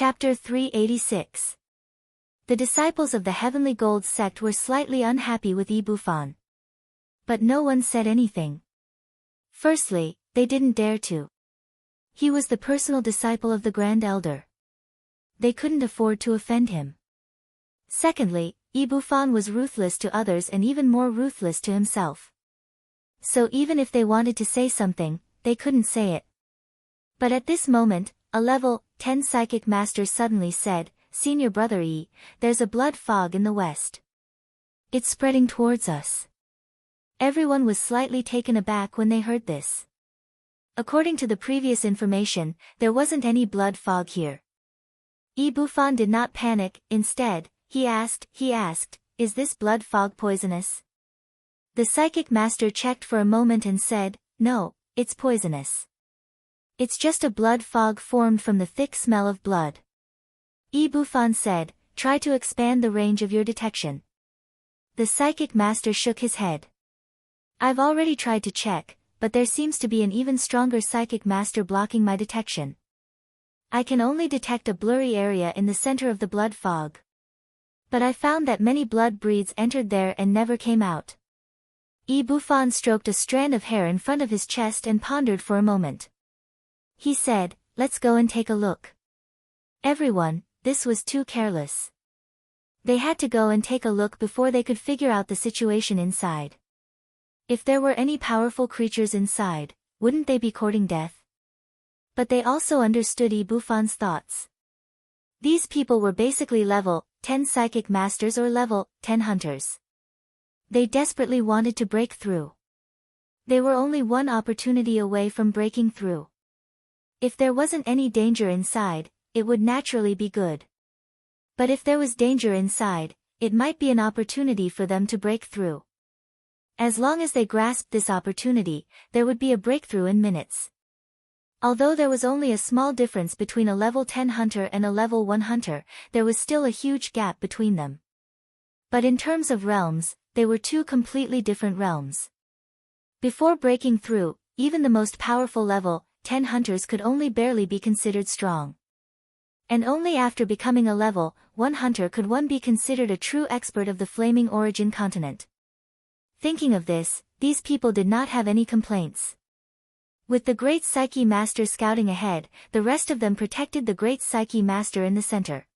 Chapter 386. The disciples of the Heavenly Gold sect were slightly unhappy with Ibufan. But no one said anything. Firstly, they didn't dare to. He was the personal disciple of the Grand Elder. They couldn't afford to offend him. Secondly, Ibufan was ruthless to others and even more ruthless to himself. So even if they wanted to say something, they couldn't say it. But at this moment, a level 10 psychic master suddenly said, "Senior Brother E, there's a blood fog in the west. It's spreading towards us." Everyone was slightly taken aback when they heard this. According to the previous information, there wasn't any blood fog here. Ibufan did not panic. Instead, he asked, "Is this blood fog poisonous?" The psychic master checked for a moment and said, "No, it's poisonous. It's just a blood fog formed from the thick smell of blood." Ibufan said, "Try to expand the range of your detection." The psychic master shook his head. "I've already tried to check, but there seems to be an even stronger psychic master blocking my detection. I can only detect a blurry area in the center of the blood fog. But I found that many blood breeds entered there and never came out." Ibufan stroked a strand of hair in front of his chest and pondered for a moment. He said, "Let's go and take a look." Everyone, this was too careless. They had to go and take a look before they could figure out the situation inside. If there were any powerful creatures inside, wouldn't they be courting death? But they also understood Ibufan's thoughts. These people were basically level 10 psychic masters or level 10 hunters. They desperately wanted to break through. They were only one opportunity away from breaking through. If there wasn't any danger inside, it would naturally be good. But if there was danger inside, it might be an opportunity for them to break through. As long as they grasped this opportunity, there would be a breakthrough in minutes. Although there was only a small difference between a level 10 hunter and a level 1 hunter, there was still a huge gap between them. But in terms of realms, they were two completely different realms. Before breaking through, even the most powerful level 10 hunters could only barely be considered strong. And only after becoming a level 1 hunter could one be considered a true expert of the Flaming Origin continent. Thinking of this, these people did not have any complaints. With the Great Psyche Master scouting ahead, the rest of them protected the Great Psyche Master in the center.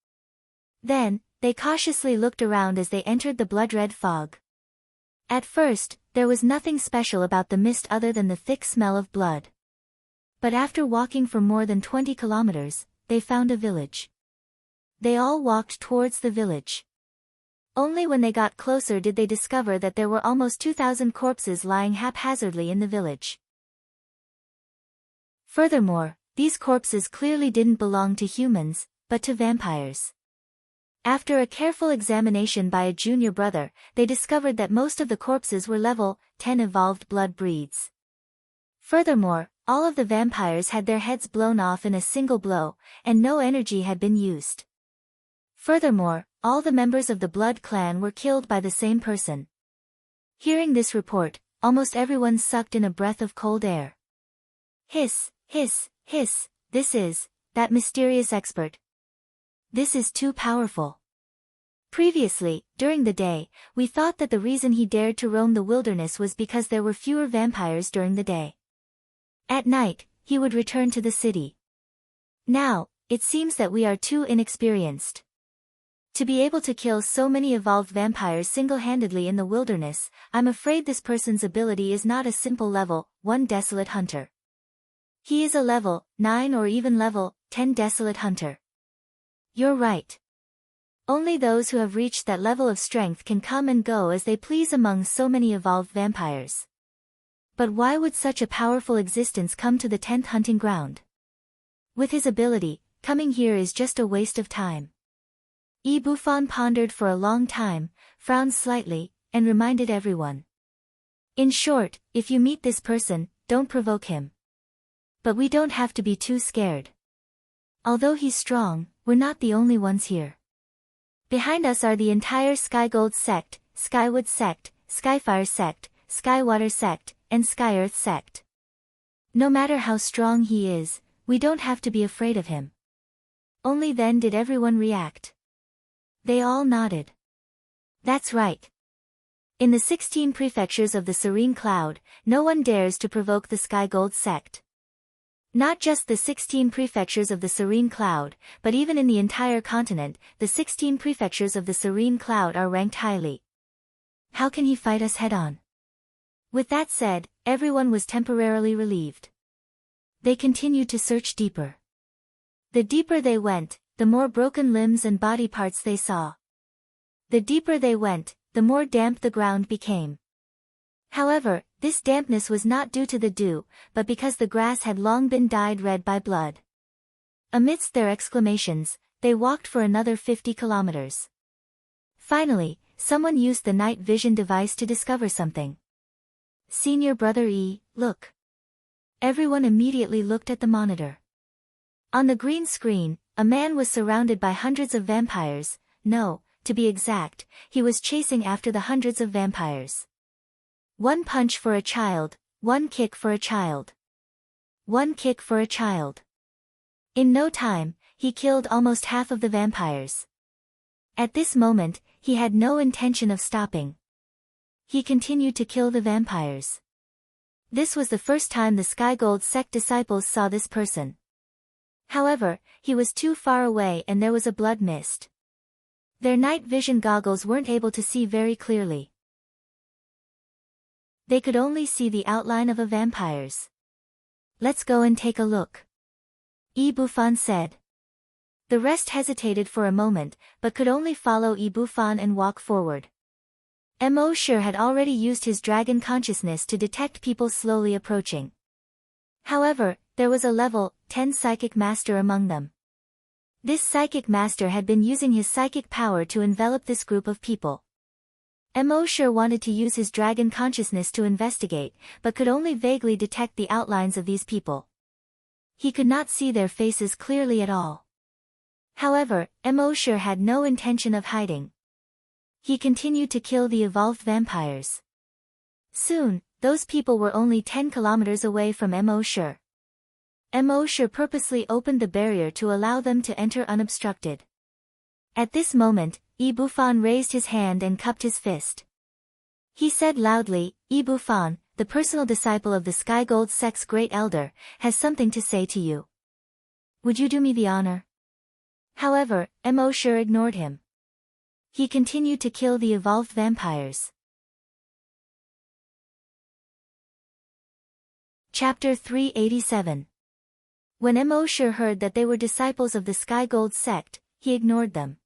Then, they cautiously looked around as they entered the blood-red fog. At first, there was nothing special about the mist other than the thick smell of blood. But after walking for more than 20 kilometers, they found a village. They all walked towards the village. Only when they got closer did they discover that there were almost 2,000 corpses lying haphazardly in the village. Furthermore, these corpses clearly didn't belong to humans, but to vampires. After a careful examination by a junior brother, they discovered that most of the corpses were level 10 evolved blood breeds. Furthermore, all of the vampires had their heads blown off in a single blow, and no energy had been used. Furthermore, all the members of the Blood Clan were killed by the same person. Hearing this report, almost everyone sucked in a breath of cold air. Hiss, hiss, hiss, that mysterious expert. This is too powerful. Previously, during the day, we thought that the reason he dared to roam the wilderness was because there were fewer vampires during the day. At night, he would return to the city. Now, it seems that we are too inexperienced. To be able to kill so many evolved vampires single-handedly in the wilderness, I'm afraid this person's ability is not a simple level 1 desolate hunter. He is a level 9 or even level 10 desolate hunter. You're right. Only those who have reached that level of strength can come and go as they please among so many evolved vampires. But why would such a powerful existence come to the 10th hunting ground? With his ability, coming here is just a waste of time. Ibufan pondered for a long time, frowned slightly, and reminded everyone. In short, if you meet this person, don't provoke him. But we don't have to be too scared. Although he's strong, we're not the only ones here. Behind us are the entire Skygold sect, Skywood sect, Skyfire sect, Skywater sect, and Sky-Earth sect. No matter how strong he is, we don't have to be afraid of him. only then did everyone react. They all nodded. That's right. In the 16 prefectures of the Serene Cloud, no one dares to provoke the Sky Gold sect. Not just the 16 prefectures of the Serene Cloud, but even in the entire continent, the 16 prefectures of the Serene Cloud are ranked highly. How can he fight us head-on? With that said, everyone was temporarily relieved. They continued to search deeper. The deeper they went, the more broken limbs and body parts they saw. The deeper they went, the more damp the ground became. However, this dampness was not due to the dew, but because the grass had long been dyed red by blood. Amidst their exclamations, they walked for another 50 kilometers. Finally, someone used the night vision device to discover something. Senior Brother E, look. Everyone immediately looked at the monitor. On the green screen, a man was surrounded by hundreds of vampires. No, to be exact, he was chasing after the hundreds of vampires. One punch for a child, one kick for a child. One kick for a child. In no time, he killed almost half of the vampires. At this moment, he had no intention of stopping. He continued to kill the vampires. This was the first time the Sky Gold sect disciples saw this person. However, he was too far away and there was a blood mist. Their night vision goggles weren't able to see very clearly. They could only see the outline of a vampire's. Let's go and take a look. Buffon said. The rest hesitated for a moment, but could only follow Buffon and walk forward. Sure had already used his dragon consciousness to detect people slowly approaching. However, there was a level 10 psychic master among them. This psychic master had been using his psychic power to envelop this group of people. Sure wanted to use his dragon consciousness to investigate, but could only vaguely detect the outlines of these people. He could not see their faces clearly at all. However, Sure had no intention of hiding. He continued to kill the evolved vampires. Soon, those people were only 10 kilometers away from Sure. Sure purposely opened the barrier to allow them to enter unobstructed. At this moment, Buffon raised his hand and cupped his fist. He said loudly, Buffon, the personal disciple of the Sky Gold sect's great elder, has something to say to you. Would you do me the honor? However, Sure ignored him. He continued to kill the evolved vampires. Chapter 387. When Sure heard that they were disciples of the Sky Gold sect, he ignored them.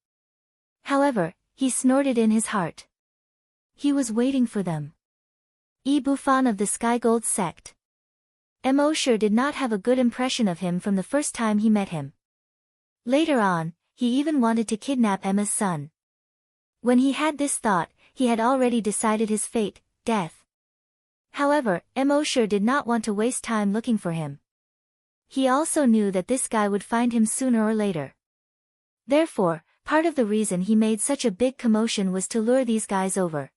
However, he snorted in his heart. He was waiting for them. Buffon of the Sky Gold sect. Sure did not have a good impression of him from the first time he met him. Later on, he even wanted to kidnap Emma's son. When he had this thought, he had already decided his fate, death. However, Sure did not want to waste time looking for him. He also knew that this guy would find him sooner or later. Therefore, part of the reason he made such a big commotion was to lure these guys over.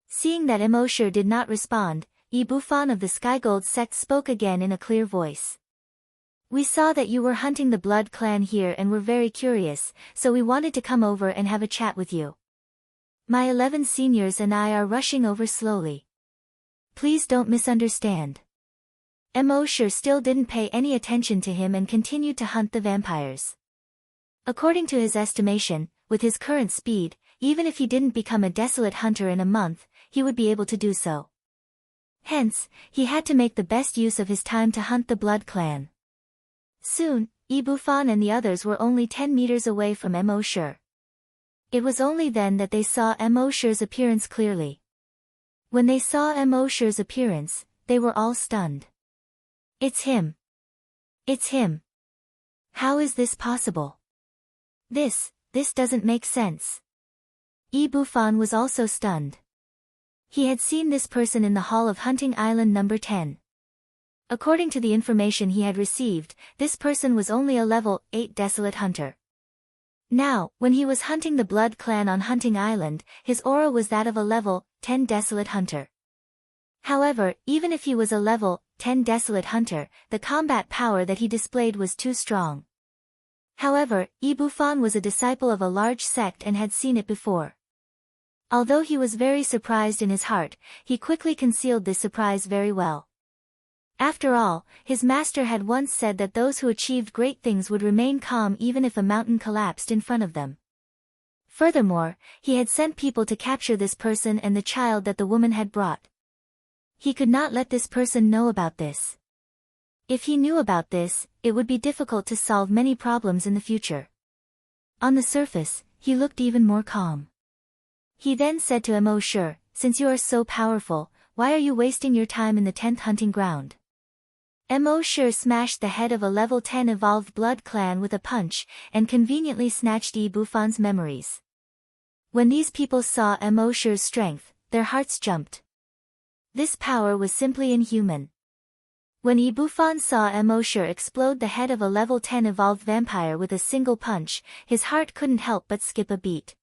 Seeing that Sure did not respond, Buffon of the Sky Gold sect spoke again in a clear voice. We saw that you were hunting the Blood clan here and were very curious, so we wanted to come over and have a chat with you. My 11 seniors and I are rushing over slowly. Please don't misunderstand. Sure still didn't pay any attention to him and continued to hunt the vampires. According to his estimation, with his current speed, even if he didn't become a desolate hunter in a month, he would be able to do so. Hence, he had to make the best use of his time to hunt the Blood clan. Soon, Buffon and the others were only 10 meters away from Sure. It was only then that they saw Sure's appearance clearly. When they saw Sure's appearance, they were all stunned. It's him. It's him. How is this possible? This doesn't make sense. Buffon was also stunned. He had seen this person in the hall of Hunting Island number 10. According to the information he had received, this person was only a level 8 desolate hunter. Now, when he was hunting the Blood clan on Hunting Island, his aura was that of a level 10 desolate hunter. However, even if he was a level 10 desolate hunter, the combat power that he displayed was too strong. However, Ibufan was a disciple of a large sect and had seen it before. Although he was very surprised in his heart, he quickly concealed this surprise very well. After all, his master had once said that those who achieved great things would remain calm even if a mountain collapsed in front of them. Furthermore, he had sent people to capture this person and the child that the woman had brought. He could not let this person know about this. If he knew about this, it would be difficult to solve many problems in the future. On the surface, he looked even more calm. He then said to Emosure, "Since you are so powerful, why are you wasting your time in the 10th hunting ground?" Emosure smashed the head of a level 10 evolved blood clan with a punch, and conveniently snatched Ibufan's memories. When these people saw Emosure's strength, their hearts jumped. This power was simply inhuman. When Ibufan saw Emosure explode the head of a level 10 evolved vampire with a single punch, his heart couldn't help but skip a beat.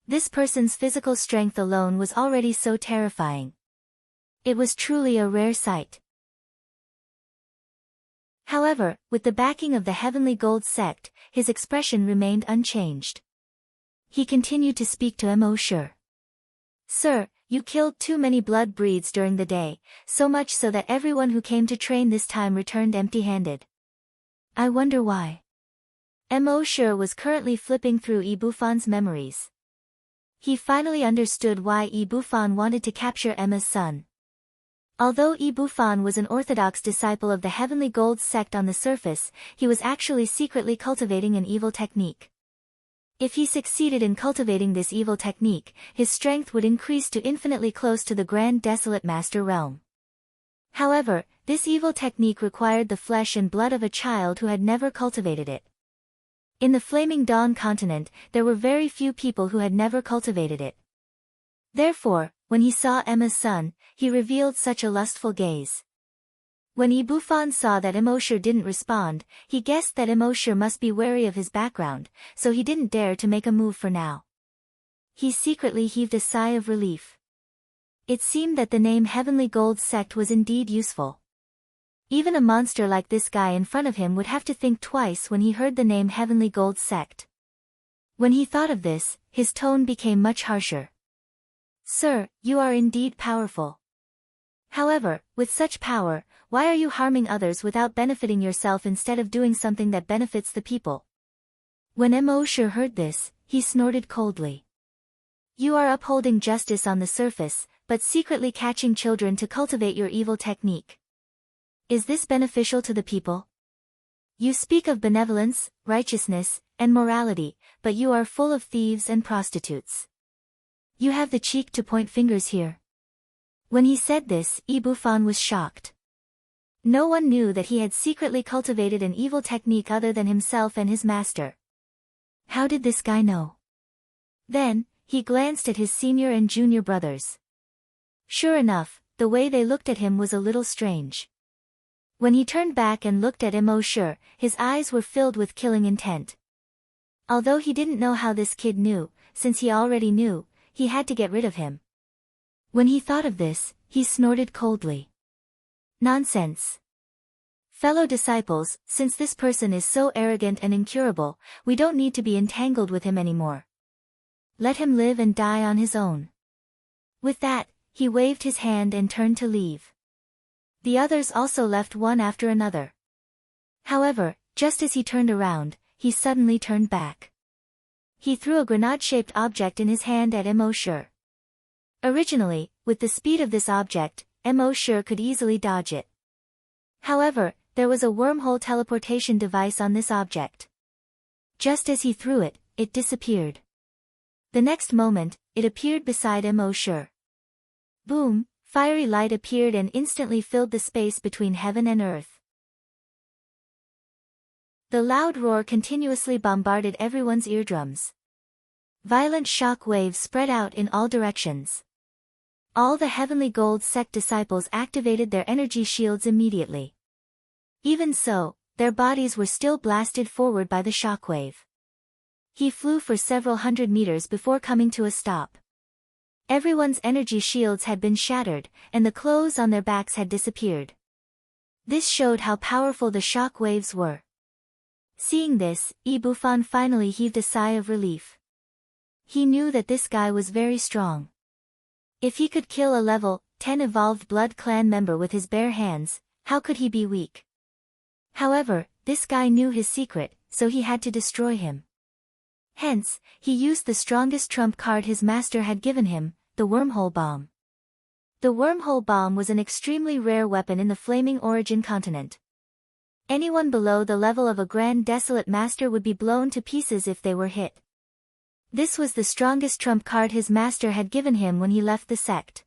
This person's physical strength alone was already so terrifying. It was truly a rare sight. However, with the backing of the Heavenly Gold sect, his expression remained unchanged. He continued to speak to Emosure. "Sir, you killed too many blood breeds during the day, so much so that everyone who came to train this time returned empty-handed. I wonder why." Emosure was currently flipping through Ibufan's memories. He finally understood why Ibufan wanted to capture Emma's son. Although Ibufan was an orthodox disciple of the Heavenly Gold sect on the surface, he was actually secretly cultivating an evil technique. If he succeeded in cultivating this evil technique, his strength would increase to infinitely close to the Grand Desolate Master realm. However, this evil technique required the flesh and blood of a child who had never cultivated it. In the Flaming Dawn continent, there were very few people who had never cultivated it. Therefore, when he saw Emma's son, he revealed such a lustful gaze. When Ibufan saw that Emosure didn't respond, he guessed that Emosure must be wary of his background, so he didn't dare to make a move for now. He secretly heaved a sigh of relief. It seemed that the name Heavenly Gold sect was indeed useful. Even a monster like this guy in front of him would have to think twice when he heard the name Heavenly Gold sect. When he thought of this, his tone became much harsher. "Sir, you are indeed powerful. However, with such power, why are you harming others without benefiting yourself instead of doing something that benefits the people?" When Emosure heard this, he snorted coldly. "You are upholding justice on the surface, but secretly catching children to cultivate your evil technique. Is this beneficial to the people? You speak of benevolence, righteousness, and morality, but you are full of thieves and prostitutes. You have the cheek to point fingers here." When he said this, Ibufan was shocked. No one knew that he had secretly cultivated an evil technique other than himself and his master. How did this guy know? Then, he glanced at his senior and junior brothers. Sure enough, the way they looked at him was a little strange. When he turned back and looked at Emosure, his eyes were filled with killing intent. Although he didn't know how this kid knew, since he already knew, he had to get rid of him. When he thought of this, he snorted coldly. "Nonsense. Fellow disciples, since this person is so arrogant and incurable, we don't need to be entangled with him anymore. Let him live and die on his own." With that, he waved his hand and turned to leave. The others also left one after another. However, just as he turned around, he suddenly turned back. He threw a grenade-shaped object in his hand at Emosure. Originally, with the speed of this object, Emosure could easily dodge it. However, there was a wormhole teleportation device on this object. Just as he threw it, it disappeared. The next moment, it appeared beside Emosure. Boom! Fiery light appeared and instantly filled the space between heaven and earth. The loud roar continuously bombarded everyone's eardrums. Violent shock waves spread out in all directions. All the Heavenly Gold sect disciples activated their energy shields immediately. Even so, their bodies were still blasted forward by the shockwave. He flew for several hundred meters before coming to a stop. Everyone's energy shields had been shattered, and the clothes on their backs had disappeared. This showed how powerful the shock waves were. Seeing this, Ibufan finally heaved a sigh of relief. He knew that this guy was very strong. If he could kill a level 10 evolved blood clan member with his bare hands, how could he be weak? However, this guy knew his secret, so he had to destroy him. Hence, he used the strongest trump card his master had given him, the wormhole bomb. The wormhole bomb was an extremely rare weapon in the Flaming Origin continent. Anyone below the level of a Grand Desolate Master would be blown to pieces if they were hit. This was the strongest trump card his master had given him when he left the sect.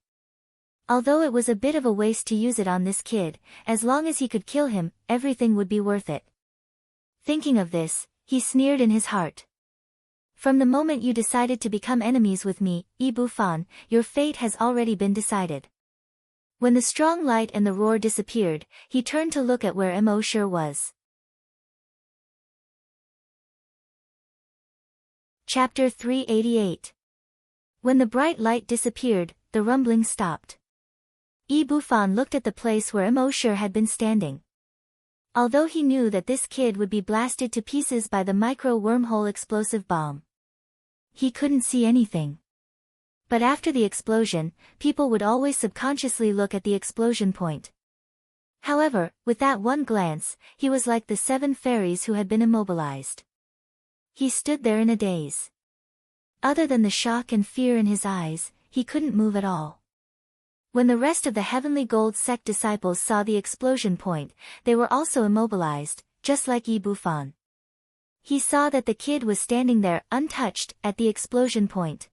Although it was a bit of a waste to use it on this kid, as long as he could kill him, everything would be worth it. Thinking of this, he sneered in his heart. From the moment you decided to become enemies with me, Ibufan, your fate has already been decided. When the strong light and the roar disappeared, he turned to look at where Immortal was. Chapter 388. When the bright light disappeared, the rumbling stopped. Ibufan looked at the place where Immortal had been standing. Although he knew that this kid would be blasted to pieces by the micro-wormhole explosive bomb, he couldn't see anything. But after the explosion, people would always subconsciously look at the explosion point. However, with that one glance, he was like the 7 fairies who had been immobilized. He stood there in a daze. Other than the shock and fear in his eyes, he couldn't move at all. When the rest of the Heavenly Gold sect disciples saw the explosion point, they were also immobilized, just like Ibufan. He saw that the kid was standing there, untouched, at the explosion point.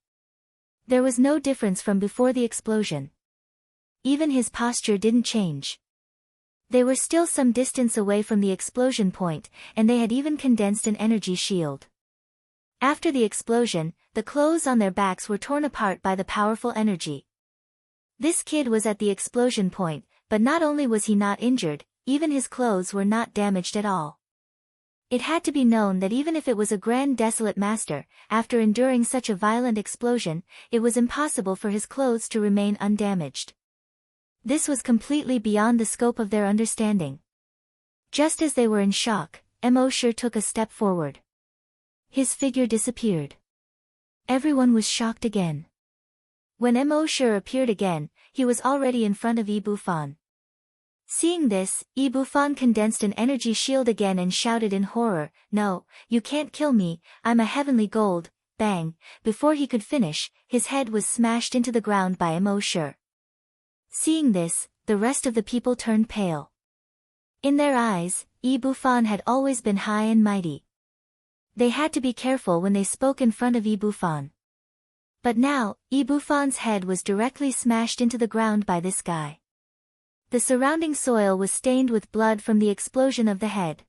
There was no difference from before the explosion. Even his posture didn't change. They were still some distance away from the explosion point, and they had even condensed an energy shield. After the explosion, the clothes on their backs were torn apart by the powerful energy. This kid was at the explosion point, but not only was he not injured, even his clothes were not damaged at all. It had to be known that even if it was a Grand Desolate Master, after enduring such a violent explosion, it was impossible for his clothes to remain undamaged. This was completely beyond the scope of their understanding. Just as they were in shock, Immortal took a step forward. His figure disappeared. Everyone was shocked again. When Immortal appeared again, he was already in front of Ibufan. Seeing this, Ibufan condensed an energy shield again and shouted in horror, "No, you can't kill me, I'm a Heavenly Gold." Bang! Before he could finish, his head was smashed into the ground by Immortal. Seeing this, the rest of the people turned pale. In their eyes, Ibufan had always been high and mighty. They had to be careful when they spoke in front of Ibufan. But now, Ibufan's head was directly smashed into the ground by this guy. The surrounding soil was stained with blood from the explosion of the head.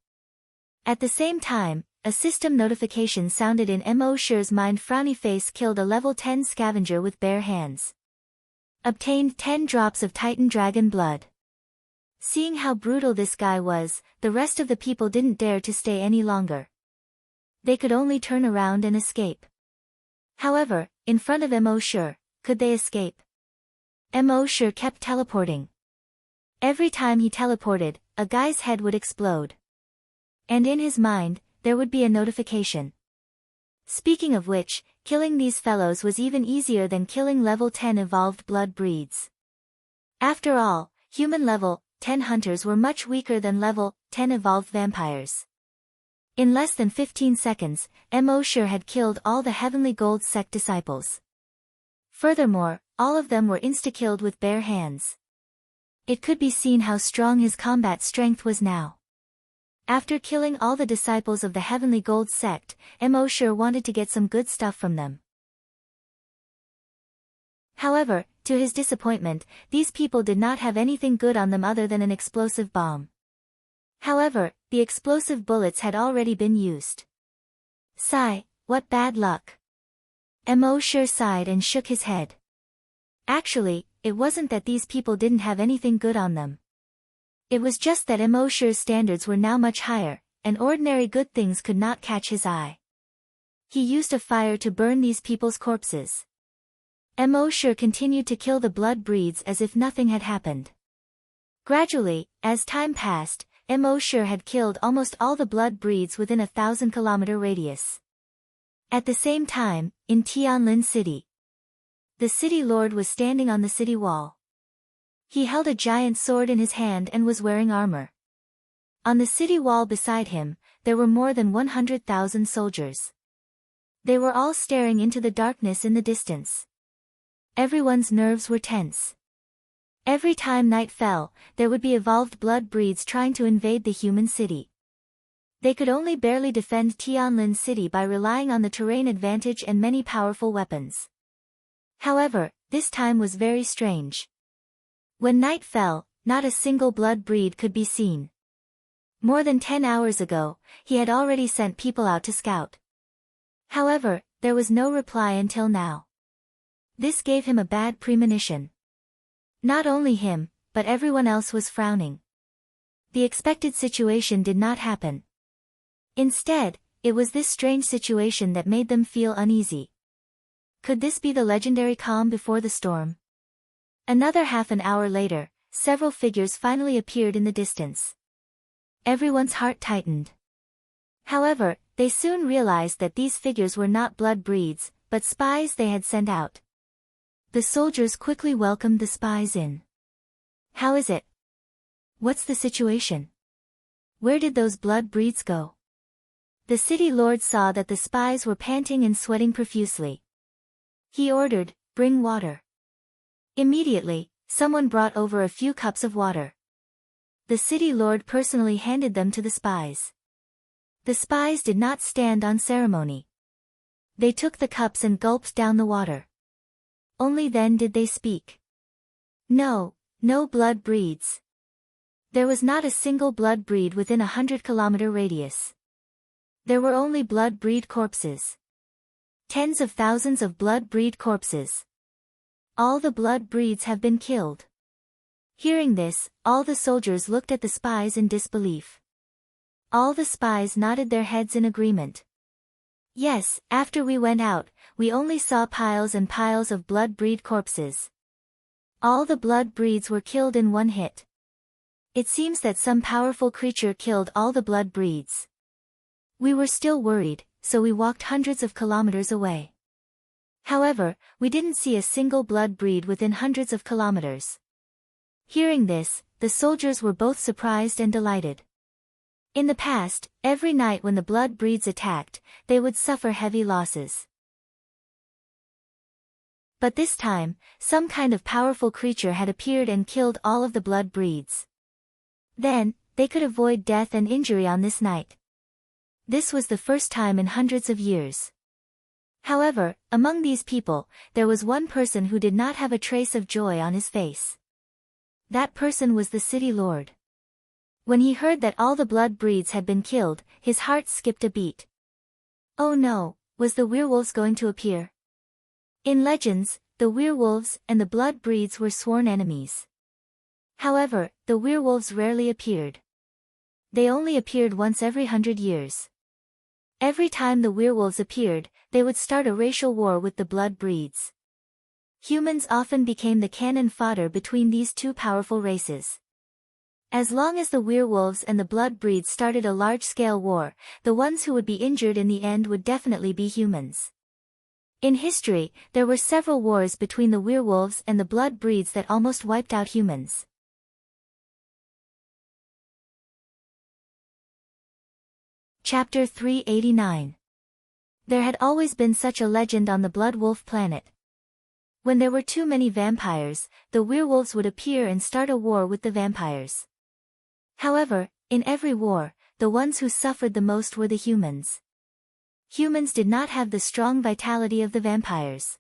At the same time, a system notification sounded in Immortal's mind. Frowny face killed a level 10 scavenger with bare hands. Obtained 10 drops of Titan Dragon blood. Seeing how brutal this guy was, the rest of the people didn't dare to stay any longer. They could only turn around and escape. However, in front of Immortal, could they escape? Immortal kept teleporting. Every time he teleported, a guy's head would explode. And in his mind, there would be a notification. Speaking of which, killing these fellows was even easier than killing level 10 evolved blood breeds. After all, human level 10 hunters were much weaker than level 10 evolved vampires. In less than 15 seconds, Immortal had killed all the Heavenly Gold sect disciples. Furthermore, all of them were insta-killed with bare hands. It could be seen how strong his combat strength was now. After killing all the disciples of the Heavenly Gold sect, Immortal wanted to get some good stuff from them. However, to his disappointment, these people did not have anything good on them other than an explosive bomb. However, the explosive bullets had already been used. Sigh, what bad luck. Immortal sighed and shook his head. Actually, it wasn't that these people didn't have anything good on them. It was just that Immortal's standards were now much higher, and ordinary good things could not catch his eye. He used a fire to burn these people's corpses. Immortal continued to kill the blood breeds as if nothing had happened. Gradually, as time passed, Mo sure had killed almost all the blood breeds within a 1,000-kilometer radius. At the same time, in Tianlin City, the city lord was standing on the city wall. He held a giant sword in his hand and was wearing armor. On the city wall beside him, there were more than 100,000 soldiers. They were all staring into the darkness in the distance. Everyone's nerves were tense. Every time night fell, there would be evolved blood breeds trying to invade the human city. They could only barely defend Tianlin City by relying on the terrain advantage and many powerful weapons. However, this time was very strange. When night fell, not a single blood breed could be seen. More than 10 hours ago, he had already sent people out to scout. However, there was no reply until now. This gave him a bad premonition. Not only him, but everyone else was frowning. The expected situation did not happen. Instead, it was this strange situation that made them feel uneasy. Could this be the legendary calm before the storm? Another half an hour later, several figures finally appeared in the distance. Everyone's heart tightened. However, they soon realized that these figures were not blood breeds, but spies they had sent out. The soldiers quickly welcomed the spies in. How is it? What's the situation? Where did those blood breeds go? The city lord saw that the spies were panting and sweating profusely. He ordered, "Bring water." Immediately, someone brought over a few cups of water. The city lord personally handed them to the spies. The spies did not stand on ceremony. They took the cups and gulped down the water. Only then did they speak. No blood breeds. There was not a single blood breed within 100-kilometer radius. There were only blood breed corpses. Tens of thousands of blood breed corpses. All the blood breeds have been killed. Hearing this, all the soldiers looked at the spies in disbelief. All the spies nodded their heads in agreement. Yes, after we went out, we only saw piles and piles of blood breed corpses. All the blood breeds were killed in one hit. It seems that some powerful creature killed all the blood breeds. We were still worried, so we walked hundreds of kilometers away. However, we didn't see a single blood breed within hundreds of kilometers. Hearing this, the soldiers were both surprised and delighted. In the past, every night when the blood breeds attacked, they would suffer heavy losses. But this time, some kind of powerful creature had appeared and killed all of the blood breeds. Then, they could avoid death and injury on this night. This was the first time in hundreds of years. However, among these people, there was one person who did not have a trace of joy on his face. That person was the city lord. When he heard that all the blood breeds had been killed, his heart skipped a beat. Oh no, was the werewolves going to appear? In legends, the werewolves and the blood breeds were sworn enemies. However, the werewolves rarely appeared. They only appeared once every 100 years. Every time the werewolves appeared, they would start a racial war with the blood breeds. Humans often became the cannon fodder between these two powerful races. As long as the werewolves and the blood breeds started a large-scale war, the ones who would be injured in the end would definitely be humans. In history, there were several wars between the werewolves and the blood breeds that almost wiped out humans. Chapter 389. There had always been such a legend on the Blood Wolf planet. When there were too many vampires, the werewolves would appear and start a war with the vampires. However, in every war, the ones who suffered the most were the humans. Humans did not have the strong vitality of the vampires.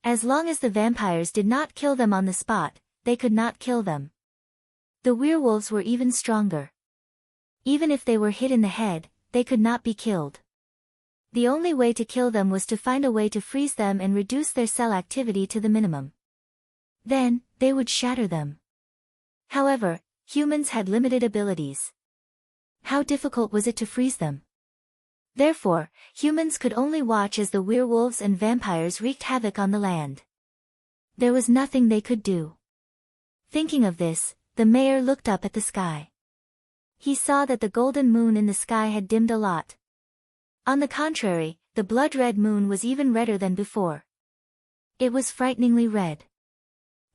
As long as the vampires did not kill them on the spot, they could not kill them. The werewolves were even stronger. Even if they were hit in the head, they could not be killed. The only way to kill them was to find a way to freeze them and reduce their cell activity to the minimum. Then, they would shatter them. However, humans had limited abilities. How difficult was it to freeze them? Therefore, humans could only watch as the werewolves and vampires wreaked havoc on the land. There was nothing they could do. Thinking of this, the mayor looked up at the sky. He saw that the golden moon in the sky had dimmed a lot. On the contrary, the blood-red moon was even redder than before. It was frighteningly red.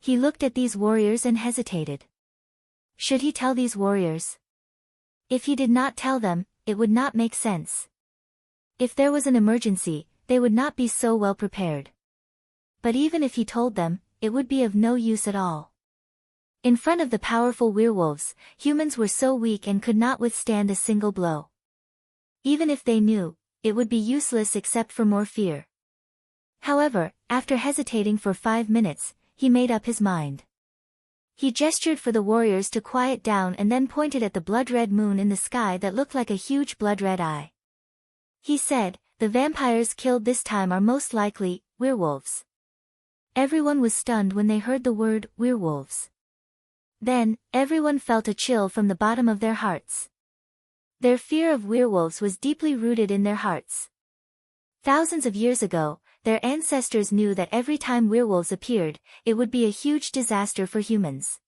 He looked at these warriors and hesitated. Should he tell these warriors? If he did not tell them, it would not make sense. If there was an emergency, they would not be so well prepared. But even if he told them, it would be of no use at all. In front of the powerful werewolves, humans were so weak and could not withstand a single blow. Even if they knew, it would be useless except for more fear. However, after hesitating for 5 minutes, he made up his mind. He gestured for the warriors to quiet down and then pointed at the blood-red moon in the sky that looked like a huge blood-red eye. He said, "The vampires killed this time are most likely werewolves." Everyone was stunned when they heard the word werewolves. Then, everyone felt a chill from the bottom of their hearts. Their fear of werewolves was deeply rooted in their hearts. Thousands of years ago, their ancestors knew that every time werewolves appeared, it would be a huge disaster for humans.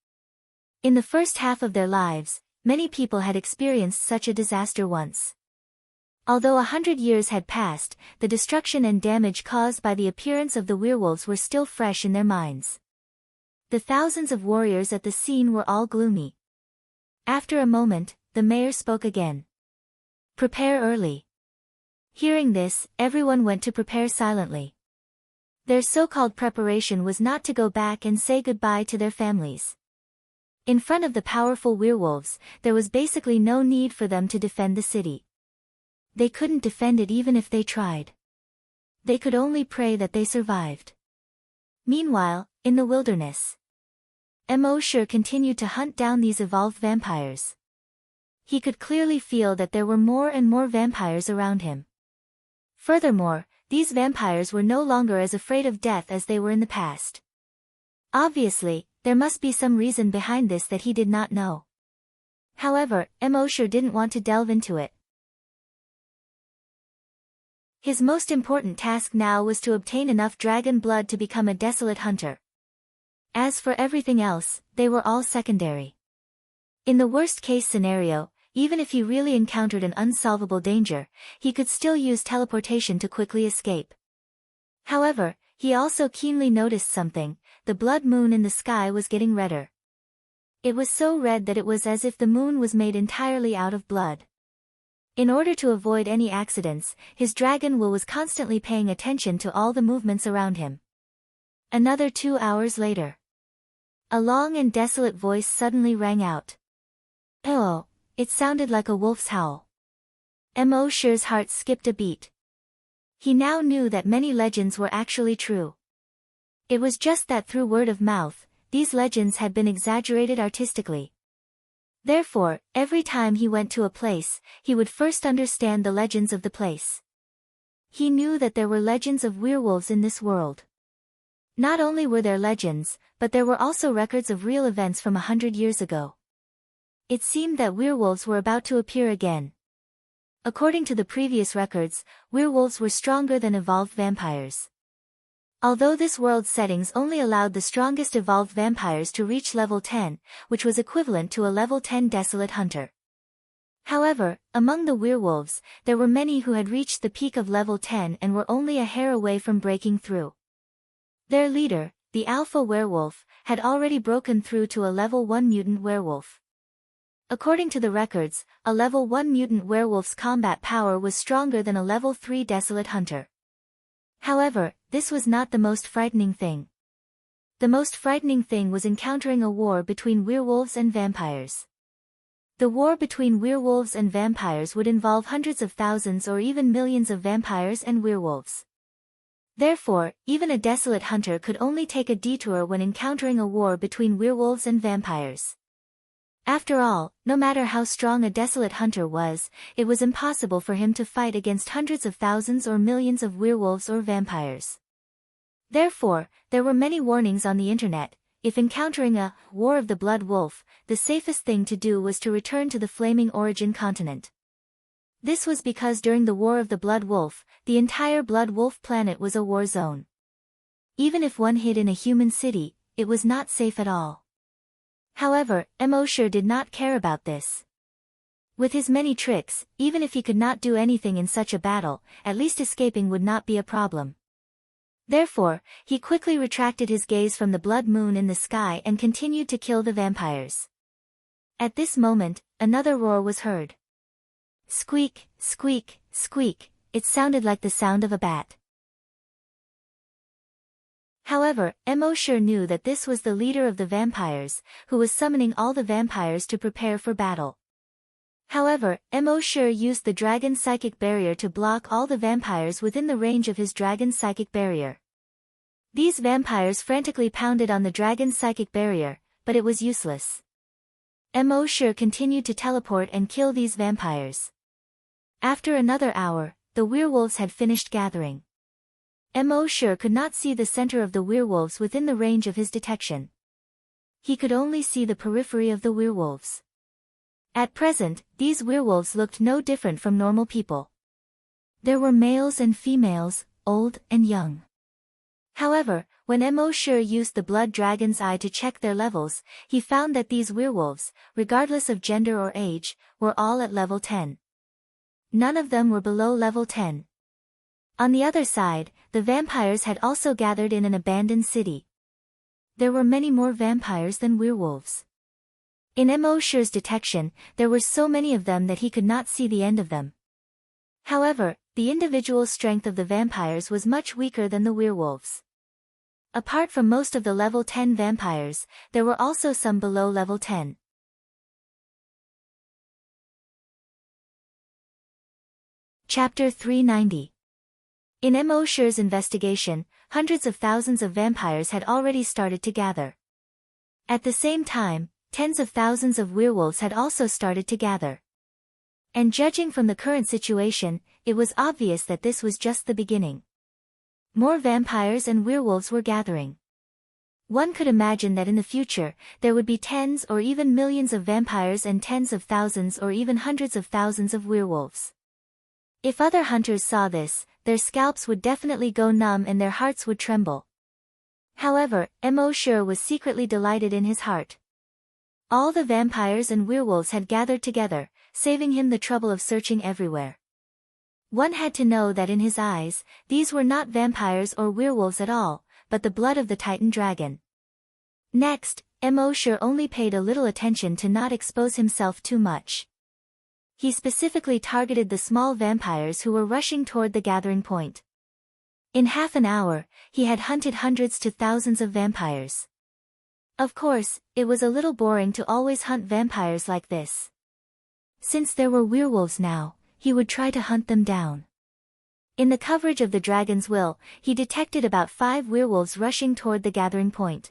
In the first half of their lives, many people had experienced such a disaster once. Although 100 years had passed, the destruction and damage caused by the appearance of the werewolves were still fresh in their minds. The thousands of warriors at the scene were all gloomy. After a moment, the mayor spoke again. "Prepare early." Hearing this, everyone went to prepare silently. Their so-called preparation was not to go back and say goodbye to their families. In front of the powerful werewolves, there was basically no need for them to defend the city. They couldn't defend it even if they tried. They could only pray that they survived. Meanwhile, in the wilderness, Immortal continued to hunt down these evolved vampires. He could clearly feel that there were more and more vampires around him. Furthermore, these vampires were no longer as afraid of death as they were in the past. Obviously, there must be some reason behind this that he did not know. However, Immortal didn't want to delve into it. His most important task now was to obtain enough dragon blood to become a desolate hunter. As for everything else, they were all secondary. In the worst-case scenario, even if he really encountered an unsolvable danger, he could still use teleportation to quickly escape. However, he also keenly noticed something: the blood moon in the sky was getting redder. It was so red that it was as if the moon was made entirely out of blood. In order to avoid any accidents, his dragon will was constantly paying attention to all the movements around him. Another 2 hours later, a long and desolate voice suddenly rang out. Oh, it sounded like a wolf's howl. Immortal's heart skipped a beat. He now knew that many legends were actually true. It was just that through word of mouth, these legends had been exaggerated artistically. Therefore, every time he went to a place, he would first understand the legends of the place. He knew that there were legends of werewolves in this world. Not only were there legends, but there were also records of real events from 100 years ago. It seemed that werewolves were about to appear again. According to the previous records, werewolves were stronger than evolved vampires. Although this world's settings only allowed the strongest evolved vampires to reach level 10, which was equivalent to a level 10 desolate hunter. However, among the werewolves, there were many who had reached the peak of level 10 and were only a hair away from breaking through. Their leader, the alpha werewolf, had already broken through to a level 1 mutant werewolf. According to the records, a level 1 mutant werewolf's combat power was stronger than a level 3 desolate hunter. However, this was not the most frightening thing. The most frightening thing was encountering a war between werewolves and vampires. The war between werewolves and vampires would involve hundreds of thousands or even millions of vampires and werewolves. Therefore, even a desolate hunter could only take a detour when encountering a war between werewolves and vampires. After all, no matter how strong a desolate hunter was, it was impossible for him to fight against hundreds of thousands or millions of werewolves or vampires. Therefore, there were many warnings on the internet. If encountering a War of the Blood Wolf, the safest thing to do was to return to the Flaming Origin continent. This was because during the War of the Blood Wolf, the entire Blood Wolf planet was a war zone. Even if one hid in a human city, it was not safe at all. However, Immortal did not care about this. With his many tricks, even if he could not do anything in such a battle, at least escaping would not be a problem. Therefore, he quickly retracted his gaze from the blood moon in the sky and continued to kill the vampires. At this moment, another roar was heard. Squeak, squeak, squeak, it sounded like the sound of a bat. However, Emosure knew that this was the leader of the vampires, who was summoning all the vampires to prepare for battle. However, Emosure used the dragon's psychic barrier to block all the vampires within the range of his dragon's psychic barrier. These vampires frantically pounded on the dragon's psychic barrier, but it was useless. Emosure continued to teleport and kill these vampires. After another hour, the werewolves had finished gathering. Emosure could not see the center of the werewolves within the range of his detection. He could only see the periphery of the werewolves. At present, these werewolves looked no different from normal people. There were males and females, old and young. However, when Emosure used the blood dragon's eye to check their levels, he found that these werewolves, regardless of gender or age, were all at level 10. None of them were below level 10. On the other side, the vampires had also gathered in an abandoned city. There were many more vampires than werewolves. In Emosure's detection, there were so many of them that he could not see the end of them. However, the individual strength of the vampires was much weaker than the werewolves. Apart from most of the level 10 vampires, there were also some below level 10. Chapter 390. In Emosure's investigation, hundreds of thousands of vampires had already started to gather. At the same time, tens of thousands of werewolves had also started to gather. And judging from the current situation, it was obvious that this was just the beginning. More vampires and werewolves were gathering. One could imagine that in the future, there would be tens or even millions of vampires and tens of thousands or even hundreds of thousands of werewolves. If other hunters saw this, their scalps would definitely go numb and their hearts would tremble. However, Emosure was secretly delighted in his heart. All the vampires and werewolves had gathered together, saving him the trouble of searching everywhere. One had to know that in his eyes, these were not vampires or werewolves at all, but the blood of the Titan dragon. Next, Emosure only paid a little attention to not expose himself too much. He specifically targeted the small vampires who were rushing toward the gathering point. In half an hour, he had hunted hundreds to thousands of vampires. Of course, it was a little boring to always hunt vampires like this. Since there were werewolves now, he would try to hunt them down. In the coverage of the dragon's will, he detected about 5 werewolves rushing toward the gathering point.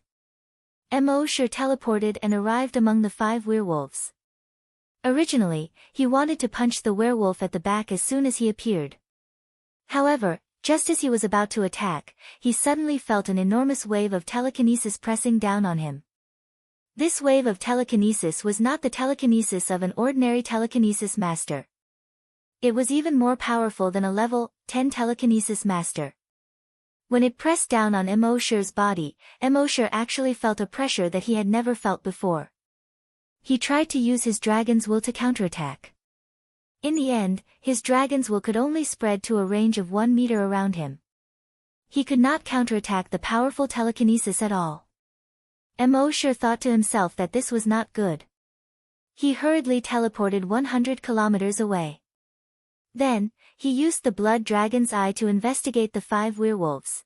Emosure teleported and arrived among the 5 werewolves. Originally, he wanted to punch the werewolf at the back as soon as he appeared. However, just as he was about to attack, he suddenly felt an enormous wave of telekinesis pressing down on him. This wave of telekinesis was not the telekinesis of an ordinary telekinesis master. It was even more powerful than a level 10 telekinesis master. When it pressed down on Emosure's body, Emosure actually felt a pressure that he had never felt before. He tried to use his dragon's will to counterattack. In the end, his dragon's will could only spread to a range of 1 meter around him. He could not counterattack the powerful telekinesis at all. Emosure thought to himself that this was not good. He hurriedly teleported 100 kilometers away. Then, he used the blood dragon's eye to investigate the 5 werewolves.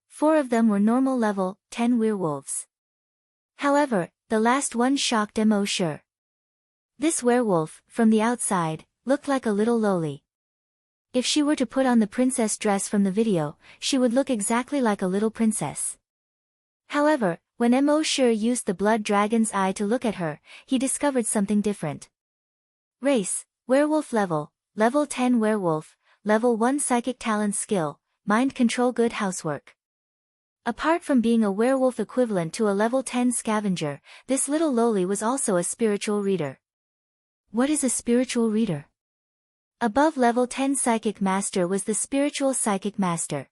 4 of them were normal level 10 werewolves. However, the last one shocked Emosure. This werewolf, from the outside, looked like a little loli. If she were to put on the princess dress from the video, she would look exactly like a little princess. However, when Emosure used the blood dragon's eye to look at her, he discovered something different. Race, werewolf level 10 werewolf, level 1 psychic talent skill, mind control good housework. Apart from being a werewolf equivalent to a level 10 scavenger, this little loli was also a spiritual reader. What is a spiritual reader? Above level 10 psychic master was the spiritual psychic master.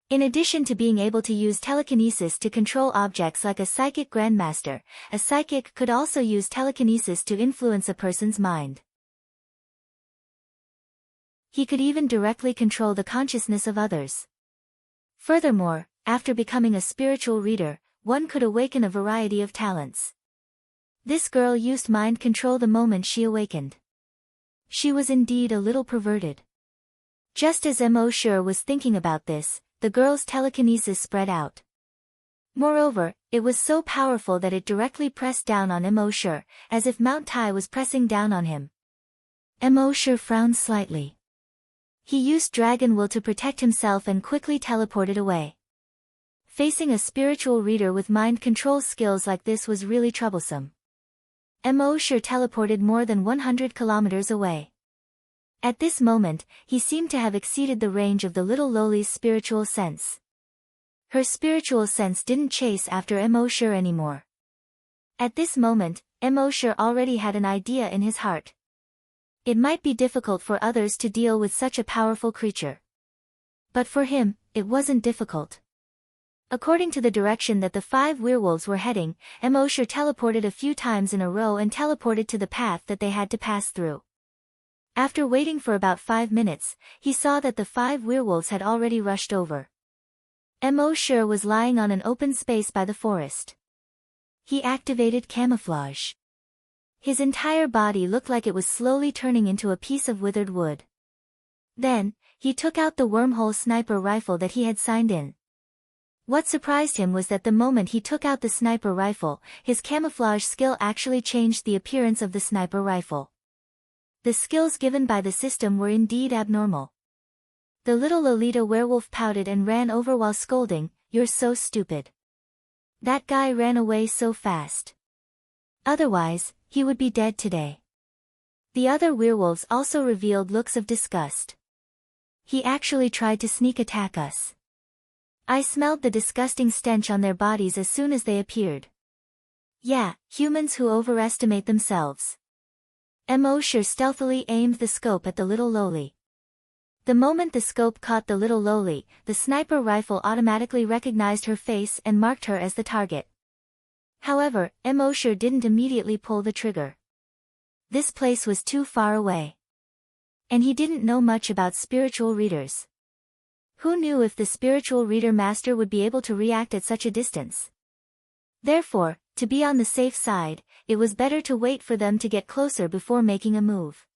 In addition to being able to use telekinesis to control objects like a psychic grandmaster, a psychic could also use telekinesis to influence a person's mind. He could even directly control the consciousness of others. Furthermore, after becoming a spiritual reader, one could awaken a variety of talents. This girl used mind control the moment she awakened. She was indeed a little perverted. Just as Mo was thinking about this, the girl's telekinesis spread out. Moreover, it was so powerful that it directly pressed down on Mo, as if Mount Tai was pressing down on him. Mo frowned slightly. He used dragon will to protect himself and quickly teleported away. Facing a spiritual reader with mind control skills like this was really troublesome. Mo teleported more than 100 kilometers away. At this moment, he seemed to have exceeded the range of the little Loli's spiritual sense. Her spiritual sense didn't chase after Mo anymore. At this moment, Mo already had an idea in his heart. It might be difficult for others to deal with such a powerful creature. But for him, it wasn't difficult. According to the direction that the 5 werewolves were heading, Mo teleported a few times in a row and teleported to the path that they had to pass through. After waiting for about 5 minutes, he saw that the 5 werewolves had already rushed over. Mo was lying on an open space by the forest. He activated camouflage. His entire body looked like it was slowly turning into a piece of withered wood. Then, he took out the wormhole sniper rifle that he had signed in. What surprised him was that the moment he took out the sniper rifle, his camouflage skill actually changed the appearance of the sniper rifle. The skills given by the system were indeed abnormal. The little Lolita werewolf pouted and ran over while scolding, "You're so stupid. That guy ran away so fast. Otherwise, he would be dead today." The other werewolves also revealed looks of disgust. "He actually tried to sneak attack us. I smelled the disgusting stench on their bodies as soon as they appeared. Yeah, humans who overestimate themselves." Mo stealthily aimed the scope at the little Loli. The moment the scope caught the little Loli, the sniper rifle automatically recognized her face and marked her as the target. However, Mo didn't immediately pull the trigger. This place was too far away. And he didn't know much about spiritual readers. Who knew if the spiritual reader master would be able to react at such a distance? Therefore, to be on the safe side, it was better to wait for them to get closer before making a move.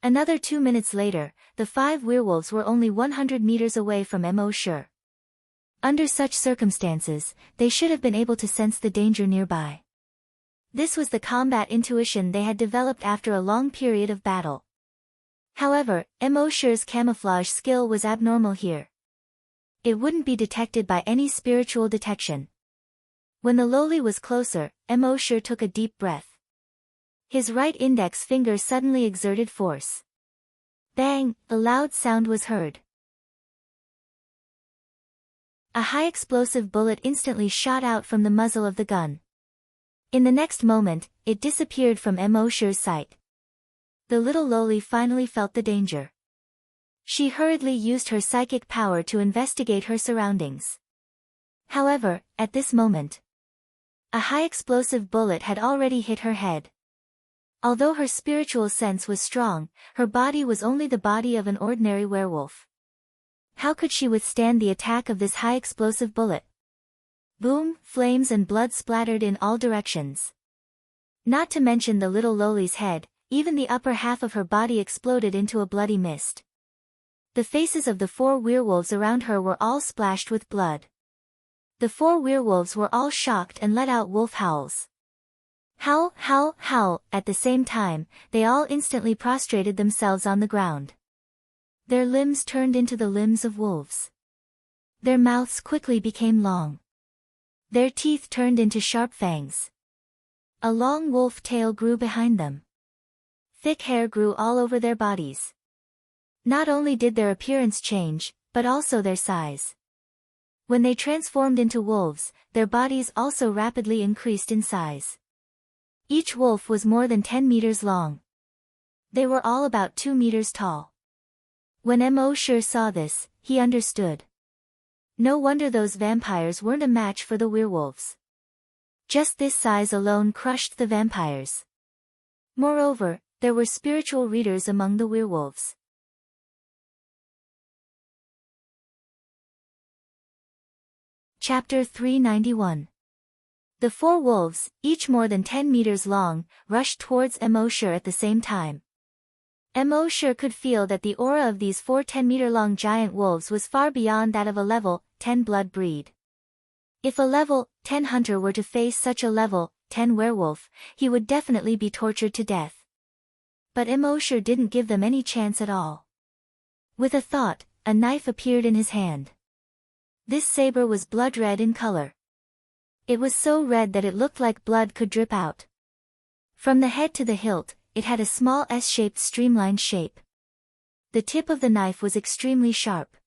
Another 2 minutes later, the 5 werewolves were only 100 meters away from Mo. Under such circumstances, they should have been able to sense the danger nearby. This was the combat intuition they had developed after a long period of battle. However, Mo's camouflage skill was abnormal here. It wouldn't be detected by any spiritual detection. When the Loli was closer, Mo took a deep breath. His right index finger suddenly exerted force. Bang! A loud sound was heard. A high-explosive bullet instantly shot out from the muzzle of the gun. In the next moment, it disappeared from Mo's sight. The little Loli finally felt the danger. She hurriedly used her psychic power to investigate her surroundings. However, at this moment, a high-explosive bullet had already hit her head. Although her spiritual sense was strong, her body was only the body of an ordinary werewolf. How could she withstand the attack of this high-explosive bullet? Boom, flames and blood splattered in all directions. Not to mention the little Loli's head, even the upper half of her body exploded into a bloody mist. The faces of the 4 werewolves around her were all splashed with blood. The 4 werewolves were all shocked and let out wolf howls. Howl, howl, howl, at the same time, they all instantly prostrated themselves on the ground. Their limbs turned into the limbs of wolves. Their mouths quickly became long. Their teeth turned into sharp fangs. A long wolf tail grew behind them. Thick hair grew all over their bodies. Not only did their appearance change, but also their size. When they transformed into wolves, their bodies also rapidly increased in size. Each wolf was more than 10 meters long. They were all about 2 meters tall. When Mo saw this, he understood. No wonder those vampires weren't a match for the werewolves. Just this size alone crushed the vampires. Moreover, there were spiritual readers among the werewolves. Chapter 391. The four wolves, each more than 10 meters long, rushed towards Immortal at the same time. Immortal could feel that the aura of these four 10-meter-long giant wolves was far beyond that of a level 10 blood breed. If a level 10 hunter were to face such a level 10 werewolf, he would definitely be tortured to death. But Immortal didn't give them any chance at all. With a thought, a knife appeared in his hand. This saber was blood red in color. It was so red that it looked like blood could drip out. From the head to the hilt, it had a small S-shaped streamlined shape. The tip of the knife was extremely sharp.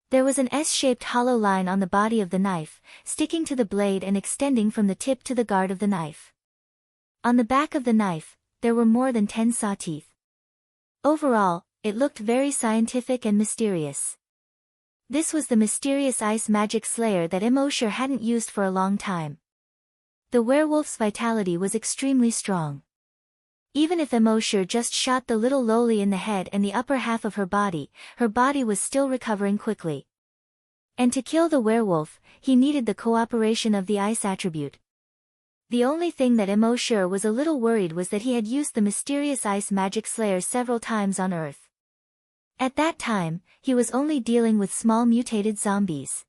There was an S-shaped hollow line on the body of the knife, sticking to the blade and extending from the tip to the guard of the knife. On the back of the knife, there were more than 10 saw teeth. Overall, it looked very scientific and mysterious. This was the mysterious ice magic slayer that Immortal hadn't used for a long time. The werewolf's vitality was extremely strong. Even if Immortal just shot the little loli in the head and the upper half of her body was still recovering quickly. And to kill the werewolf, he needed the cooperation of the ice attribute. The only thing that Immortal was a little worried was that he had used the mysterious ice magic slayer several times on Earth. At that time, he was only dealing with small mutated zombies.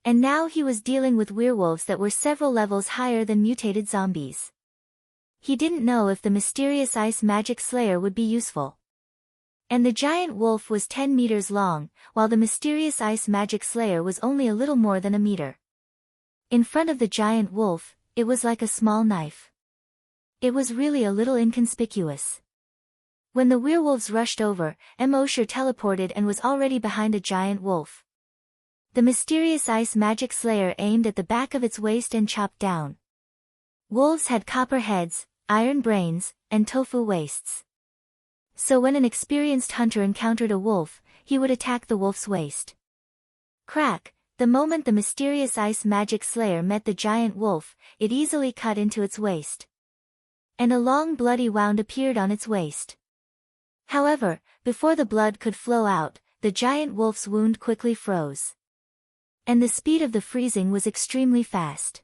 And now he was dealing with werewolves that were several levels higher than mutated zombies. He didn't know if the mysterious ice magic slayer would be useful. And the giant wolf was 10 meters long, while the mysterious ice magic slayer was only a little more than a meter. In front of the giant wolf, it was like a small knife. It was really a little inconspicuous. When the werewolves rushed over, Immortal teleported and was already behind a giant wolf. The mysterious ice magic slayer aimed at the back of its waist and chopped down. Wolves had copper heads, iron brains, and tofu waists. So when an experienced hunter encountered a wolf, he would attack the wolf's waist. Crack! The moment the mysterious ice magic slayer met the giant wolf, it easily cut into its waist. And a long bloody wound appeared on its waist. However, before the blood could flow out, the giant wolf's wound quickly froze. And the speed of the freezing was extremely fast.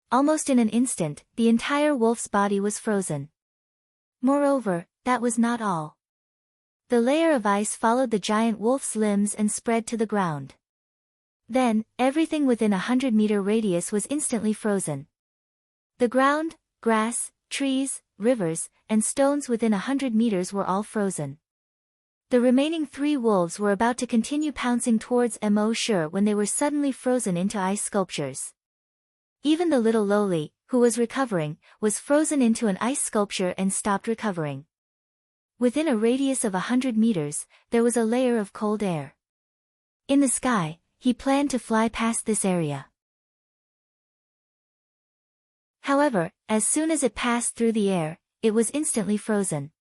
Almost in an instant, the entire wolf's body was frozen. Moreover, that was not all. The layer of ice followed the giant wolf's limbs and spread to the ground. Then, everything within a 100-meter radius was instantly frozen. The ground, grass, trees, rivers, and stones within 100 meters were all frozen. The remaining 3 wolves were about to continue pouncing towards Immortal when they were suddenly frozen into ice sculptures. Even the little loli, who was recovering, was frozen into an ice sculpture and stopped recovering. Within a radius of 100 meters, there was a layer of cold air. In the sky, he planned to fly past this area. However, as soon as it passed through the air, it was instantly frozen.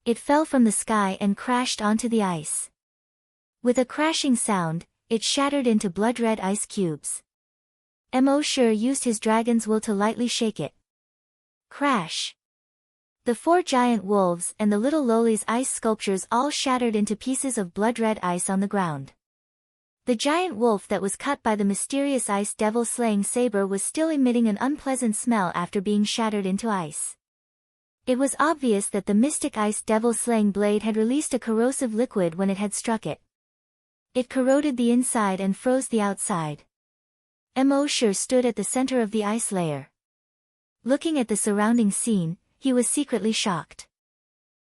It fell from the sky and crashed onto the ice. With a crashing sound, it shattered into blood-red ice cubes. Immortal used his dragon's will to lightly shake it. Crash! The 4 giant wolves and the little loli's ice sculptures all shattered into pieces of blood-red ice on the ground. The giant wolf that was cut by the mysterious ice devil-slaying saber was still emitting an unpleasant smell after being shattered into ice. It was obvious that the mystic ice devil-slaying blade had released a corrosive liquid when it had struck it. It corroded the inside and froze the outside. Immortal stood at the center of the ice layer. Looking at the surrounding scene, he was secretly shocked.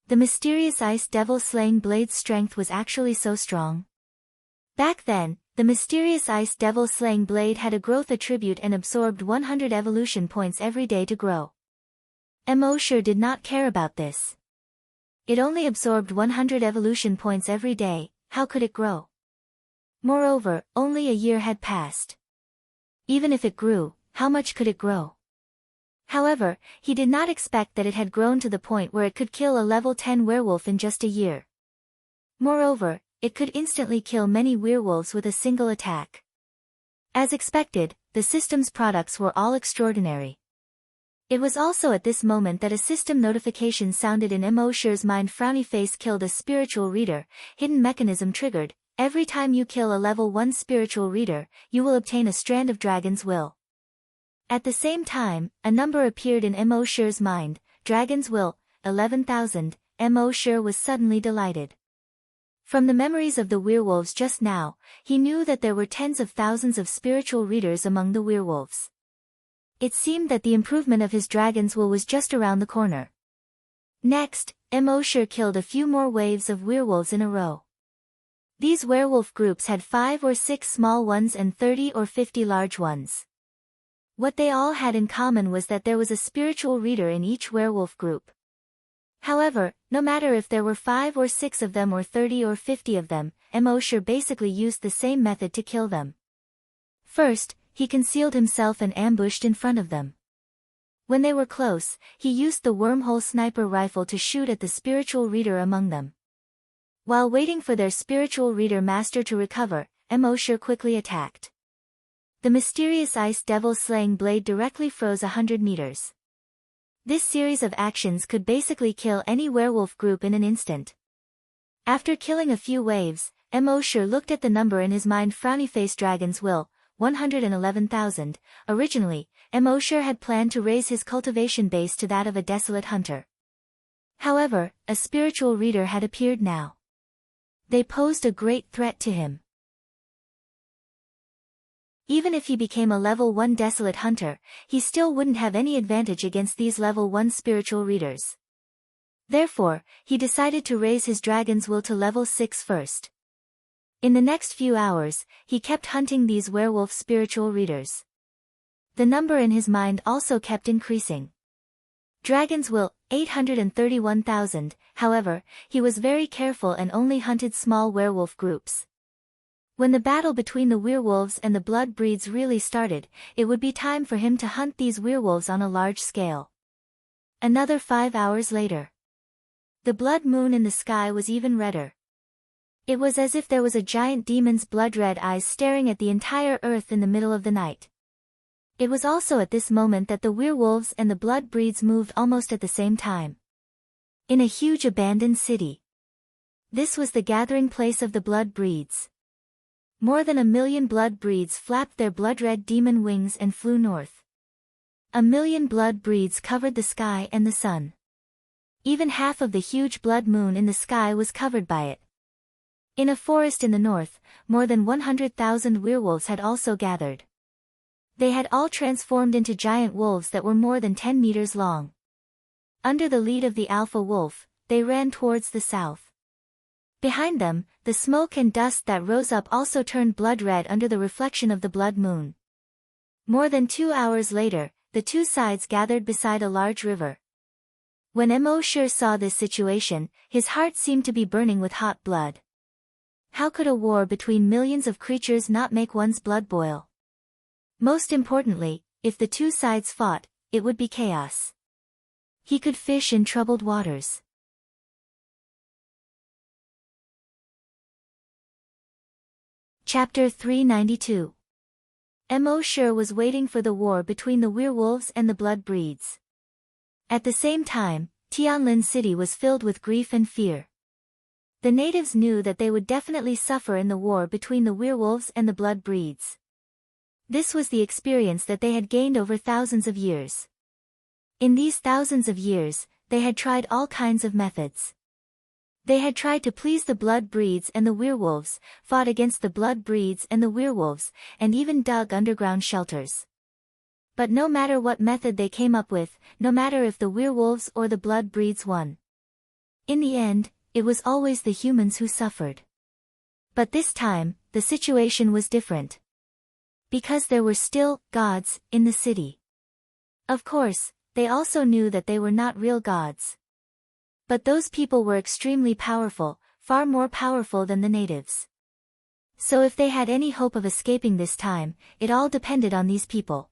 The mysterious ice devil-slaying blade's strength was actually so strong. Back then, the mysterious ice devil-slaying blade had a growth attribute and absorbed 100 evolution points every day to grow. Immortal did not care about this. It only absorbed 100 evolution points every day, how could it grow? Moreover, only a year had passed. Even if it grew, how much could it grow? However, he did not expect that it had grown to the point where it could kill a level 10 werewolf in just a year. Moreover, it could instantly kill many werewolves with a single attack. As expected, the system's products were all extraordinary. It was also at this moment that a system notification sounded in Emosher's mind. Frowny face killed a spiritual reader, hidden mechanism triggered. Every time you kill a level 1 spiritual reader, you will obtain a strand of Dragon's Will. At the same time, a number appeared in Emosher's mind, Dragon's Will, 11,000. Emosher was suddenly delighted. From the memories of the werewolves just now, he knew that there were tens of thousands of spiritual readers among the werewolves. It seemed that the improvement of his Dragon's Will was just around the corner. Next, Emosher killed a few more waves of werewolves in a row. These werewolf groups had 5 or 6 small ones and 30 or 50 large ones. What they all had in common was that there was a spiritual reader in each werewolf group. However, no matter if there were 5 or 6 of them or 30 or 50 of them, Emosher basically used the same method to kill them. First, he concealed himself and ambushed in front of them. When they were close, he used the wormhole sniper rifle to shoot at the spiritual reader among them. While waiting for their spiritual reader master to recover, Emosher quickly attacked. The mysterious ice devil slaying blade directly froze 100 meters. This series of actions could basically kill any werewolf group in an instant. After killing a few waves, Emosher looked at the number in his mind. Frowny face Dragon's Will, 111,000. Originally, Emosher had planned to raise his cultivation base to that of a desolate hunter. However, a spiritual reader had appeared now. They posed a great threat to him. Even if he became a level 1 desolate hunter, he still wouldn't have any advantage against these level 1 spiritual readers. Therefore, he decided to raise his Dragon's Will to level 6 first. In the next few hours, he kept hunting these werewolf spiritual readers. The number in his mind also kept increasing. Dragon's Will, 831,000, however, he was very careful and only hunted small werewolf groups. When the battle between the werewolves and the blood breeds really started, it would be time for him to hunt these werewolves on a large scale. Another 5 hours later. The blood moon in the sky was even redder. It was as if there was a giant demon's blood-red eyes staring at the entire earth in the middle of the night. It was also at this moment that the werewolves and the blood breeds moved almost at the same time. In a huge abandoned city. This was the gathering place of the blood breeds. More than 1 million blood breeds flapped their blood-red demon wings and flew north. 1 million blood breeds covered the sky and the sun. Even half of the huge blood moon in the sky was covered by it. In a forest in the north, more than 100,000 werewolves had also gathered. They had all transformed into giant wolves that were more than 10 meters long. Under the lead of the alpha wolf, they ran towards the south. Behind them, the smoke and dust that rose up also turned blood red under the reflection of the blood moon. More than 2 hours later, the two sides gathered beside a large river. When Emosher saw this situation, his heart seemed to be burning with hot blood. How could a war between millions of creatures not make one's blood boil? Most importantly, if the two sides fought, it would be chaos. He could fish in troubled waters. Chapter 392. Emosher was waiting for the war between the werewolves and the blood breeds. At the same time, Tianlin City was filled with grief and fear. The natives knew that they would definitely suffer in the war between the werewolves and the blood breeds. This was the experience that they had gained over thousands of years. In these thousands of years, they had tried all kinds of methods. They had tried to please the blood breeds and the werewolves, fought against the blood breeds and the werewolves, and even dug underground shelters. But no matter what method they came up with, no matter if the werewolves or the blood breeds won, in the end, it was always the humans who suffered. But this time, the situation was different. Because there were still gods in the city. Of course, they also knew that they were not real gods. But those people were extremely powerful, far more powerful than the natives. So if they had any hope of escaping this time, it all depended on these people.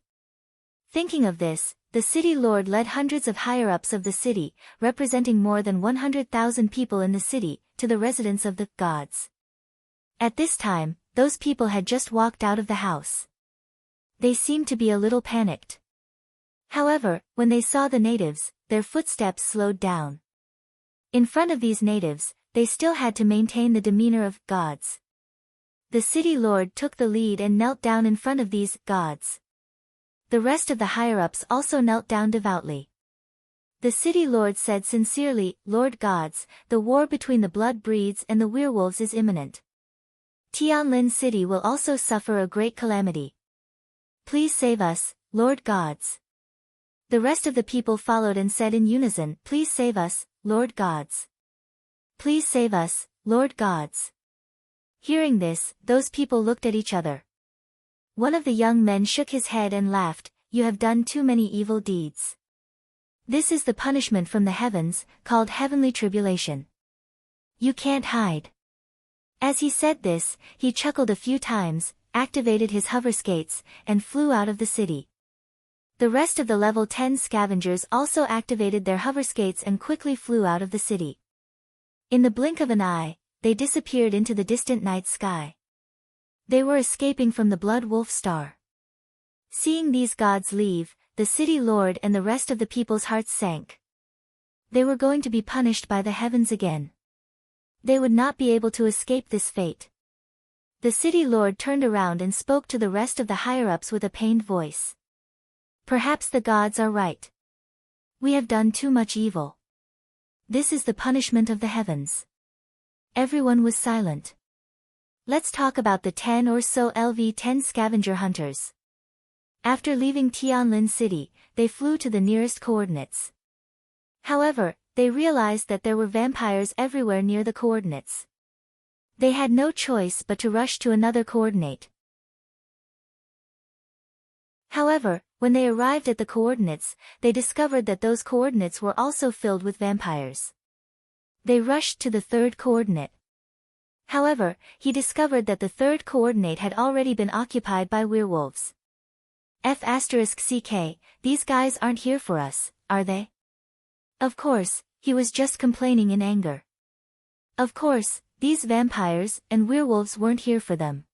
Thinking of this, the city lord led hundreds of higher-ups of the city, representing more than 100,000 people in the city, to the residence of the gods. At this time, those people had just walked out of the house. They seemed to be a little panicked. However, when they saw the natives, their footsteps slowed down. In front of these natives, they still had to maintain the demeanor of gods. The city lord took the lead and knelt down in front of these gods. The rest of the higher-ups also knelt down devoutly. The city lord said sincerely, "Lord gods, the war between the blood breeds and the werewolves is imminent. Tianlin City will also suffer a great calamity. Please save us, Lord gods." The rest of the people followed and said in unison, "Please save us, Lord gods. Please save us, Lord gods." Hearing this, those people looked at each other. One of the young men shook his head and laughed, "You have done too many evil deeds. This is the punishment from the heavens, called heavenly tribulation. You can't hide." As he said this, he chuckled a few times, activated his hover skates, and flew out of the city. The rest of the level 10 scavengers also activated their hover skates and quickly flew out of the city. In the blink of an eye, they disappeared into the distant night sky. They were escaping from the Blood Wolf Star. Seeing these gods leave, the city lord and the rest of the people's hearts sank. They were going to be punished by the heavens again. They would not be able to escape this fate. The city lord turned around and spoke to the rest of the higher-ups with a pained voice. "Perhaps the gods are right. We have done too much evil. This is the punishment of the heavens." Everyone was silent. Let's talk about the 10 or so LV-10 scavenger hunters. After leaving Tianlin City, they flew to the nearest coordinates. However, they realized that there were vampires everywhere near the coordinates. They had no choice but to rush to another coordinate. However, when they arrived at the coordinates, they discovered that those coordinates were also filled with vampires. They rushed to the third coordinate. However, he discovered that the third coordinate had already been occupied by werewolves. F***CK, these guys aren't here for us, are they? Of course, he was just complaining in anger. Of course, these vampires and werewolves weren't here for them.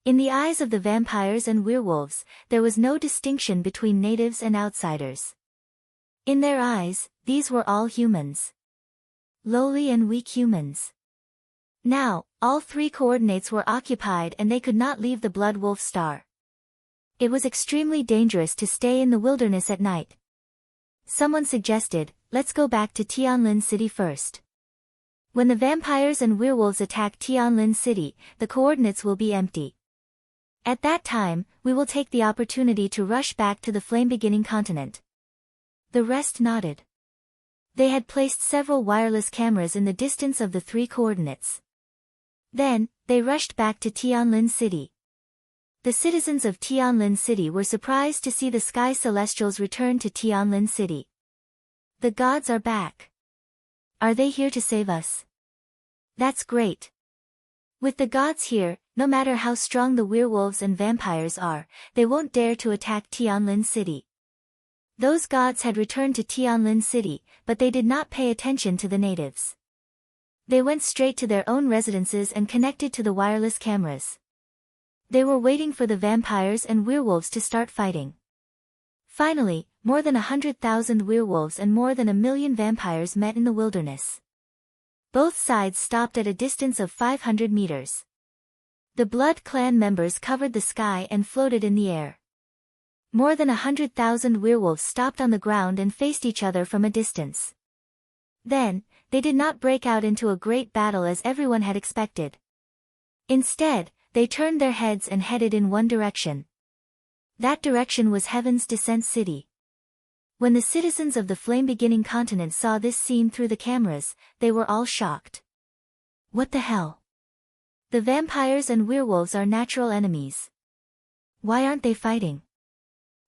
In the eyes of the vampires and werewolves, there was no distinction between natives and outsiders. In their eyes, these were all humans. Lowly and weak humans. Now, all three coordinates were occupied and they could not leave the Blood Wolf Star. It was extremely dangerous to stay in the wilderness at night. Someone suggested, "Let's go back to Tianlin City first. When the vampires and werewolves attack Tianlin City, the coordinates will be empty. At that time, we will take the opportunity to rush back to the flame-beginning continent." The rest nodded. They had placed several wireless cameras in the distance of the three coordinates. Then, they rushed back to Tianlin City. The citizens of Tianlin City were surprised to see the Sky Celestials return to Tianlin City. The gods are back. Are they here to save us? That's great. With the gods here, no matter how strong the werewolves and vampires are, they won't dare to attack Tianlin City. Those gods had returned to Tianlin City, but they did not pay attention to the natives. They went straight to their own residences and connected to the wireless cameras. They were waiting for the vampires and werewolves to start fighting. Finally, more than 100,000 werewolves and more than 1,000,000 vampires met in the wilderness. Both sides stopped at a distance of 500 meters. The Blood Clan members covered the sky and floated in the air. More than 100,000 werewolves stopped on the ground and faced each other from a distance. Then, they did not break out into a great battle as everyone had expected. Instead, they turned their heads and headed in one direction. That direction was Heaven's Descent City. When the citizens of the flame-beginning continent saw this scene through the cameras, they were all shocked. What the hell? The vampires and werewolves are natural enemies. Why aren't they fighting?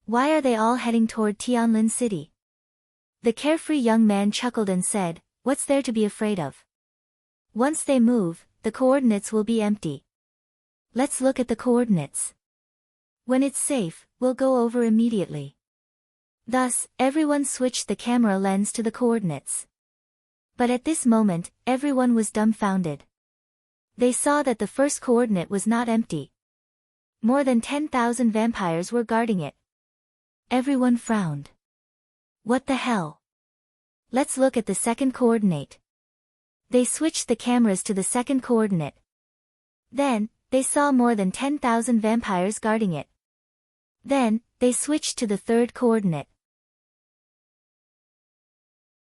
Why are they all heading toward Tianlin City? The carefree young man chuckled and said, "What's there to be afraid of? Once they move, the coordinates will be empty. Let's look at the coordinates. When it's safe, we'll go over immediately." Thus, everyone switched the camera lens to the coordinates. But at this moment, everyone was dumbfounded. They saw that the first coordinate was not empty. More than 10,000 vampires were guarding it. Everyone frowned. What the hell? Let's look at the second coordinate. They switched the cameras to the second coordinate. Then, they saw more than 10,000 vampires guarding it. Then, they switched to the third coordinate.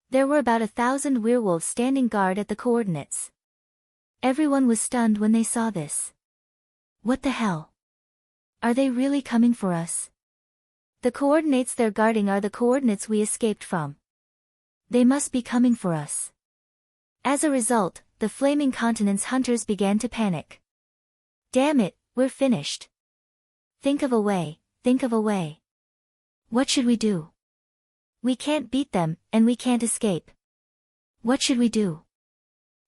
There were about 1,000 werewolves standing guard at the coordinates. Everyone was stunned when they saw this. What the hell? Are they really coming for us? The coordinates they're guarding are the coordinates we escaped from. They must be coming for us. As a result, the Flaming Continent's hunters began to panic. Damn it, we're finished. Think of a way, think of a way. What should we do? We can't beat them, and we can't escape. What should we do?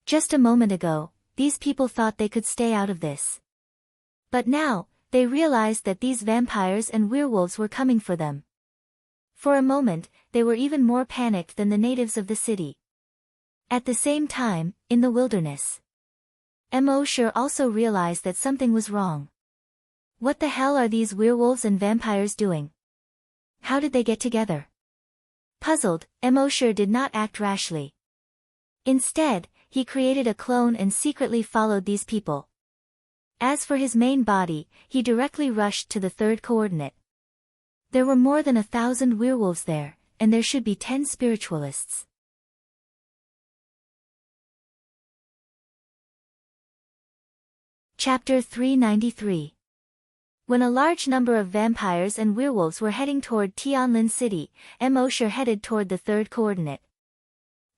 Just a moment ago, these people thought they could stay out of this. But now, they realized that these vampires and werewolves were coming for them. For a moment, they were even more panicked than the natives of the city. At the same time, in the wilderness, Mosher also realized that something was wrong. What the hell are these werewolves and vampires doing? How did they get together? Puzzled, Mosher did not act rashly. Instead, he created a clone and secretly followed these people. As for his main body, he directly rushed to the third coordinate. There were more than 1,000 werewolves there, and there should be 10 spiritualists. Chapter 393. When a large number of vampires and werewolves were heading toward Tianlin City, Mosher headed toward the third coordinate.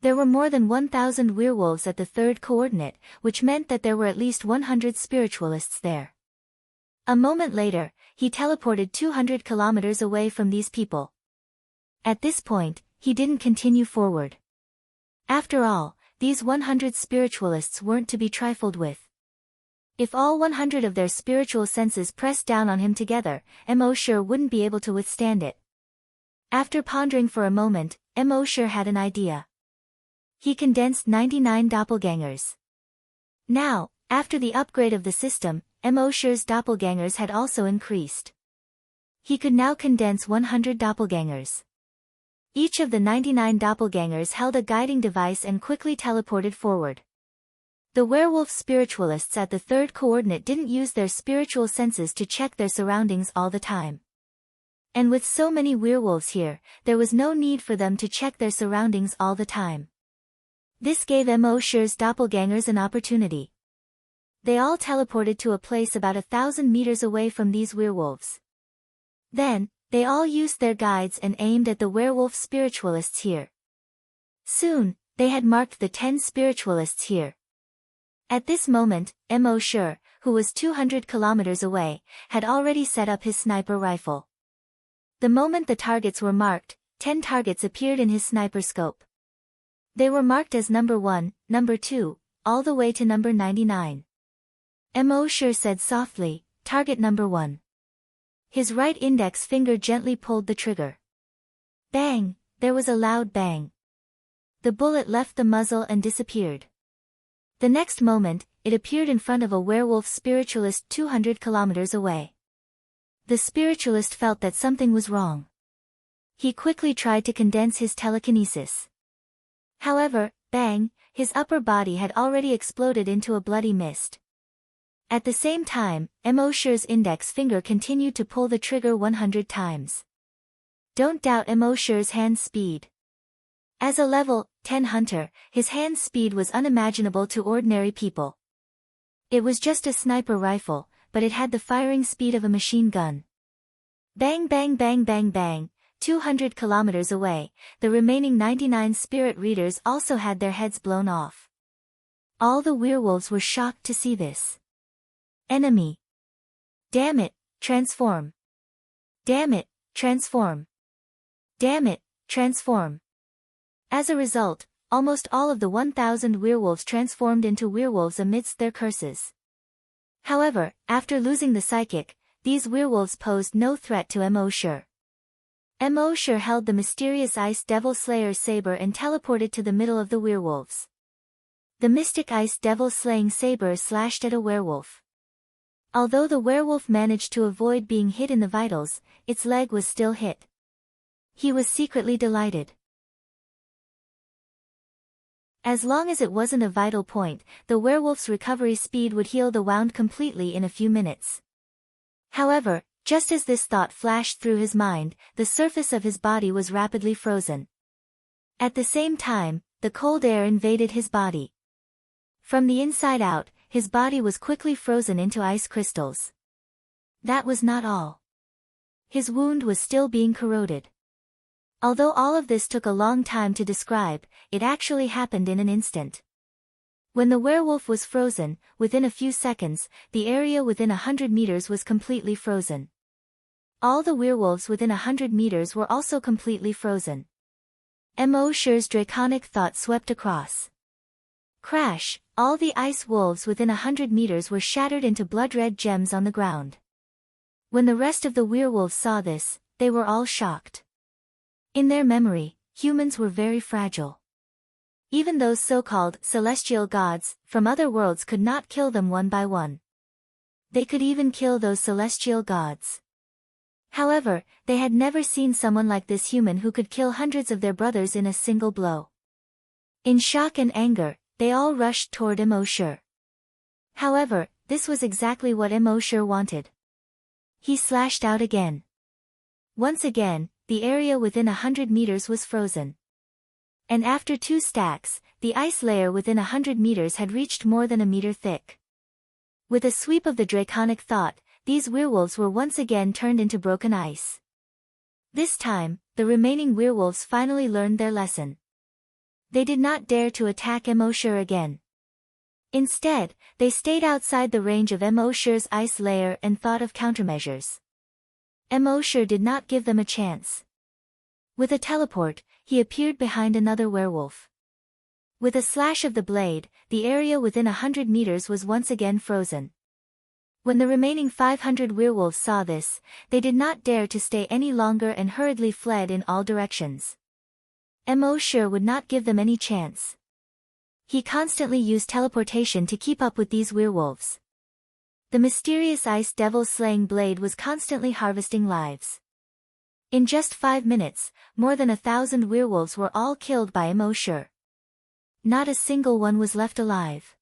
There were more than 1,000 werewolves at the third coordinate, which meant that there were at least 100 spiritualists there. A moment later, he teleported 200 kilometers away from these people. At this point, he didn't continue forward. After all, these 100 spiritualists weren't to be trifled with. If all 100 of their spiritual senses pressed down on him together, Mosher wouldn't be able to withstand it. After pondering for a moment, Mosher had an idea. He condensed 99 doppelgangers. Now, after the upgrade of the system, Mosher's doppelgangers had also increased. He could now condense 100 doppelgangers. Each of the 99 doppelgangers held a guiding device and quickly teleported forward. The werewolf spiritualists at the third coordinate didn't use their spiritual senses to check their surroundings all the time. And with so many werewolves here, there was no need for them to check their surroundings all the time. This gave Mosher's doppelgangers an opportunity. They all teleported to a place about 1,000 meters away from these werewolves. Then, they all used their guides and aimed at the werewolf spiritualists here. Soon, they had marked the 10 spiritualists here. At this moment, Mosher, who was 200 kilometers away, had already set up his sniper rifle. The moment the targets were marked, 10 targets appeared in his sniper scope. They were marked as number 1, number 2, all the way to number 99. Mosher said softly, "Target number 1." His right index finger gently pulled the trigger. Bang! There was a loud bang. The bullet left the muzzle and disappeared. The next moment, it appeared in front of a werewolf spiritualist 200 kilometers away. The spiritualist felt that something was wrong. He quickly tried to condense his telekinesis. However, bang, his upper body had already exploded into a bloody mist. At the same time, Mosher's index finger continued to pull the trigger 100 times. Don't doubt Mosher's hand speed. As a level 10 hunter, his hand speed was unimaginable to ordinary people. It was just a sniper rifle, but it had the firing speed of a machine gun. Bang bang bang bang bang, 200 kilometers away, the remaining 99 spirit readers also had their heads blown off. All the werewolves were shocked to see this. Enemy. Damn it, transform. Damn it, transform. Damn it, transform. As a result, almost all of the 1,000 werewolves transformed into werewolves amidst their curses. However, after losing the psychic, these werewolves posed no threat to Mosher. Mosher held the mysterious Ice Devil Slayer's saber and teleported to the middle of the werewolves. The mystic ice devil slaying saber slashed at a werewolf. Although the werewolf managed to avoid being hit in the vitals, its leg was still hit. He was secretly delighted. As long as it wasn't a vital point, the werewolf's recovery speed would heal the wound completely in a few minutes. However, just as this thought flashed through his mind, the surface of his body was rapidly frozen. At the same time, the cold air invaded his body. From the inside out, his body was quickly frozen into ice crystals. That was not all. His wound was still being corroded. Although all of this took a long time to describe, it actually happened in an instant. When the werewolf was frozen, within a few seconds, the area within 100 meters was completely frozen. All the werewolves within 100 meters were also completely frozen. Emosher's draconic thought swept across. Crash! All the ice wolves within 100 meters were shattered into blood-red gems on the ground. When the rest of the werewolves saw this, they were all shocked. In their memory, humans were very fragile. Even those so-called celestial gods from other worlds could not kill them one by one. They could even kill those celestial gods. However, they had never seen someone like this human who could kill hundreds of their brothers in a single blow. In shock and anger, they all rushed toward Emosher. However, this was exactly what Emosher wanted. He slashed out again. Once again, the area within 100 meters was frozen. And after 2 stacks, the ice layer within 100 meters had reached more than a meter thick. With a sweep of the draconic thought, these werewolves were once again turned into broken ice. This time, the remaining werewolves finally learned their lesson. They did not dare to attack Emosher again. Instead, they stayed outside the range of Emosher's ice layer and thought of countermeasures. Emosher did not give them a chance. With a teleport, he appeared behind another werewolf. With a slash of the blade, the area within 100 meters was once again frozen. When the remaining 500 werewolves saw this, they did not dare to stay any longer and hurriedly fled in all directions. Emosher would not give them any chance. He constantly used teleportation to keep up with these werewolves. The mysterious ice devil slaying blade was constantly harvesting lives. In just 5 minutes, more than 1,000 werewolves were all killed by Emosher. Not a single one was left alive.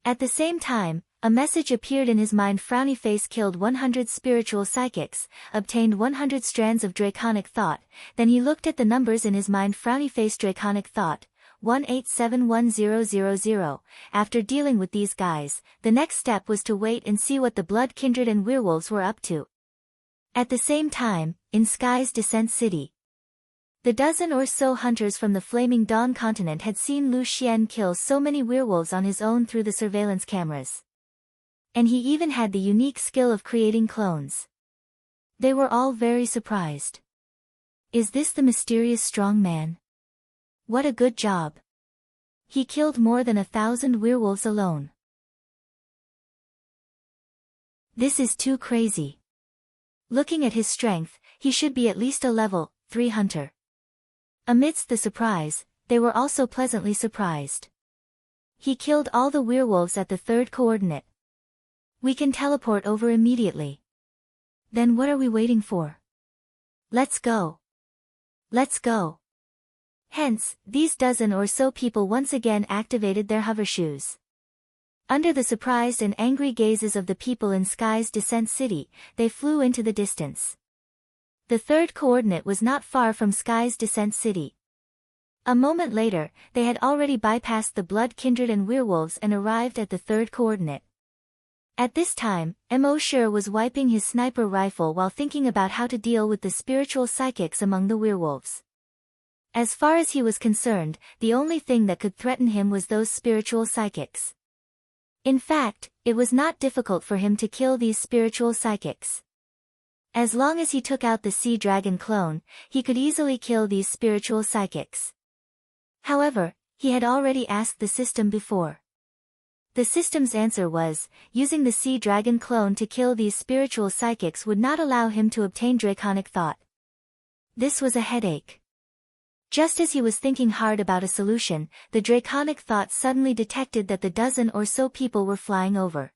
At the same time, a message appeared in his mind. Frowny Face killed 100 spiritual psychics, obtained 100 strands of draconic thought. Then he looked at the numbers in his mind. Frowny Face draconic thought, 1871000. After dealing with these guys, the next step was to wait and see what the blood kindred and werewolves were up to. At the same time, in Sky's Descent City, the dozen or so hunters from the Flaming Dawn continent had seen Lu Xian kill so many werewolves on his own through the surveillance cameras. And he even had the unique skill of creating clones. They were all very surprised. Is this the mysterious strong man? What a good job. He killed more than 1,000 werewolves alone. This is too crazy. Looking at his strength, he should be at least a level 3 hunter. Amidst the surprise, they were also pleasantly surprised. He killed all the werewolves at the 3rd coordinate. We can teleport over immediately. Then what are we waiting for? Let's go. Let's go. Hence, these dozen or so people once again activated their hovershoes. Under the surprised and angry gazes of the people in Sky's Descent City, they flew into the distance. The 3rd coordinate was not far from Sky's Descent City. A moment later, they had already bypassed the blood kindred and werewolves and arrived at the 3rd coordinate. At this time, Emosher was wiping his sniper rifle while thinking about how to deal with the spiritual psychics among the werewolves. As far as he was concerned, the only thing that could threaten him was those spiritual psychics. In fact, it was not difficult for him to kill these spiritual psychics. As long as he took out the sea dragon clone, he could easily kill these spiritual psychics. However, he had already asked the system before. The system's answer was, using the sea dragon clone to kill these spiritual psychics would not allow him to obtain draconic thought. This was a headache. Just as he was thinking hard about a solution, the draconic thought suddenly detected that the dozen or so people were flying over.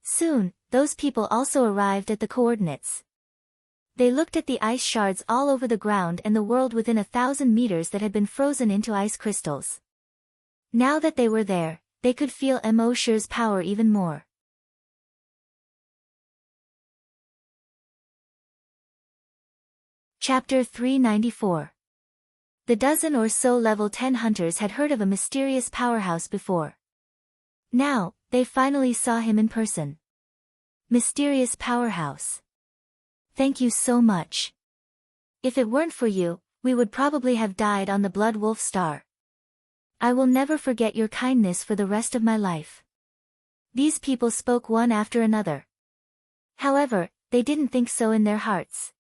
Soon, those people also arrived at the coordinates. They looked at the ice shards all over the ground and the world within 1,000 meters that had been frozen into ice crystals. Now that they were there, they could feel Emosher's power even more. Chapter 394. The dozen or so level 10 hunters had heard of a mysterious powerhouse before. Now, they finally saw him in person. Mysterious powerhouse. Thank you so much. If it weren't for you, we would probably have died on the Blood Wolf Star. I will never forget your kindness for the rest of my life. These people spoke one after another. However, they didn't think so in their hearts.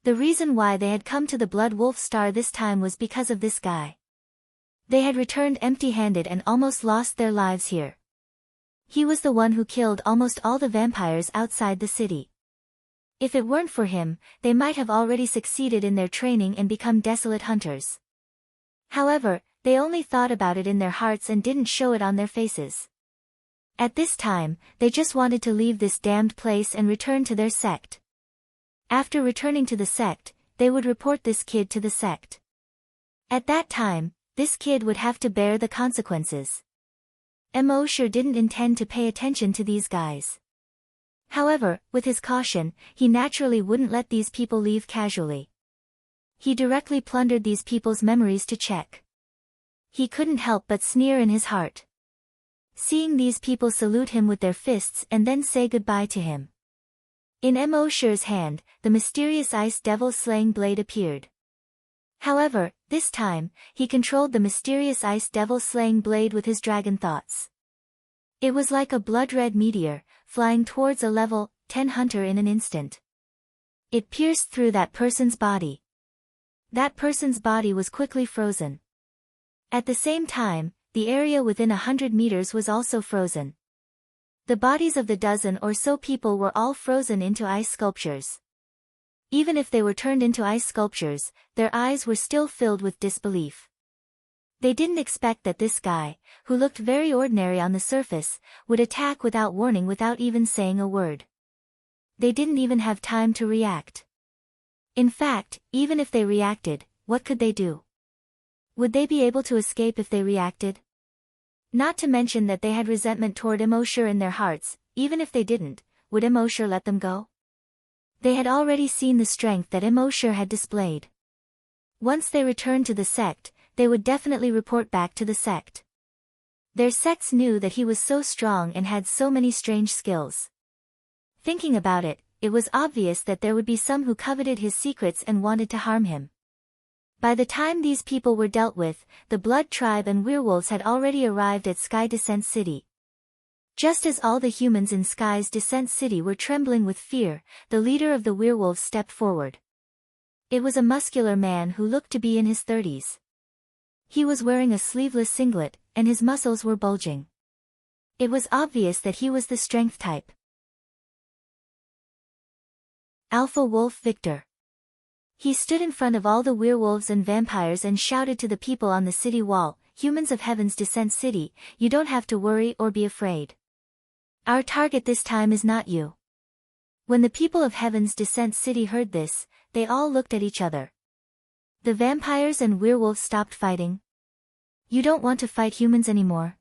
The reason why they had come to the Blood Wolf Star this time was because of this guy. They had returned empty-handed and almost lost their lives here. He was the one who killed almost all the vampires outside the city. If it weren't for him, they might have already succeeded in their training and become desolate hunters. However, they only thought about it in their hearts and didn't show it on their faces. At this time, they just wanted to leave this damned place and return to their sect. After returning to the sect, they would report this kid to the sect. At that time, this kid would have to bear the consequences. Emosher didn't intend to pay attention to these guys. However, with his caution, he naturally wouldn't let these people leave casually. He directly plundered these people's memories to check. He couldn't help but sneer in his heart. Seeing these people salute him with their fists and then say goodbye to him. In Emosher's hand, the mysterious ice devil slaying blade appeared. However, this time, he controlled the mysterious ice devil slaying blade with his dragon thoughts. It was like a blood-red meteor, flying towards a level 10 hunter in an instant. It pierced through that person's body. That person's body was quickly frozen. At the same time, the area within 100 meters was also frozen. The bodies of the dozen or so people were all frozen into ice sculptures. Even if they were turned into ice sculptures, their eyes were still filled with disbelief. They didn't expect that this guy, who looked very ordinary on the surface, would attack without warning without even saying a word. They didn't even have time to react. In fact, even if they reacted, what could they do? Would they be able to escape if they reacted? Not to mention that they had resentment toward Emosher in their hearts. Even if they didn't, would Emosher let them go? They had already seen the strength that Emosher had displayed. Once they returned to the sect, they would definitely report back to the sect. Their sects knew that he was so strong and had so many strange skills. Thinking about it, it was obvious that there would be some who coveted his secrets and wanted to harm him. By the time these people were dealt with, the Blood Tribe and werewolves had already arrived at Sky Descent City. Just as all the humans in Sky's Descent City were trembling with fear, the leader of the werewolves stepped forward. It was a muscular man who looked to be in his 30s. He was wearing a sleeveless singlet, and his muscles were bulging. It was obvious that he was the strength type. Alpha Wolf Victor. He stood in front of all the werewolves and vampires and shouted to the people on the city wall, "Humans of Heaven's Descent City, you don't have to worry or be afraid. Our target this time is not you." When the people of Heaven's Descent City heard this, they all looked at each other. The vampires and werewolves stopped fighting. You don't want to fight humans anymore.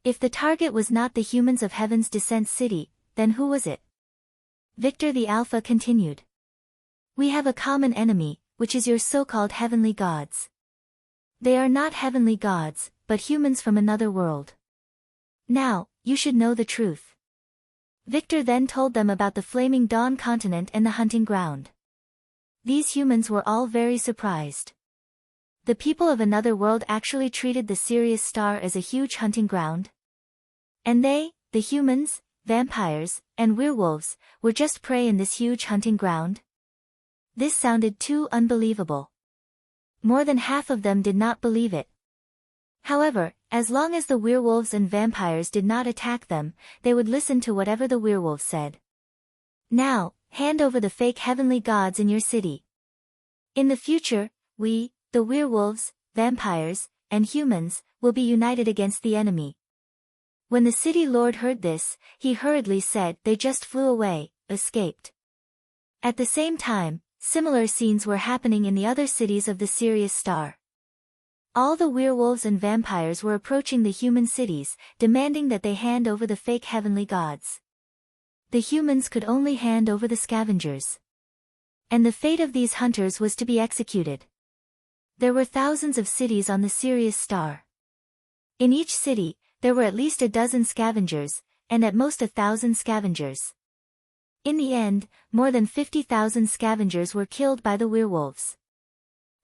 If the target was not the humans of Heaven's Descent City, then who was it? Victor the Alpha continued. We have a common enemy, which is your so-called heavenly gods. They are not heavenly gods, but humans from another world. Now, you should know the truth. Victor then told them about the Flaming Dawn continent and the hunting ground. These humans were all very surprised. The people of another world actually treated the Sirius Star as a huge hunting ground. And they, the humans, vampires, and werewolves, were just prey in this huge hunting ground? This sounded too unbelievable. More than half of them did not believe it. However, as long as the werewolves and vampires did not attack them, they would listen to whatever the werewolves said. Now, hand over the fake heavenly gods in your city. In the future, we, the werewolves, vampires, and humans, will be united against the enemy. When the city lord heard this, he hurriedly said they just flew away, escaped. At the same time, similar scenes were happening in the other cities of the Sirius star. All the werewolves and vampires were approaching the human cities, demanding that they hand over the fake heavenly gods. The humans could only hand over the scavengers. And the fate of these hunters was to be executed. There were thousands of cities on the Sirius star. In each city, there were at least a dozen scavengers, and at most 1,000 scavengers. In the end, more than 50,000 scavengers were killed by the werewolves.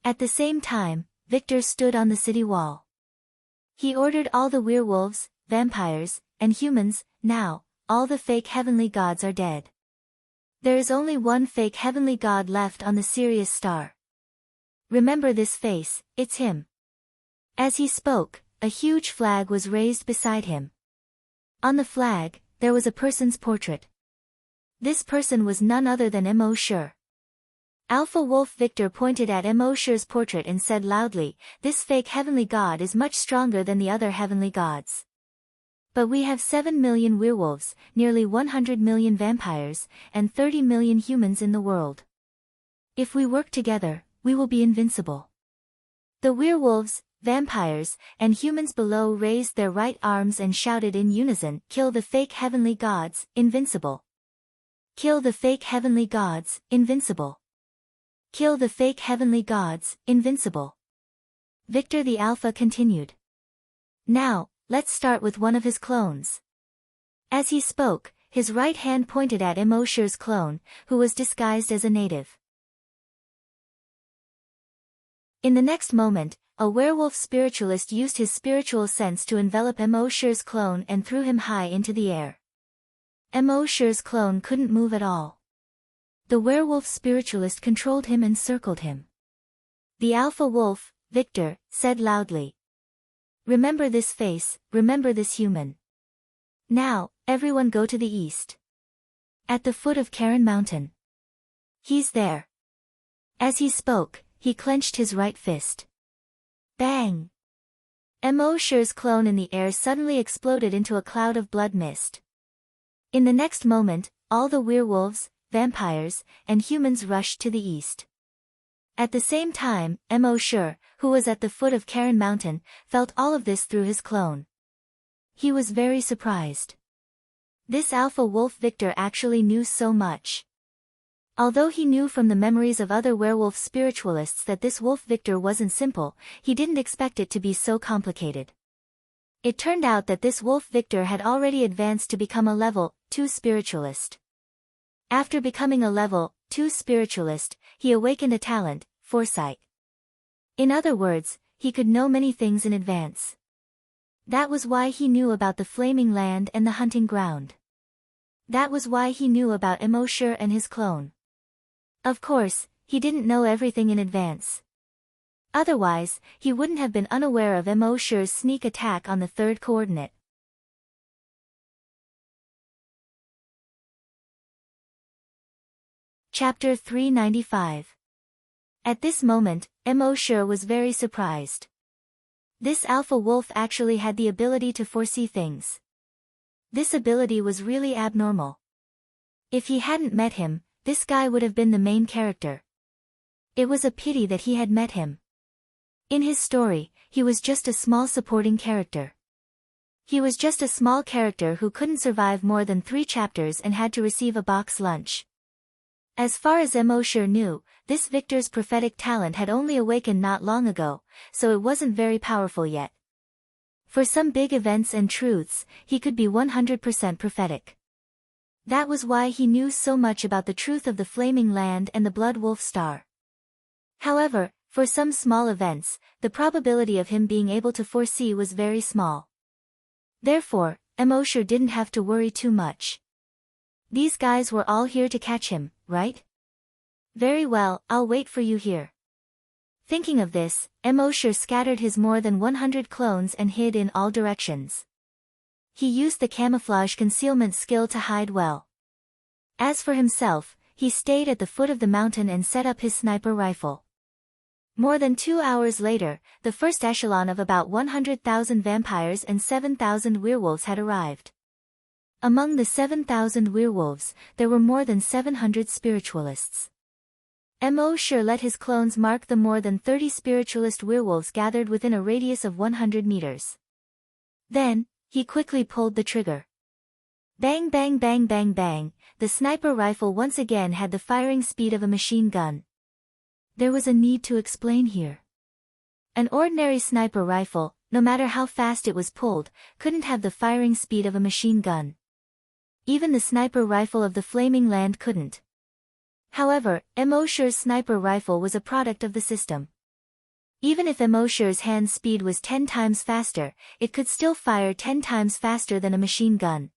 At the same time, Victor stood on the city wall. He ordered all the werewolves, vampires, and humans, now, all the fake heavenly gods are dead. There is only one fake heavenly god left on the Sirius star. Remember this face, it's him. As he spoke, a huge flag was raised beside him. On the flag, there was a person's portrait. This person was none other than Immortal. Alpha Wolf Victor pointed at Immortal's portrait and said loudly, "This fake heavenly god is much stronger than the other heavenly gods. But we have 7 million werewolves, nearly 100 million vampires, and 30 million humans in the world. If we work together, we will be invincible." The werewolves, vampires, and humans below raised their right arms and shouted in unison, "Kill the fake heavenly gods, invincible! Kill the fake heavenly gods, invincible! Kill the fake heavenly gods, invincible!" Victor the Alpha continued. "Now, let's start with one of his clones." As he spoke, his right hand pointed at Immortal's clone, who was disguised as a native. In the next moment, a werewolf spiritualist used his spiritual sense to envelop Immortal's clone and threw him high into the air. Immortal's clone couldn't move at all. The werewolf spiritualist controlled him and circled him. The Alpha Wolf, Victor, said loudly, "Remember this face, remember this human. Now, everyone go to the east. At the foot of Karen Mountain. He's there." As he spoke, he clenched his right fist. Bang! Immortal's clone in the air suddenly exploded into a cloud of blood mist. In the next moment, all the werewolves, vampires, and humans rushed to the east. At the same time, Immortal, who was at the foot of Karen Mountain, felt all of this through his clone. He was very surprised. This Alpha Wolf Victor actually knew so much. Although he knew from the memories of other werewolf spiritualists that this Wolf Victor wasn't simple, he didn't expect it to be so complicated. It turned out that this Wolf Victor had already advanced to become a level 2 spiritualist. After becoming a level 2 spiritualist, he awakened a talent, foresight. In other words, he could know many things in advance. That was why he knew about the flaming land and the hunting ground. That was why he knew about Immortal and his clone. Of course, he didn't know everything in advance. Otherwise, he wouldn't have been unaware of Immortal's sneak attack on the third coordinate. Chapter 395. At this moment, Immortal was very surprised. This Alpha Wolf actually had the ability to foresee things. This ability was really abnormal. If he hadn't met him, this guy would have been the main character. It was a pity that he had met him. In his story, he was just a small supporting character. He was just a small character who couldn't survive more than 3 chapters and had to receive a box lunch. As far as Immortal knew, this Victor's prophetic talent had only awakened not long ago, so it wasn't very powerful yet. For some big events and truths, he could be 100% prophetic. That was why he knew so much about the truth of the Flaming Land and the Blood Wolf Star. However, for some small events, the probability of him being able to foresee was very small. Therefore, Immortal didn't have to worry too much. These guys were all here to catch him, right? Very well, I'll wait for you here. Thinking of this, Immortal scattered his more than 100 clones and hid in all directions. He used the camouflage concealment skill to hide well. As for himself, he stayed at the foot of the mountain and set up his sniper rifle. More than 2 hours later, the first echelon of about 100,000 vampires and 7,000 werewolves had arrived. Among the 7,000 werewolves, there were more than 700 spiritualists. Mosher let his clones mark the more than 30 spiritualist werewolves gathered within a radius of 100 meters. Then, he quickly pulled the trigger. Bang bang bang bang bang, the sniper rifle once again had the firing speed of a machine gun. There was a need to explain here. An ordinary sniper rifle, no matter how fast it was pulled, couldn't have the firing speed of a machine gun. Even the sniper rifle of the Flaming Land couldn't. However, Mosher's sniper rifle was a product of the system. Even if Mosher's hand speed was 10 times faster, it could still fire 10 times faster than a machine gun.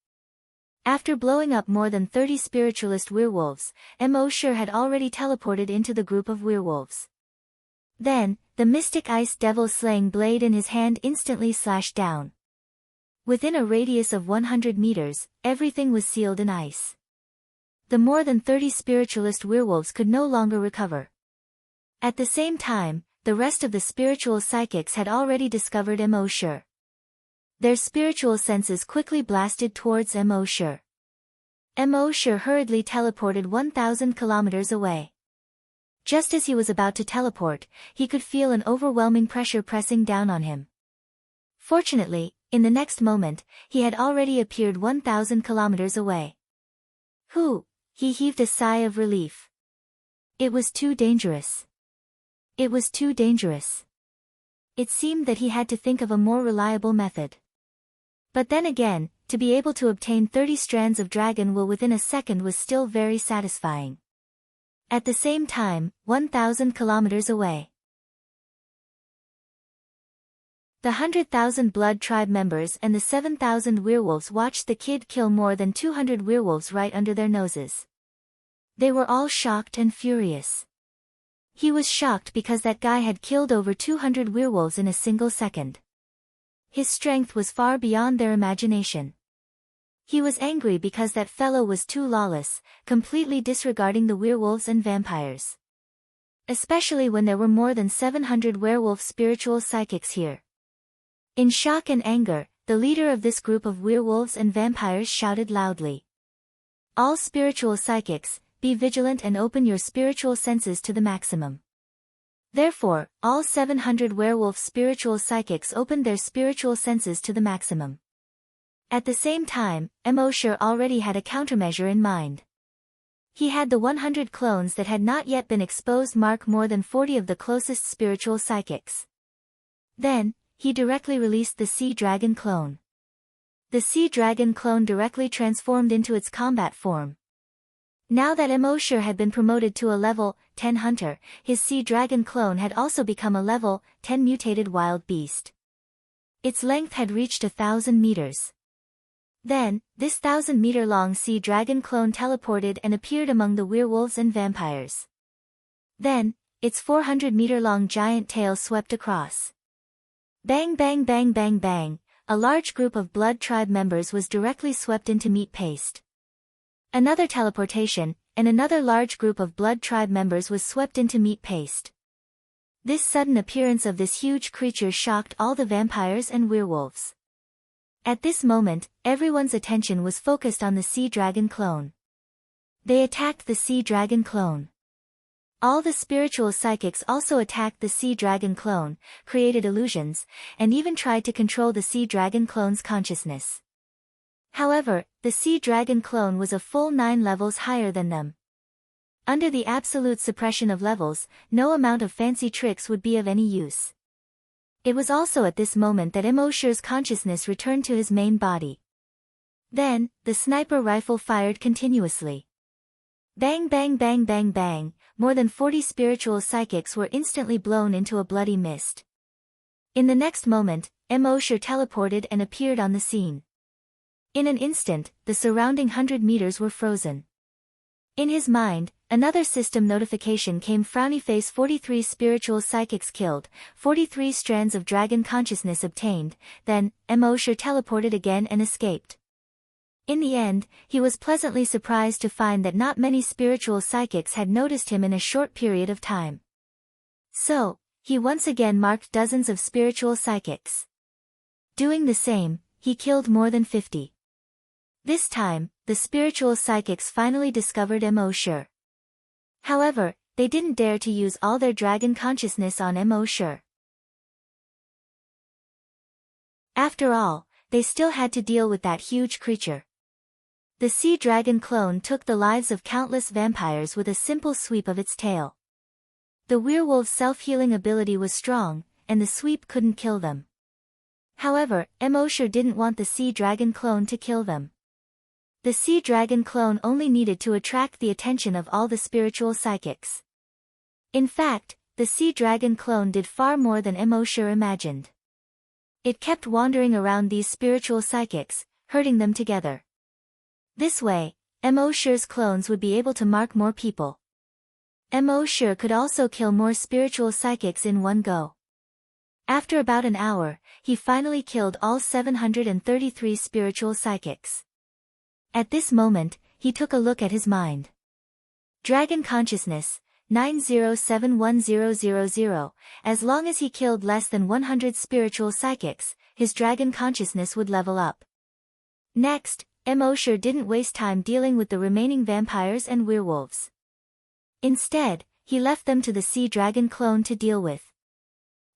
After blowing up more than 30 spiritualist werewolves, Mosher had already teleported into the group of werewolves. Then, the mystic ice devil slaying blade in his hand instantly slashed down. Within a radius of 100 meters, everything was sealed in ice. The more than 30 spiritualist werewolves could no longer recover. At the same time, the rest of the spiritual psychics had already discovered Mosher. Their spiritual senses quickly blasted towards Mosher. Mosher hurriedly teleported 1,000 kilometers away. Just as he was about to teleport, he could feel an overwhelming pressure pressing down on him. Fortunately, in the next moment, he had already appeared 1,000 kilometers away. He heaved a sigh of relief. It was too dangerous. It was too dangerous. It seemed that he had to think of a more reliable method. But then again, to be able to obtain 30 strands of dragon wool within a second was still very satisfying. At the same time, 1,000 kilometers away. The 100,000 Blood Tribe members and the 7,000 werewolves watched the kid kill more than 200 werewolves right under their noses. They were all shocked and furious. He was shocked because that guy had killed over 200 werewolves in a single second. His strength was far beyond their imagination. He was angry because that fellow was too lawless, completely disregarding the werewolves and vampires. Especially when there were more than 700 werewolf spiritual psychics here. In shock and anger, the leader of this group of werewolves and vampires shouted loudly. All spiritual psychics, be vigilant and open your spiritual senses to the maximum. Therefore, all 700 werewolf spiritual psychics opened their spiritual senses to the maximum. At the same time, Mosher already had a countermeasure in mind. He had the 100 clones that had not yet been exposed mark more than 40 of the closest spiritual psychics. Then, he directly released the Sea Dragon clone. The Sea Dragon clone directly transformed into its combat form. Now that Mosher had been promoted to a level 10 hunter, his Sea Dragon clone had also become a level 10 mutated wild beast. Its length had reached 1,000 meters. Then, this 1,000-meter-long Sea Dragon clone teleported and appeared among the werewolves and vampires. Then, its 400-meter-long giant tail swept across. Bang bang bang bang bang, a large group of Blood Tribe members was directly swept into meat paste. Another teleportation, and another large group of Blood Tribe members was swept into meat paste. This sudden appearance of this huge creature shocked all the vampires and werewolves. At this moment, everyone's attention was focused on the Sea Dragon clone. They attacked the Sea Dragon clone. All the spiritual psychics also attacked the Sea Dragon clone, created illusions, and even tried to control the Sea Dragon clone's consciousness. However, the Sea Dragon clone was a full 9 levels higher than them. Under the absolute suppression of levels, no amount of fancy tricks would be of any use. It was also at this moment that Mosher's consciousness returned to his main body. Then, the sniper rifle fired continuously. Bang bang bang bang bang, more than 40 spiritual psychics were instantly blown into a bloody mist. In the next moment, Mosher teleported and appeared on the scene. In an instant, the surrounding 100 meters were frozen. In his mind, another system notification came: frowny face, 43 spiritual psychics killed, 43 strands of dragon consciousness obtained. Then, Mosher teleported again and escaped. In the end, he was pleasantly surprised to find that not many spiritual psychics had noticed him in a short period of time. So, He once again marked dozens of spiritual psychics. Doing the same, he killed more than 50. This time, the spiritual psychics finally discovered Mo. However, they didn't dare to use all their dragon consciousness on Mo. After all, they still had to deal with that huge creature. The sea dragon clone took the lives of countless vampires with a simple sweep of its tail. The werewolf's self-healing ability was strong, and the sweep couldn't kill them. However, Mo didn't want the sea dragon clone to kill them. The sea dragon clone only needed to attract the attention of all the spiritual psychics. In fact, the sea dragon clone did far more than Mo imagined. It kept wandering around these spiritual psychics, herding them together. This way, Mo's clones would be able to mark more people. Mo could also kill more spiritual psychics in one go. After about an hour, he finally killed all 733 spiritual psychics. At this moment, he took a look at his mind. Dragon consciousness, 9071000. As long as he killed less than 100 spiritual psychics, his dragon consciousness would level up. Next, Mo didn't waste time dealing with the remaining vampires and werewolves. Instead, he left them to the sea dragon clone to deal with.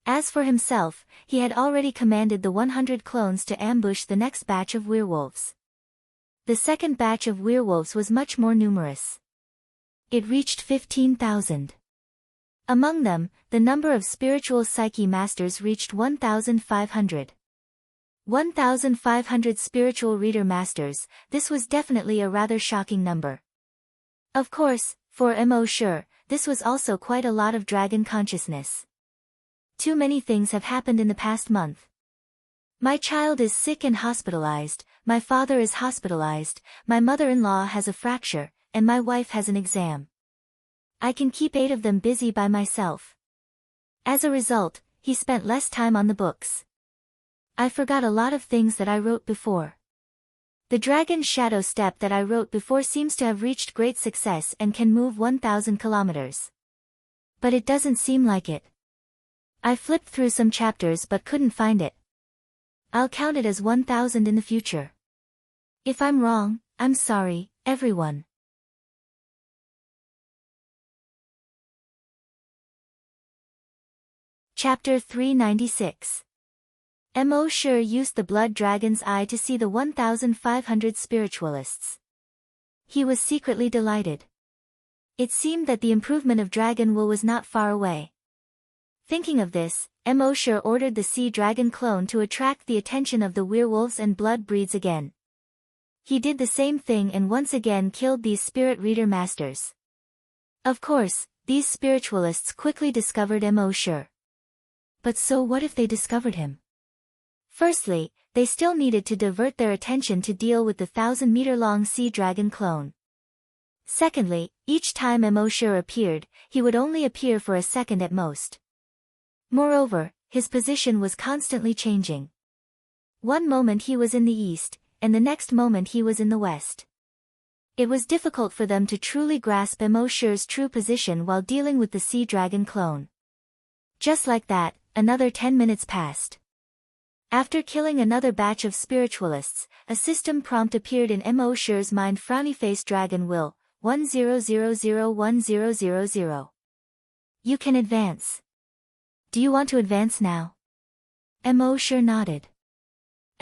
As for himself, he had already commanded the 100 clones to ambush the next batch of werewolves. The second batch of werewolves was much more numerous. It reached 15,000. Among them, the number of spiritual psyche masters reached 1,500. 1,500 spiritual reader masters, this was definitely a rather shocking number. Of course, for Mo, this was also quite a lot of dragon consciousness. Too many things have happened in the past month. My child is sick and hospitalized, my father is hospitalized, my mother-in-law has a fracture, and my wife has an exam. I can keep 8 of them busy by myself. As a result, he spent less time on the books. I forgot a lot of things that I wrote before. The dragon shadow step that I wrote before seems to have reached great success and can move 1,000 kilometers. But it doesn't seem like it. I flipped through some chapters but couldn't find it. I'll count it as 1,000 in the future. If I'm wrong, I'm sorry, everyone. Chapter 396. Mo used the blood dragon's eye to see the 1,500 spiritualists. He was secretly delighted. It seemed that the improvement of dragon will was not far away. Thinking of this, Mo ordered the sea dragon clone to attract the attention of the werewolves and blood breeds again. He did the same thing and once again killed these spirit reader masters. Of course, these spiritualists quickly discovered Mo. But so what if they discovered him? Firstly, they still needed to divert their attention to deal with the 1,000-meter-long sea dragon clone. Secondly, each time Mo appeared, he would only appear for a second at most. Moreover, his position was constantly changing. One moment he was in the east, and the next moment he was in the west. It was difficult for them to truly grasp Mo's true position while dealing with the sea dragon clone. Just like that, another 10 minutes passed. After killing another batch of spiritualists, a system prompt appeared in Mo's mind: frowny face dragon will, 10001000. You can advance. Do you want to advance now? Mo nodded.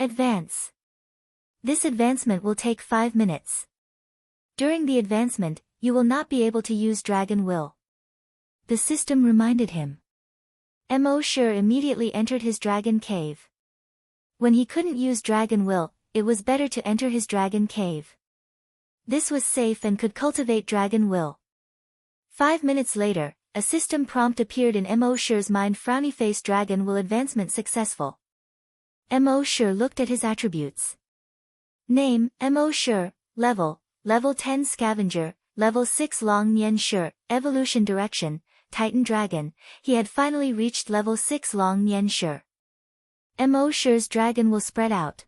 Advance. This advancement will take 5 minutes. During the advancement, you will not be able to use dragon will. The system reminded him. Mo immediately entered his dragon cave. When he couldn't use dragon will, it was better to enter his dragon cave. This was safe and could cultivate dragon will. 5 minutes later, a system prompt appeared in Mo's mind: frowny face dragon will advancement successful. Mo looked at his attributes. Name, Mo level 10 scavenger, level 6 long Nian evolution direction, Titan dragon. He had finally reached level 6 long Nian Mo's dragon will spread out.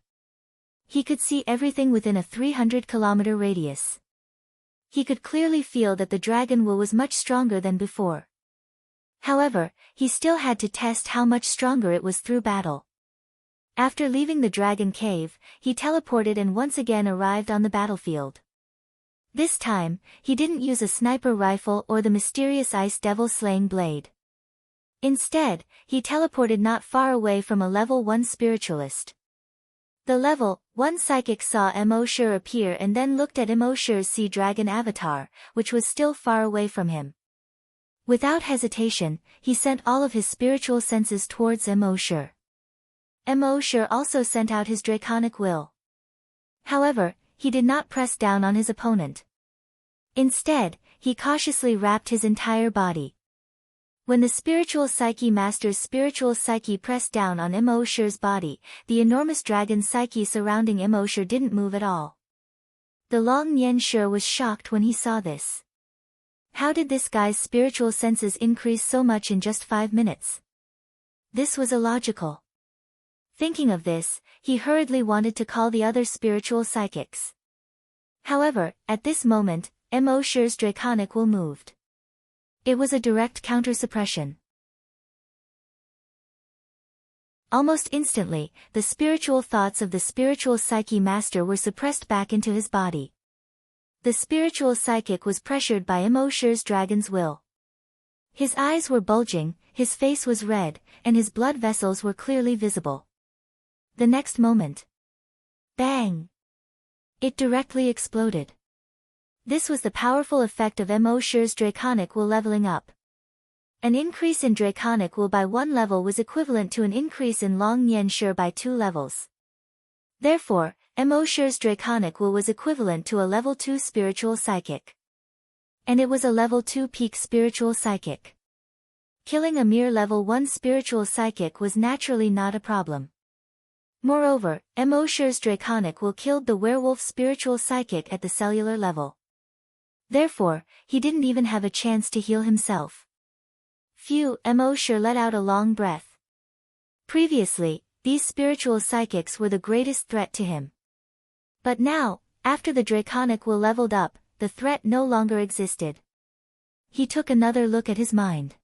He could see everything within a 300-kilometer radius. He could clearly feel that the dragon will was much stronger than before. However, he still had to test how much stronger it was through battle. After leaving the dragon cave, he teleported and once again arrived on the battlefield. This time, he didn't use a sniper rifle or the mysterious ice devil slaying blade. Instead, he teleported not far away from a level 1 spiritualist. The level 1 psychic saw Emoshur appear and then looked at Emoshur's sea dragon avatar, which was still far away from him. Without hesitation, he sent all of his spiritual senses towards Emoshur. Emoshur also sent out his draconic will. However, he did not press down on his opponent. Instead, he cautiously wrapped his entire body. When the spiritual psyche master's spiritual psyche pressed down on Emoshur's body, the enormous dragon psyche surrounding Emoshur didn't move at all. The Long Nian Shur was shocked when he saw this. How did this guy's spiritual senses increase so much in just 5 minutes? This was illogical. Thinking of this, he hurriedly wanted to call the other spiritual psychics. However, at this moment, Emoshur's draconic will moved. It was a direct counter-suppression. Almost instantly, the spiritual thoughts of the spiritual psyche master were suppressed back into his body. The spiritual psychic was pressured by Emoshur's dragon's will. His eyes were bulging, his face was red, and his blood vessels were clearly visible. The next moment. Bang! It directly exploded. This was the powerful effect of Emoshur's draconic will leveling up. An increase in draconic will by 1 level was equivalent to an increase in Long Nian Shur by 2 levels. Therefore, Emoshur's draconic will was equivalent to a level 2 spiritual psychic. And it was a level 2 peak spiritual psychic. Killing a mere level 1 spiritual psychic was naturally not a problem. Moreover, Emoshur's draconic will killed the werewolf spiritual psychic at the cellular level. Therefore, he didn't even have a chance to heal himself. Phew, Emoshur let out a long breath. Previously, these spiritual psychics were the greatest threat to him. But now, after the draconic will leveled up, the threat no longer existed. He took another look at his mind.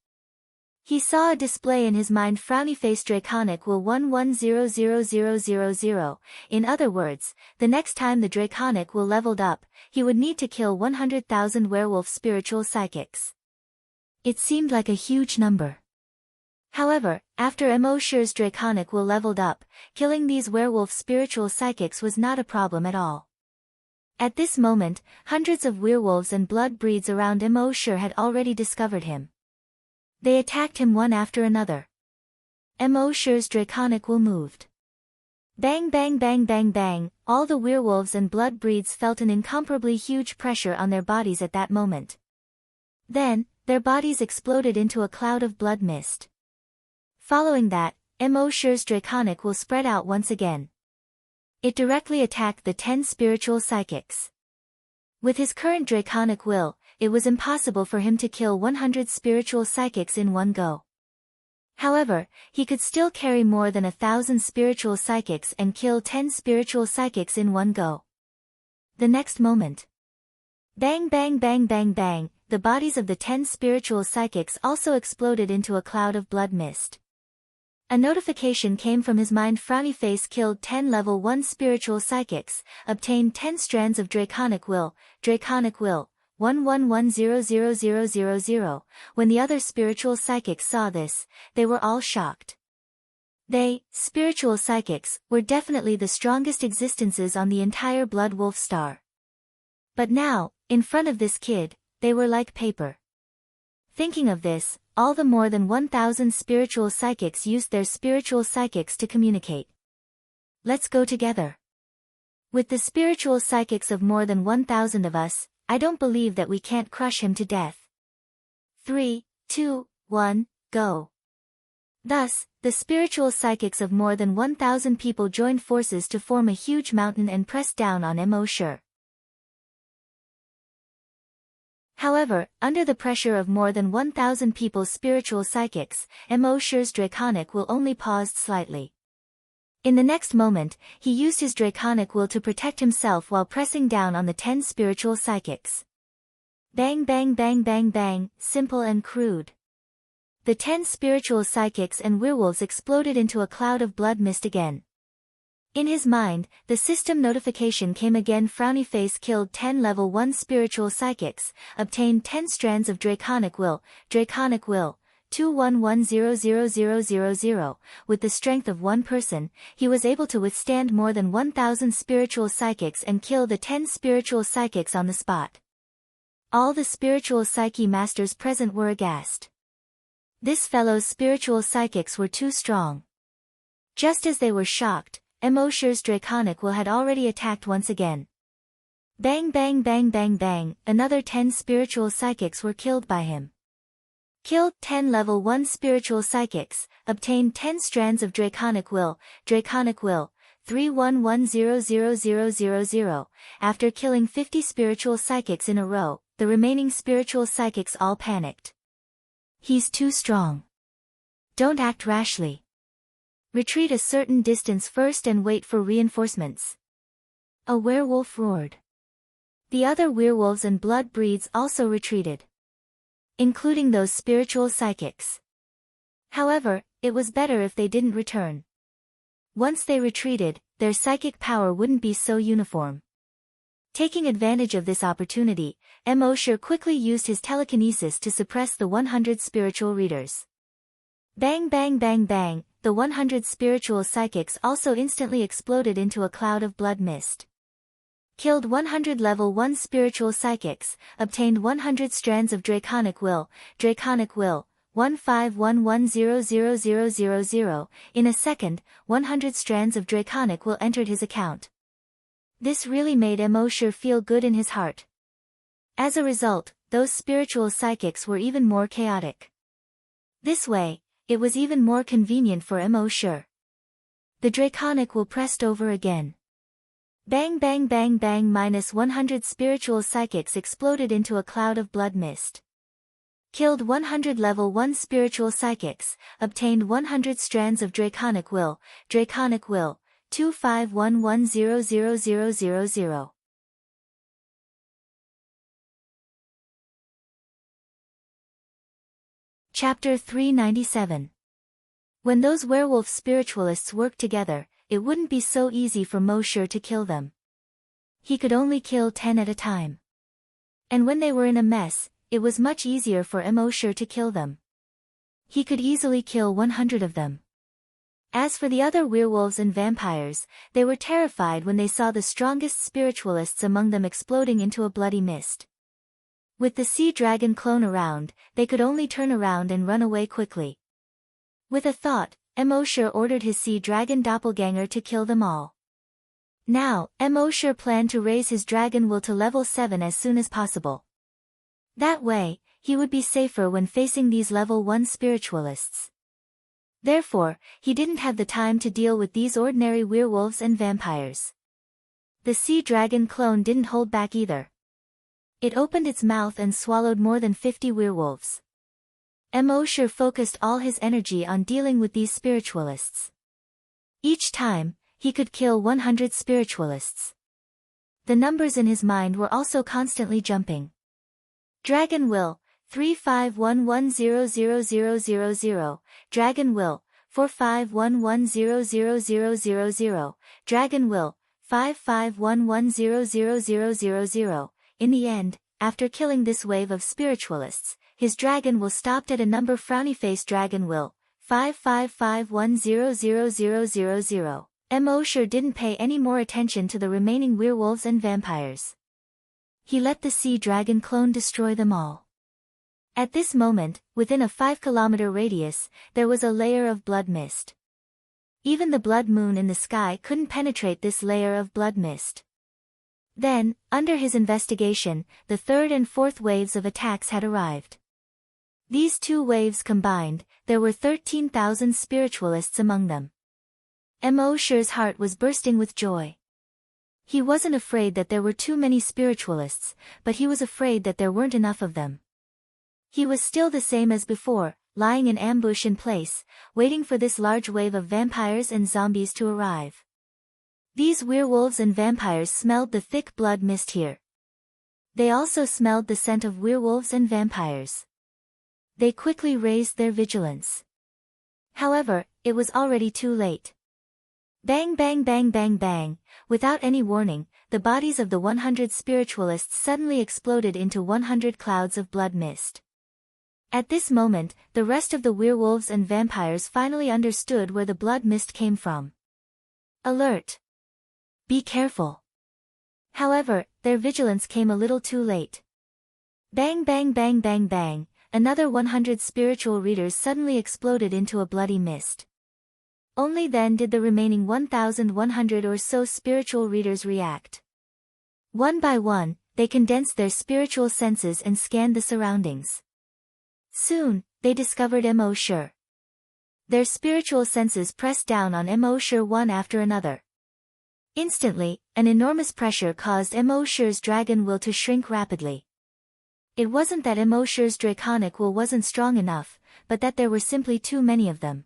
He saw a display in his mind frowny-faced draconic will 11000000. In other words, the next time the draconic will leveled up, he would need to kill 100,000 werewolf spiritual psychics. It seemed like a huge number. However, after Emoshur's draconic will leveled up, killing these werewolf spiritual psychics was not a problem at all. At this moment, hundreds of werewolves and blood breeds around Emoshur had already discovered him. They attacked him one after another. Emoshur's draconic will moved. Bang bang bang bang bang, all the werewolves and blood breeds felt an incomparably huge pressure on their bodies at that moment. Then, their bodies exploded into a cloud of blood mist. Following that, Emoshur's draconic will spread out once again. It directly attacked the 10 spiritual psychics. With his current draconic will, it was impossible for him to kill 100 spiritual psychics in one go. However, he could still carry more than 1,000 spiritual psychics and kill 10 spiritual psychics in one go. The next moment. Bang bang bang bang bang, the bodies of the 10 spiritual psychics also exploded into a cloud of blood mist. A notification came from his mind. Frowny face killed 10 level 1 spiritual psychics, obtained 10 strands of draconic will, 11100000. When the other spiritual psychics saw this, they were all shocked. They, spiritual psychics, were definitely the strongest existences on the entire Blood Wolf star. But now, in front of this kid, they were like paper. Thinking of this, all the more than 1,000 spiritual psychics used their spiritual psychics to communicate. Let's go together. With the spiritual psychics of more than 1,000 of us, I don't believe that we can't crush him to death. 3, 2, 1, go. Thus, the spiritual psychics of more than 1,000 people joined forces to form a huge mountain and press down on Emoshur. However, under the pressure of more than 1,000 people's spiritual psychics, Emoshur's draconic will only paused slightly. In the next moment, he used his draconic will to protect himself while pressing down on the 10 spiritual psychics. Bang bang bang bang bang, simple and crude. The 10 spiritual psychics and werewolves exploded into a cloud of blood mist again. In his mind, the system notification came again. Frowny face killed 10 level 1 spiritual psychics, obtained 10 strands of Draconic Will, 211000000. With the strength of one person, he was able to withstand more than 1,000 spiritual psychics and kill the 10 spiritual psychics on the spot. All the spiritual psyche masters present were aghast. This fellow's spiritual psychics were too strong. Just as they were shocked, Emosher's Draconic Will had already attacked once again. Bang bang bang bang bang, another 10 spiritual psychics were killed by him. Killed 10 level 1 spiritual psychics, obtained 10 strands of Draconic Will, 311000000. After killing 50 spiritual psychics in a row, the remaining spiritual psychics all panicked. He's too strong. Don't act rashly. Retreat a certain distance first and wait for reinforcements. A werewolf roared. The other werewolves and blood breeds also retreated, including those spiritual psychics. However, it was better if they didn't return. Once they retreated, their psychic power wouldn't be so uniform. Taking advantage of this opportunity, Emosher quickly used his telekinesis to suppress the 100 spiritual readers. Bang bang bang bang, the 100 spiritual psychics also instantly exploded into a cloud of blood mist. Killed 100 level 1 spiritual psychics, obtained 100 strands of Draconic Will, 151100000. In a second, 100 strands of Draconic Will entered his account. This really made Emosher feel good in his heart. As a result, those spiritual psychics were even more chaotic. This way, it was even more convenient for Emosher. The Draconic Will pressed over again. Bang bang bang bang, minus 100 spiritual psychics exploded into a cloud of blood mist. Killed 100 level 1 spiritual psychics, obtained 100 strands of Draconic Will, 251100000. Chapter 397. When those werewolf spiritualists worked together, it wouldn't be so easy for Mosher to kill them. He could only kill 10 at a time. And when they were in a mess, it was much easier for Emosher to kill them. He could easily kill 100 of them. As for the other werewolves and vampires, they were terrified when they saw the strongest spiritualists among them exploding into a bloody mist. With the sea dragon clone around, they could only turn around and run away quickly. With a thought, Emosher ordered his sea dragon doppelganger to kill them all. Now, Emosher planned to raise his dragon will to level 7 as soon as possible. That way, he would be safer when facing these level 1 spiritualists. Therefore, he didn't have the time to deal with these ordinary werewolves and vampires. The sea dragon clone didn't hold back either. It opened its mouth and swallowed more than 50 werewolves. Emosher focused all his energy on dealing with these spiritualists. Each time, he could kill 100 spiritualists. The numbers in his mind were also constantly jumping. Dragon Will, 351100000, Dragon Will, 451100000, Dragon Will, 551100000. In the end, after killing this wave of spiritualists, his dragon will stopped at a number. Frowny face Dragon Will, 555100000. Emosher didn't pay any more attention to the remaining werewolves and vampires. He let the sea dragon clone destroy them all. At this moment, within a 5-kilometer radius, there was a layer of blood mist. Even the blood moon in the sky couldn't penetrate this layer of blood mist. Then, under his investigation, the third and fourth waves of attacks had arrived. These two waves combined, there were 13,000 spiritualists among them. Emosher's heart was bursting with joy. He wasn't afraid that there were too many spiritualists, but he was afraid that there weren't enough of them. He was still the same as before, lying in ambush in place, waiting for this large wave of vampires and zombies to arrive. These werewolves and vampires smelled the thick blood mist here. They also smelled the scent of werewolves and vampires. They quickly raised their vigilance. However, it was already too late. Bang bang bang bang bang, without any warning, the bodies of the 100 spiritualists suddenly exploded into 100 clouds of blood mist. At this moment, the rest of the werewolves and vampires finally understood where the blood mist came from. Alert! Be careful! However, their vigilance came a little too late. Bang bang bang bang bang, another 100 spiritual readers suddenly exploded into a bloody mist. Only then did the remaining 1,100 or so spiritual readers react. One by one, they condensed their spiritual senses and scanned the surroundings. Soon, they discovered Immortal. Their spiritual senses pressed down on Immortal one after another. Instantly, an enormous pressure caused Immortal's dragon will to shrink rapidly. It wasn't that Immortal's draconic will wasn't strong enough, but that there were simply too many of them.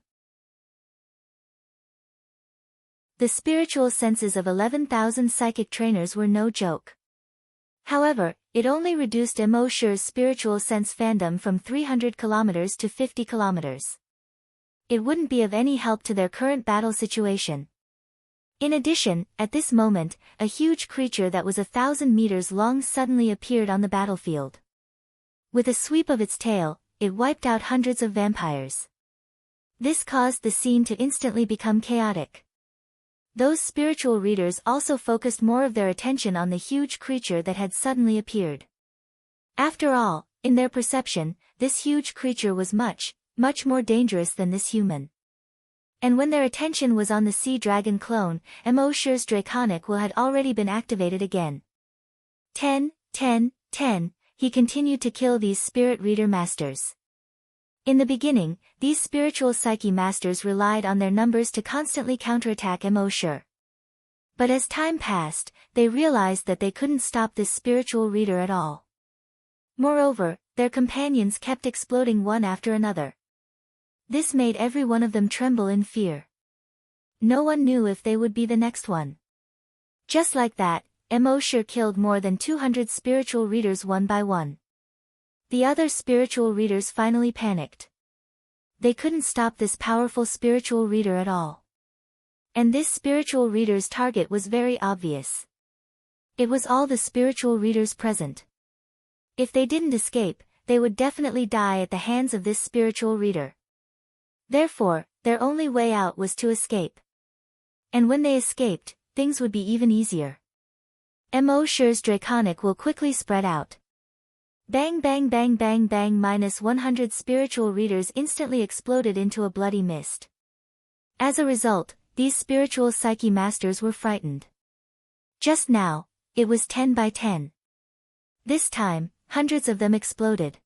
The spiritual senses of 11,000 psychic trainers were no joke. However, it only reduced Immortal's spiritual sense fandom from 300 kilometers to 50 kilometers. It wouldn't be of any help to their current battle situation. In addition, at this moment, a huge creature that was 1,000 meters long suddenly appeared on the battlefield. With a sweep of its tail, it wiped out hundreds of vampires. This caused the scene to instantly become chaotic. Those spiritual readers also focused more of their attention on the huge creature that had suddenly appeared. After all, in their perception, this huge creature was much more dangerous than this human. And when their attention was on the sea dragon clone, Immortal's draconic will had already been activated again. 10, 10, 10, he continued to kill these spirit reader masters. In the beginning, these spiritual psyche masters relied on their numbers to constantly counterattack Immortal. But as time passed, they realized that they couldn't stop this spiritual reader at all. Moreover, their companions kept exploding one after another. This made every one of them tremble in fear. No one knew if they would be the next one. Just like that, Immortal killed more than 200 spiritual readers one by one. The other spiritual readers finally panicked. They couldn't stop this powerful spiritual reader at all. And this spiritual reader's target was very obvious. It was all the spiritual readers present. If they didn't escape, they would definitely die at the hands of this spiritual reader. Therefore, their only way out was to escape. And when they escaped, things would be even easier. Immortal's draconic will quickly spread out. Bang bang bang bang bang, minus 100 spiritual readers instantly exploded into a bloody mist. As a result, these spiritual psyche masters were frightened. Just now, it was 10 by 10. This time, hundreds of them exploded.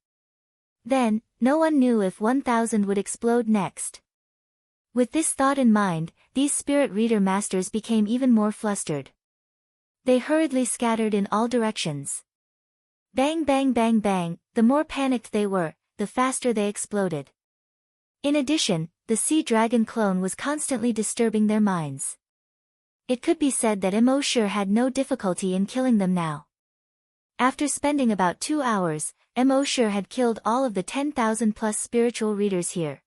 Then, no one knew if 1,000 would explode next. With this thought in mind, these spirit reader masters became even more flustered. They hurriedly scattered in all directions. Bang bang bang bang, the more panicked they were, the faster they exploded. In addition, the sea dragon clone was constantly disturbing their minds. It could be said that Immortal had no difficulty in killing them now. After spending about 2 hours, Immortal had killed all of the 10,000 plus spiritual readers here.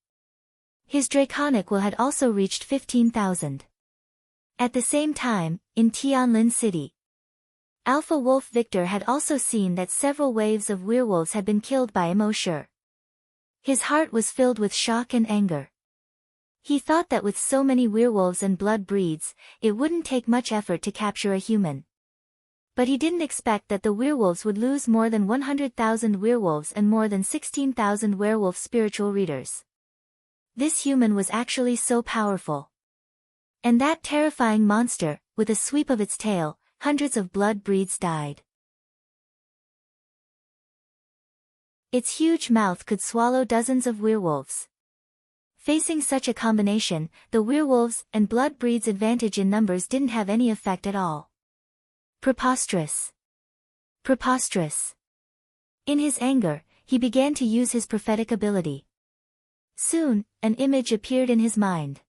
His draconic will had also reached 15,000. At the same time, in Tianlin City, Alpha Wolf Victor had also seen that several waves of werewolves had been killed by Immortal. His heart was filled with shock and anger. He thought that with so many werewolves and blood breeds, it wouldn't take much effort to capture a human. But he didn't expect that the werewolves would lose more than 100,000 werewolves and more than 16,000 werewolf spiritual readers. This human was actually so powerful. And that terrifying monster, with a sweep of its tail, hundreds of blood breeds died. Its huge mouth could swallow dozens of werewolves. Facing such a combination, the werewolves and blood breeds' advantage in numbers didn't have any effect at all. Preposterous! Preposterous! In his anger, he began to use his prophetic ability. Soon, an image appeared in his mind.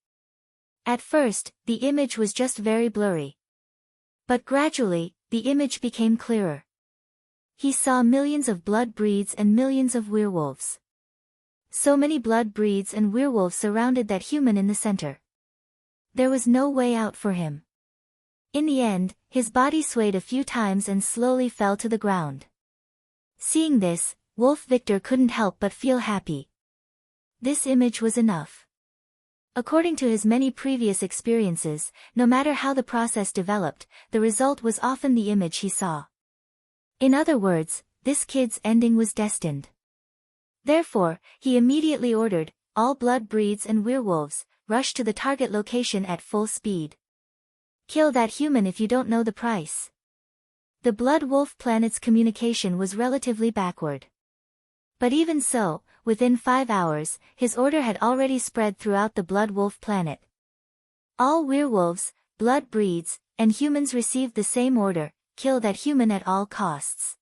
At first, the image was just very blurry. But gradually, the image became clearer. He saw millions of blood breeds and millions of werewolves. So many blood breeds and werewolves surrounded that human in the center. There was no way out for him. In the end, his body swayed a few times and slowly fell to the ground. Seeing this, Wolf Victor couldn't help but feel happy. This image was enough. According to his many previous experiences, no matter how the process developed, the result was often the image he saw. In other words, this kid's ending was destined. Therefore, he immediately ordered, all blood breeds and werewolves, rush to the target location at full speed. Kill that human if you don't know the price. The Blood Wolf planet's communication was relatively backward. But even so, within 5 hours, his order had already spread throughout the Blood Wolf planet. All werewolves, blood breeds, and humans received the same order, kill that human at all costs.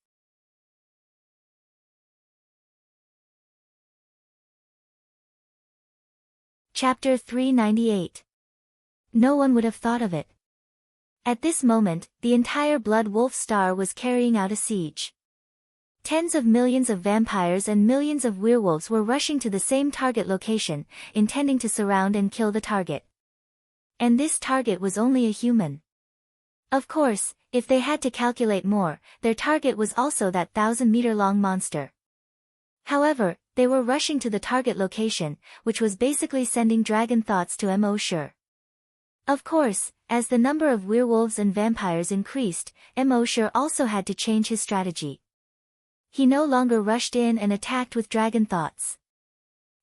Chapter 398. No one would have thought of it. At this moment, the entire Blood Wolf star was carrying out a siege. Tens of millions of vampires and millions of werewolves were rushing to the same target location, intending to surround and kill the target. And this target was only a human. Of course, if they had to calculate more, their target was also that 1,000-meter-long monster. However, they were rushing to the target location, which was basically sending dragon thoughts to Mo Sure. Of course, as the number of werewolves and vampires increased, Mo Sure also had to change his strategy. He no longer rushed in and attacked with dragon thoughts.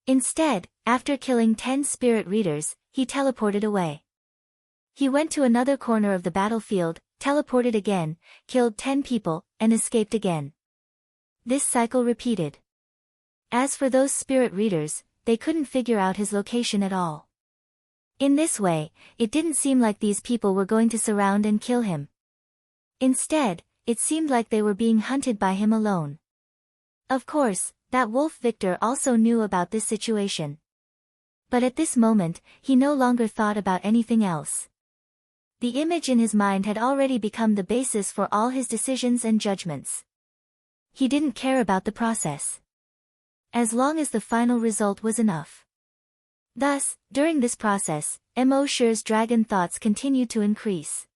Instead, after killing 10 spirit readers, he teleported away. He went to another corner of the battlefield, teleported again, killed 10 people, and escaped again. This cycle repeated. As for those spirit readers, they couldn't figure out his location at all. In this way, it didn't seem like these people were going to surround and kill him. Instead, it seemed like they were being hunted by him alone. Of course, that Wolf Victor also knew about this situation. But at this moment, he no longer thought about anything else. The image in his mind had already become the basis for all his decisions and judgments. He didn't care about the process. As long as the final result was enough. Thus, during this process, Mo Sure's dragon thoughts continued to increase.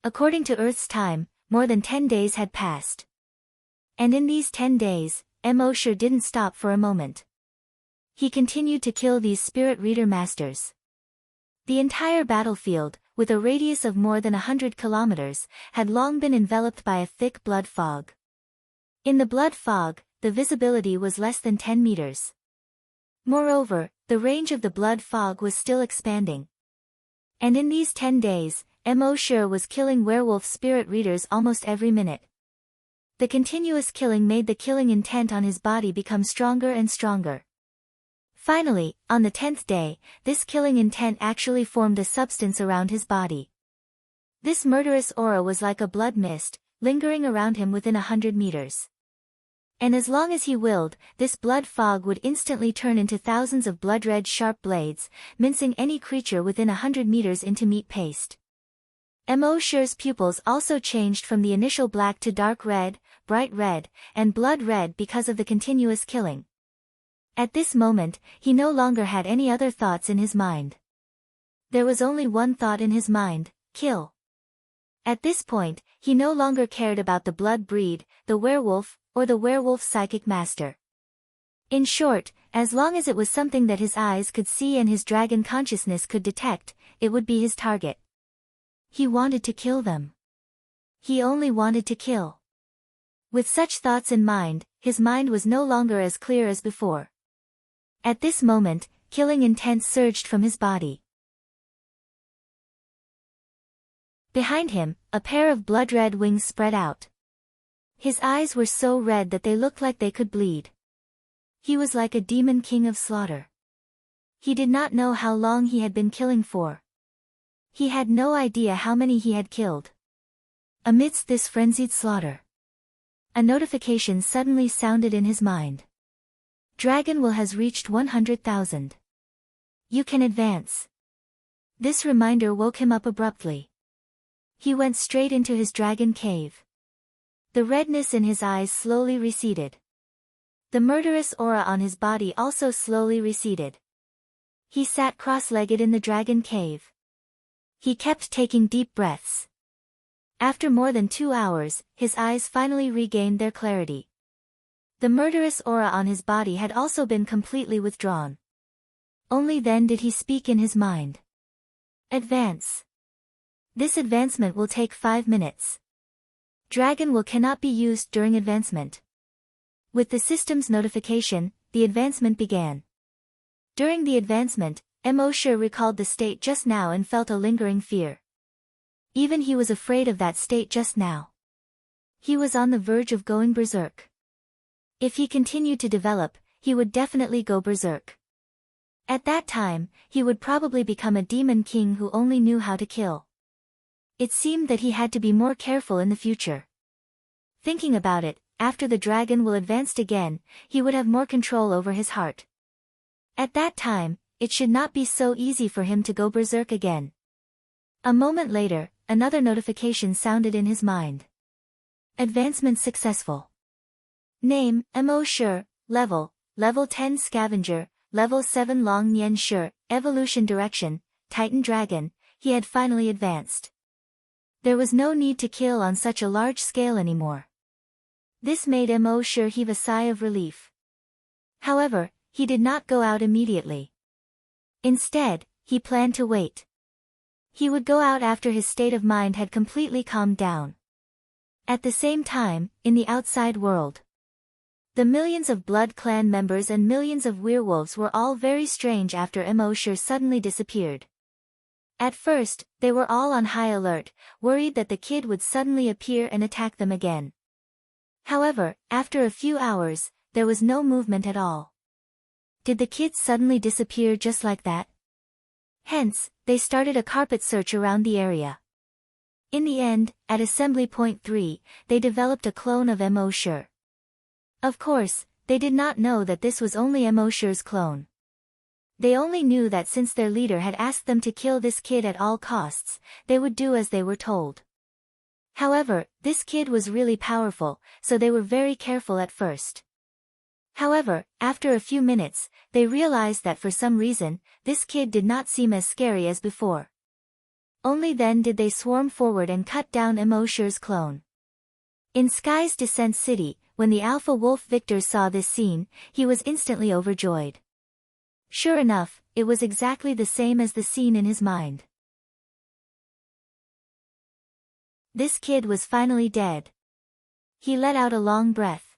According to Earth's time, more than 10 days had passed. And in these 10 days, Mo Sure didn't stop for a moment. He continued to kill these spirit reader masters. The entire battlefield, with a radius of more than 100 kilometers, had long been enveloped by a thick blood fog. In the blood fog, the visibility was less than 10 meters. Moreover, the range of the blood fog was still expanding. And in these 10 days, Mo Sure was killing werewolf spirit readers almost every minute. The continuous killing made the killing intent on his body become stronger and stronger. Finally, on the 10th day, this killing intent actually formed a substance around his body. This murderous aura was like a blood mist, lingering around him within 100 meters. And as long as he willed, this blood fog would instantly turn into thousands of blood-red sharp blades, mincing any creature within 100 meters into meat paste. Mo Sure's pupils also changed from the initial black to dark red, bright red, and blood red because of the continuous killing. At this moment, he no longer had any other thoughts in his mind. There was only one thought in his mind: kill. At this point, he no longer cared about the blood breed, the werewolf, or the werewolf psychic master. In short, as long as it was something that his eyes could see and his dragon consciousness could detect, it would be his target. He wanted to kill them. He only wanted to kill. With such thoughts in mind, his mind was no longer as clear as before. At this moment, killing intent surged from his body. Behind him, a pair of blood-red wings spread out. His eyes were so red that they looked like they could bleed. He was like a demon king of slaughter. He did not know how long he had been killing for. He had no idea how many he had killed. Amidst this frenzied slaughter, a notification suddenly sounded in his mind. Dragon Will has reached 100,000. You can advance. This reminder woke him up abruptly. He went straight into his dragon cave. The redness in his eyes slowly receded. The murderous aura on his body also slowly receded. He sat cross-legged in the dragon cave. He kept taking deep breaths. After more than 2 hours, his eyes finally regained their clarity. The murderous aura on his body had also been completely withdrawn. Only then did he speak in his mind. Advance. This advancement will take 5 minutes. Dragon will cannot be used during advancement. With the system's notification, the advancement began. During the advancement, Mo recalled the state just now and felt a lingering fear. Even he was afraid of that state just now. He was on the verge of going berserk. If he continued to develop, he would definitely go berserk. At that time, he would probably become a demon king who only knew how to kill. It seemed that he had to be more careful in the future. Thinking about it, after the dragon will advanced again, he would have more control over his heart. At that time, it should not be so easy for him to go berserk again. A moment later, another notification sounded in his mind. Advancement successful. Name, Mo Level 10 Scavenger, Level 7 Long Nian Shi, Evolution Direction, Titan Dragon. He had finally advanced. There was no need to kill on such a large scale anymore. This made Mo heave a sigh of relief. However, he did not go out immediately. Instead, he planned to wait. He would go out after his state of mind had completely calmed down. At the same time, in the outside world, the millions of Blood Clan members and millions of werewolves were all very strange after Mo suddenly disappeared. At first, they were all on high alert, worried that the kid would suddenly appear and attack them again. However, after a few hours, there was no movement at all. Did the kid suddenly disappear just like that? Hence, they started a carpet search around the area. In the end, at Assembly Point 3, they developed a clone of Mo. Of course, they did not know that this was only Mo's clone. They only knew that since their leader had asked them to kill this kid at all costs, they would do as they were told. However, this kid was really powerful, so they were very careful at first. However, after a few minutes, they realized that for some reason, this kid did not seem as scary as before. Only then did they swarm forward and cut down Mo's clone. In Sky's Descent City, when the Alpha Wolf Victor saw this scene, he was instantly overjoyed. Sure enough, it was exactly the same as the scene in his mind. This kid was finally dead. He let out a long breath.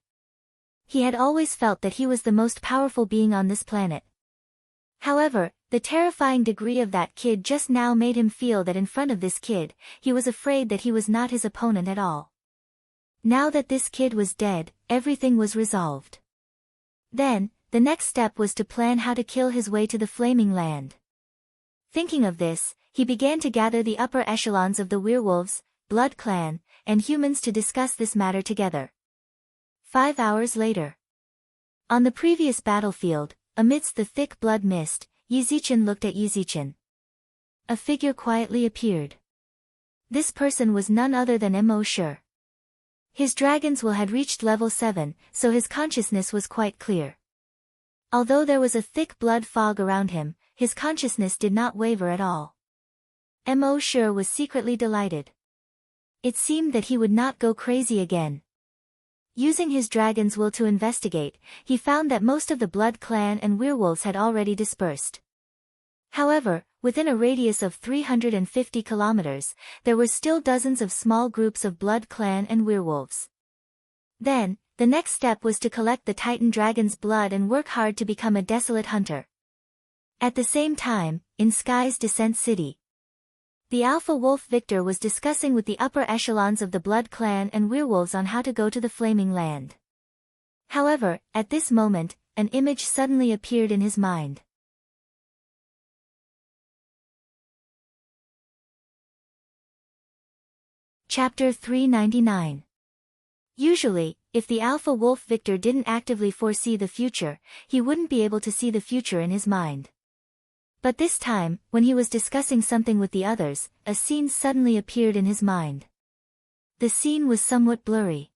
He had always felt that he was the most powerful being on this planet. However, the terrifying degree of that kid just now made him feel that in front of this kid, he was afraid that he was not his opponent at all. Now that this kid was dead, everything was resolved. Then, the next step was to plan how to kill his way to the Flaming Land. Thinking of this, he began to gather the upper echelons of the werewolves, Blood Clan, and humans to discuss this matter together. 5 hours later. On the previous battlefield, amidst the thick blood mist, Yizichin looked at Yizichin. A figure quietly appeared. This person was none other than Mo. His dragon's will had reached level 7, so his consciousness was quite clear. Although there was a thick blood fog around him, his consciousness did not waver at all. Mo was secretly delighted. It seemed that he would not go crazy again. Using his dragon's will to investigate, he found that most of the Blood Clan and werewolves had already dispersed. However, within a radius of 350 kilometers, there were still dozens of small groups of Blood Clan and werewolves. Then, the next step was to collect the Titan Dragon's blood and work hard to become a desolate hunter. At the same time, in Sky's Descent City, the Alpha Wolf Victor was discussing with the upper echelons of the Blood Clan and werewolves on how to go to the Flaming Land. However, at this moment, an image suddenly appeared in his mind. Chapter 399. Usually, if the Alpha Wolf Victor didn't actively foresee the future, he wouldn't be able to see the future in his mind. But this time, when he was discussing something with the others, a scene suddenly appeared in his mind. The scene was somewhat blurry.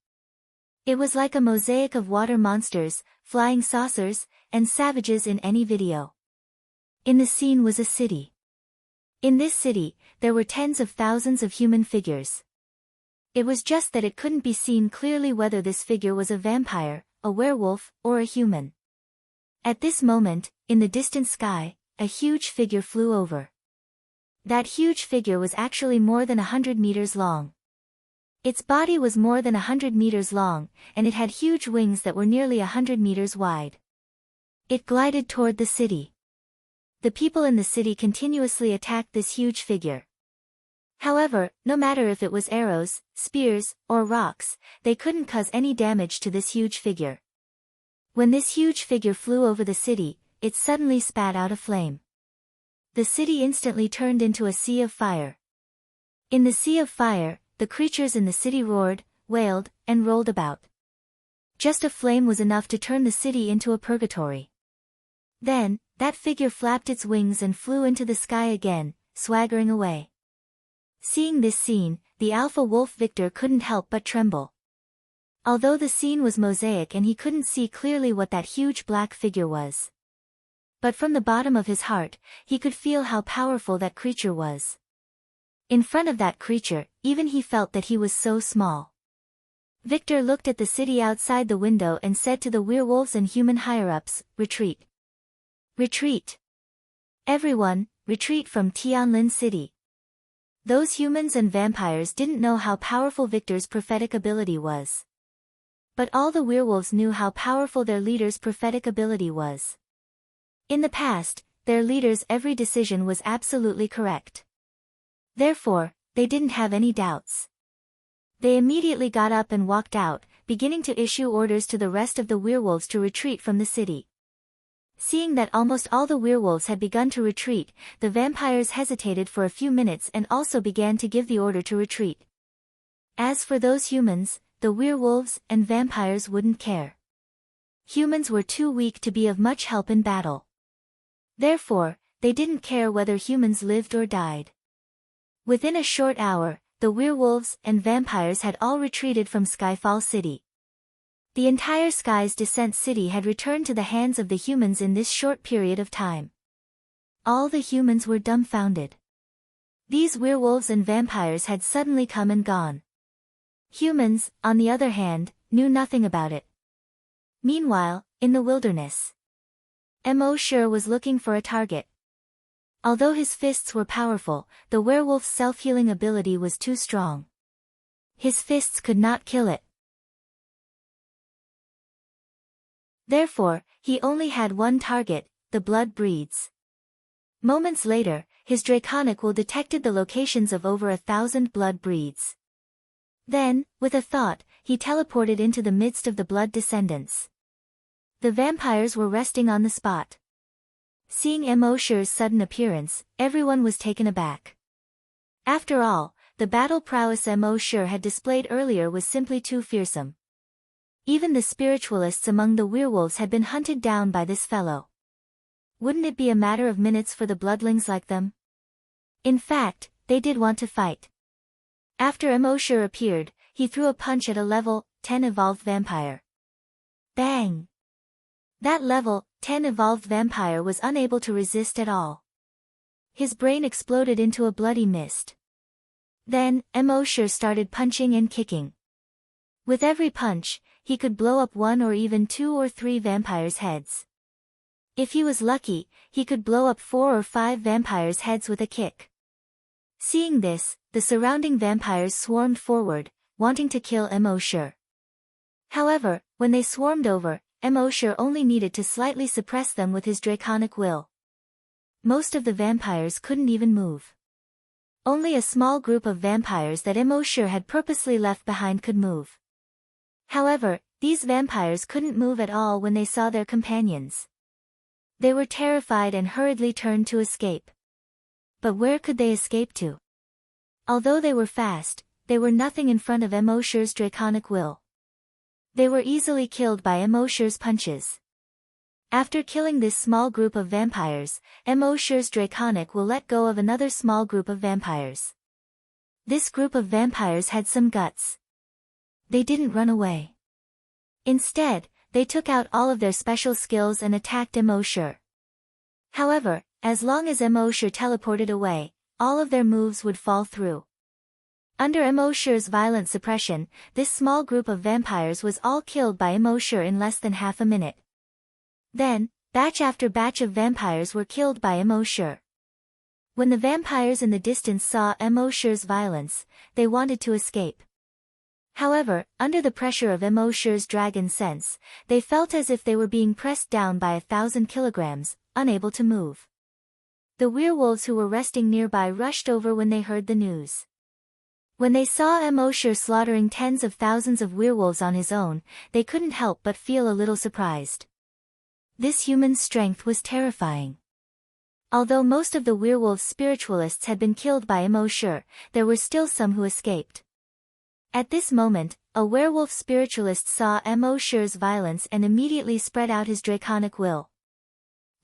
It was like a mosaic of water monsters, flying saucers, and savages in any video. In the scene was a city. In this city, there were tens of thousands of human figures. It was just that it couldn't be seen clearly whether this figure was a vampire, a werewolf, or a human. At this moment, in the distant sky, a huge figure flew over. That huge figure was actually more than 100 meters long. Its body was more than 100 meters long, and it had huge wings that were nearly 100 meters wide. It glided toward the city. The people in the city continuously attacked this huge figure. However, no matter if it was arrows, spears, or rocks, they couldn't cause any damage to this huge figure. When this huge figure flew over the city, it suddenly spat out a flame. The city instantly turned into a sea of fire. In the sea of fire, the creatures in the city roared, wailed, and rolled about. Just a flame was enough to turn the city into a purgatory. Then, that figure flapped its wings and flew into the sky again, swaggering away. Seeing this scene, the alpha wolf Victor couldn't help but tremble. Although the scene was mosaic and he couldn't see clearly what that huge black figure was. But from the bottom of his heart, he could feel how powerful that creature was. In front of that creature, even he felt that he was so small. Victor looked at the city outside the window and said to the werewolves and human higher-ups, "Retreat. Retreat. Everyone, retreat from Tianlin City." Those humans and vampires didn't know how powerful Victor's prophetic ability was. But all the werewolves knew how powerful their leader's prophetic ability was. In the past, their leader's every decision was absolutely correct. Therefore, they didn't have any doubts. They immediately got up and walked out, beginning to issue orders to the rest of the werewolves to retreat from the city. Seeing that almost all the werewolves had begun to retreat, the vampires hesitated for a few minutes and also began to give the order to retreat. As for those humans, the werewolves and vampires wouldn't care. Humans were too weak to be of much help in battle. Therefore, they didn't care whether humans lived or died. Within a short hour, the werewolves and vampires had all retreated from Skyfall City. The entire Sky's Descent City had returned to the hands of the humans in this short period of time. All the humans were dumbfounded. These werewolves and vampires had suddenly come and gone. Humans, on the other hand, knew nothing about it. Meanwhile, in the wilderness, Mo Sure was looking for a target. Although his fists were powerful, the werewolf's self-healing ability was too strong. His fists could not kill it. Therefore, he only had one target, the blood breeds. Moments later, his draconic will detected the locations of over 1,000 blood breeds. Then, with a thought, he teleported into the midst of the blood descendants. The vampires were resting on the spot. Seeing Mo Sure's sudden appearance, everyone was taken aback. After all, the battle prowess Mo Sure had displayed earlier was simply too fearsome. Even the spiritualists among the werewolves had been hunted down by this fellow. Wouldn't it be a matter of minutes for the bloodlings like them? In fact, they did want to fight. After Mo Sure appeared, he threw a punch at a level 10 evolved vampire. Bang! That level 10 evolved vampire was unable to resist at all. His brain exploded into a bloody mist. Then, Mo Sure started punching and kicking. With every punch, he could blow up 1 or even 2 or 3 vampires' heads. If he was lucky, he could blow up 4 or 5 vampires' heads with a kick. Seeing this, the surrounding vampires swarmed forward, wanting to kill Mo Sure. However, when they swarmed over, Mo Sure only needed to slightly suppress them with his draconic will. Most of the vampires couldn't even move. Only a small group of vampires that Mo Sure had purposely left behind could move. However, these vampires couldn't move at all when they saw their companions. They were terrified and hurriedly turned to escape. But where could they escape to? Although they were fast, they were nothing in front of Mo Sure's draconic will. They were easily killed by Mo Sure's punches. After killing this small group of vampires, Mo Sure's draconic will let go of another small group of vampires. This group of vampires had some guts. They didn't run away. Instead, they took out all of their special skills and attacked Immortal. However, as long as Immortal teleported away, all of their moves would fall through. Under Immortal's violent suppression, this small group of vampires was all killed by Immortal in less than half a minute. Then, batch after batch of vampires were killed by Immortal. When the vampires in the distance saw Immortal's violence, they wanted to escape. However, under the pressure of Immortal's dragon sense, they felt as if they were being pressed down by 1,000 kilograms, unable to move. The werewolves who were resting nearby rushed over when they heard the news. When they saw Immortal slaughtering tens of thousands of werewolves on his own, they couldn't help but feel a little surprised. This human strength was terrifying. Although most of the werewolf spiritualists had been killed by Immortal, there were still some who escaped. At this moment, a werewolf spiritualist saw Immortal's violence and immediately spread out his draconic will.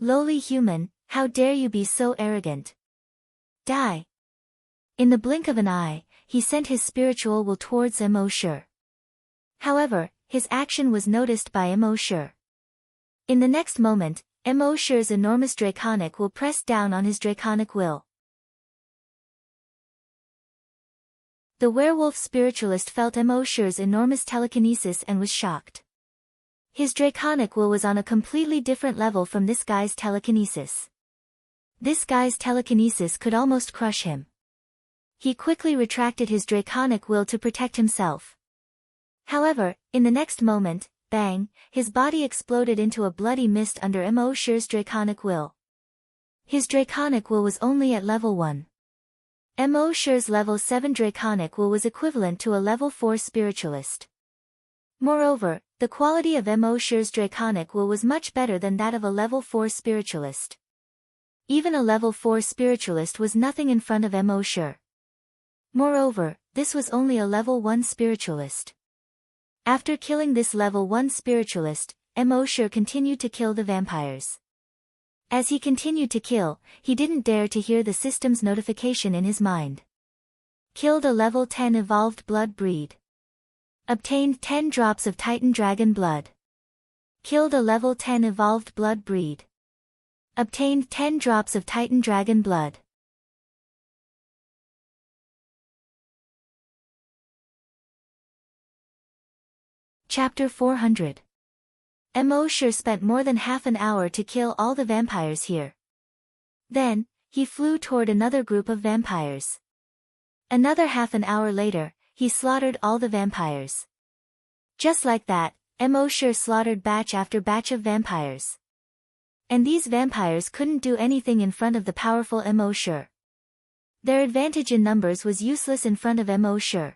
"Lowly human, how dare you be so arrogant? Die!" In the blink of an eye, he sent his spiritual will towards Immortal. However, his action was noticed by Immortal. In the next moment, Immortal's enormous draconic will pressed down on his draconic will. The werewolf spiritualist felt Immortal's enormous telekinesis and was shocked. His draconic will was on a completely different level from this guy's telekinesis. This guy's telekinesis could almost crush him. He quickly retracted his draconic will to protect himself. However, in the next moment, bang, his body exploded into a bloody mist under Immortal's draconic will. His draconic will was only at level 1. Immortal's level 7 draconic will was equivalent to a level 4 spiritualist. Moreover, the quality of Immortal's draconic will was much better than that of a level 4 spiritualist. Even a level 4 spiritualist was nothing in front of Immortal. Moreover, this was only a level 1 spiritualist. After killing this level 1 spiritualist, Immortal continued to kill the vampires. As he continued to kill, he didn't dare to hear the system's notification in his mind. Killed a level 10 evolved blood breed. Obtained 10 drops of Titan dragon blood. Killed a level 10 evolved blood breed. Obtained 10 drops of Titan dragon blood. Chapter 400. Immortal spent more than half an hour to kill all the vampires here. Then, he flew toward another group of vampires. Another half an hour later, he slaughtered all the vampires. Just like that, Immortal slaughtered batch after batch of vampires. And these vampires couldn't do anything in front of the powerful Immortal. Their advantage in numbers was useless in front of Immortal.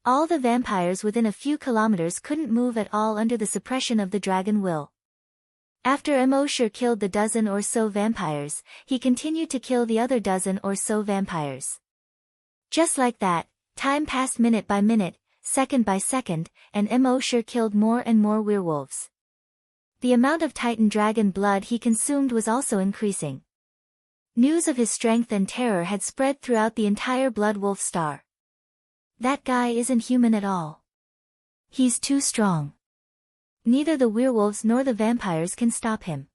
All the vampires within a few kilometers couldn't move at all under the suppression of the dragon will. After Immortal killed the dozen or so vampires, he continued to kill the other dozen or so vampires. Just like that, time passed minute by minute, second by second, and Immortal killed more and more werewolves. The amount of Titan dragon blood he consumed was also increasing. News of his strength and terror had spread throughout the entire Blood Wolf Star. That guy isn't human at all. He's too strong. Neither the werewolves nor the vampires can stop him.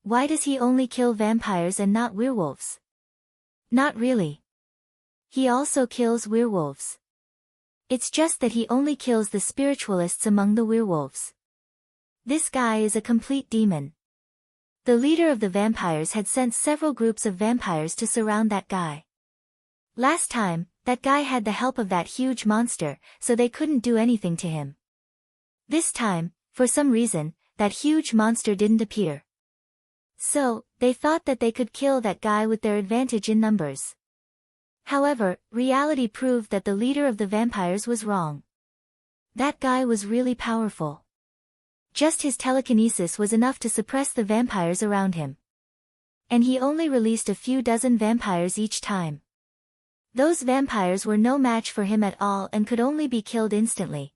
Why does he only kill vampires and not werewolves? Not really. He also kills werewolves. It's just that he only kills the spiritualists among the werewolves. This guy is a complete demon. The leader of the vampires had sent several groups of vampires to surround that guy. Last time, that guy had the help of that huge monster, so they couldn't do anything to him. This time, for some reason, that huge monster didn't appear. So, they thought that they could kill that guy with their advantage in numbers. However, reality proved that the leader of the vampires was wrong. That guy was really powerful. Just his telekinesis was enough to suppress the vampires around him. And he only released a few dozen vampires each time. Those vampires were no match for him at all and could only be killed instantly.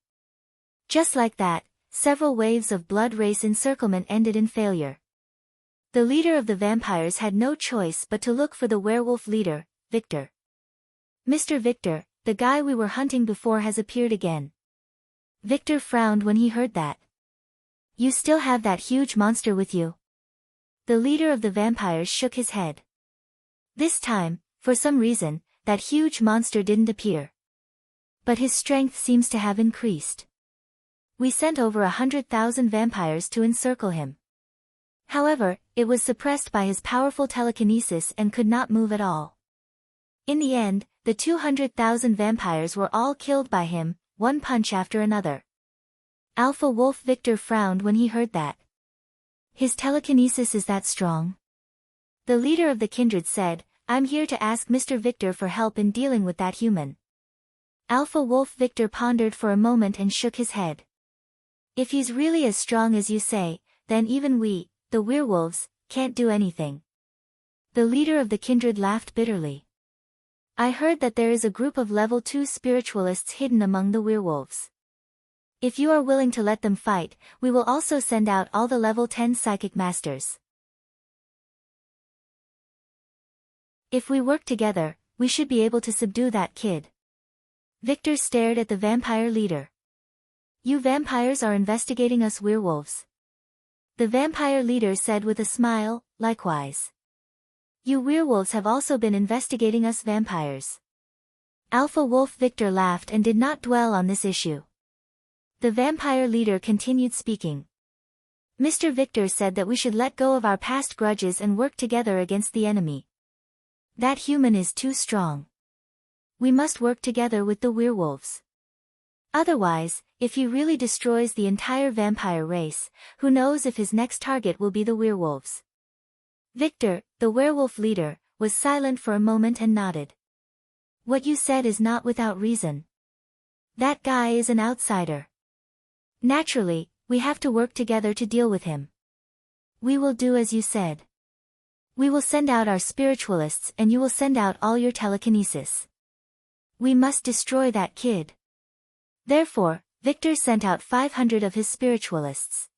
Just like that, several waves of blood race encirclement ended in failure. The leader of the vampires had no choice but to look for the werewolf leader, Victor. "Mr. Victor, the guy we were hunting before has appeared again. Victor frowned when he heard that. You still have that huge monster with you? The leader of the vampires shook his head. This time, for some reason, that huge monster didn't appear. But his strength seems to have increased. We sent over 100,000 vampires to encircle him. However, it was suppressed by his powerful telekinesis and could not move at all. In the end, the 200,000 vampires were all killed by him, one punch after another. Alpha Wolf Victor frowned when he heard that. His telekinesis is that strong? The leader of the kindred said, I'm here to ask Mr. Victor for help in dealing with that human. Alpha Wolf Victor pondered for a moment and shook his head. If he's really as strong as you say, then even we, the werewolves, can't do anything. The leader of the kindred laughed bitterly. I heard that there is a group of level 2 spiritualists hidden among the werewolves. If you are willing to let them fight, we will also send out all the level 10 psychic masters. If we work together, we should be able to subdue that kid. Victor stared at the vampire leader. You vampires are investigating us werewolves. The vampire leader said with a smile, likewise. You werewolves have also been investigating us vampires. Alpha Wolf Victor laughed and did not dwell on this issue. The vampire leader continued speaking. Mr. Victor said that we should let go of our past grudges and work together against the enemy. That human is too strong. We must work together with the werewolves. Otherwise, if he really destroys the entire vampire race, who knows if his next target will be the werewolves. Victor, the werewolf leader, was silent for a moment and nodded. What you said is not without reason. That guy is an outsider. Naturally, we have to work together to deal with him. We will do as you said. We will send out our spiritualists and you will send out all your telekinesis. We must destroy that kid. Therefore, Victor sent out 500 of his spiritualists.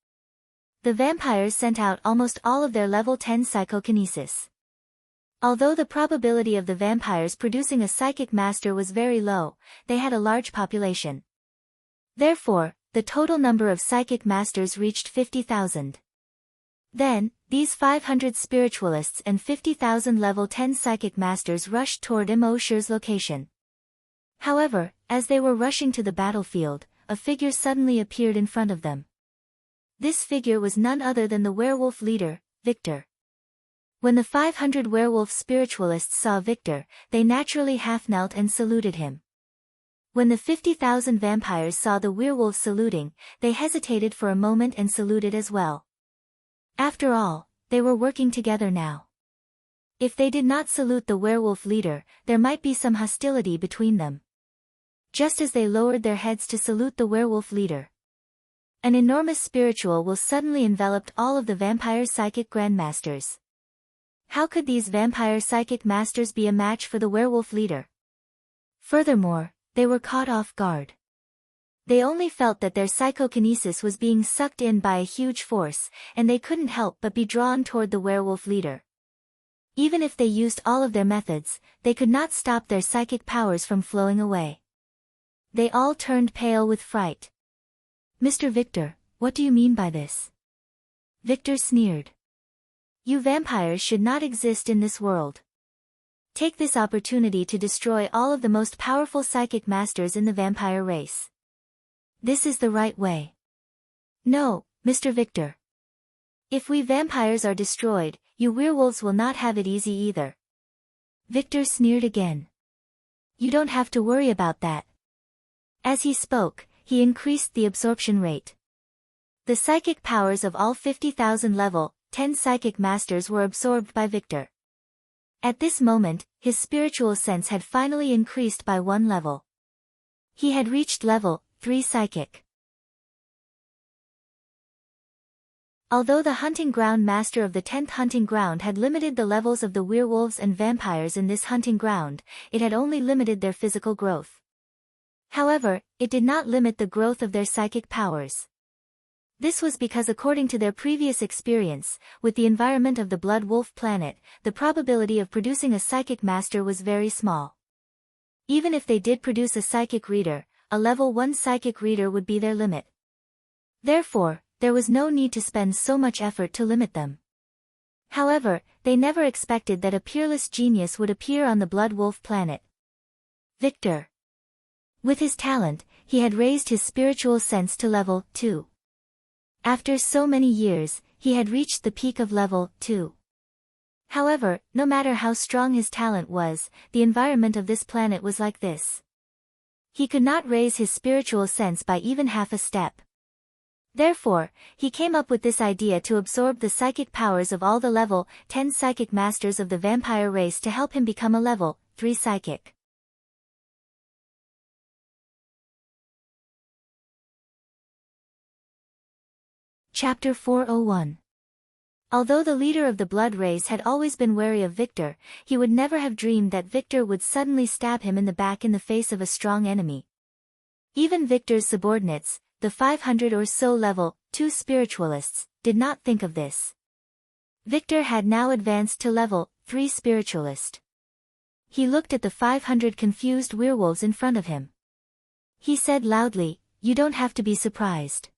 The vampires sent out almost all of their level 10 psychokinesis. Although the probability of the vampires producing a psychic master was very low, they had a large population. Therefore, the total number of psychic masters reached 50,000. Then, these 500 spiritualists and 50,000 level 10 psychic masters rushed toward Imosher's location. However, as they were rushing to the battlefield, a figure suddenly appeared in front of them. This figure was none other than the werewolf leader, Victor. When the 500 werewolf spiritualists saw Victor, they naturally half-knelt and saluted him. When the 50,000 vampires saw the werewolves saluting, they hesitated for a moment and saluted as well. After all, they were working together now. If they did not salute the werewolf leader, there might be some hostility between them. Just as they lowered their heads to salute the werewolf leader, an enormous spiritual will suddenly enveloped all of the vampire psychic grandmasters. How could these vampire psychic masters be a match for the werewolf leader? Furthermore, they were caught off guard. They only felt that their psychokinesis was being sucked in by a huge force, and they couldn't help but be drawn toward the werewolf leader. Even if they used all of their methods, they could not stop their psychic powers from flowing away. They all turned pale with fright. Mr. Victor, what do you mean by this? Victor sneered. You vampires should not exist in this world. Take this opportunity to destroy all of the most powerful psychic masters in the vampire race. This is the right way. No, Mr. Victor. If we vampires are destroyed, you werewolves will not have it easy either. Victor sneered again. You don't have to worry about that. As he spoke, he increased the absorption rate. The psychic powers of all 50,000 level 10 psychic masters were absorbed by Victor. At this moment, his spiritual sense had finally increased by 1 level. He had reached level 3 psychic. Although the hunting ground master of the 10th hunting ground had limited the levels of the werewolves and vampires in this hunting ground, it had only limited their physical growth. However, it did not limit the growth of their psychic powers. This was because according to their previous experience, with the environment of the Blood Wolf planet, the probability of producing a psychic master was very small. Even if they did produce a psychic reader, a level 1 psychic reader would be their limit. Therefore, there was no need to spend so much effort to limit them. However, they never expected that a peerless genius would appear on the Blood Wolf planet. Victor. With his talent, he had raised his spiritual sense to level 2. After so many years, he had reached the peak of level 2. However, no matter how strong his talent was, the environment of this planet was like this. He could not raise his spiritual sense by even half a step. Therefore, he came up with this idea to absorb the psychic powers of all the level 10 psychic masters of the vampire race to help him become a level 3 psychic. Chapter 401. Although the leader of the blood race had always been wary of Victor, he would never have dreamed that Victor would suddenly stab him in the back in the face of a strong enemy. Even Victor's subordinates, the 500 or so level 2 spiritualists, did not think of this. Victor had now advanced to level 3 spiritualist. He looked at the 500 confused werewolves in front of him. He said loudly, "You don't have to be surprised.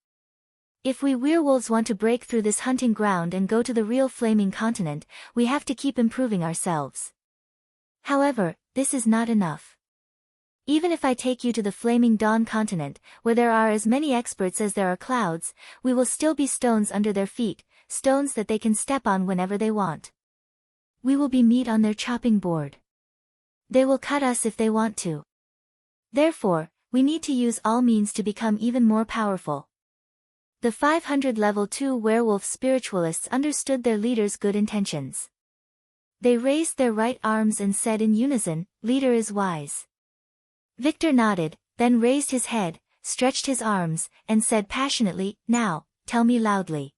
If we werewolves want to break through this hunting ground and go to the real flaming continent, we have to keep improving ourselves. However, this is not enough. Even if I take you to the flaming dawn continent, where there are as many experts as there are clouds, we will still be stones under their feet, stones that they can step on whenever they want. We will be meat on their chopping board. They will cut us if they want to. Therefore, we need to use all means to become even more powerful." The 500 level 2 werewolf spiritualists understood their leader's good intentions. They raised their right arms and said in unison, "Leader is wise." Victor nodded, then raised his head, stretched his arms, and said passionately, "Now, tell me loudly.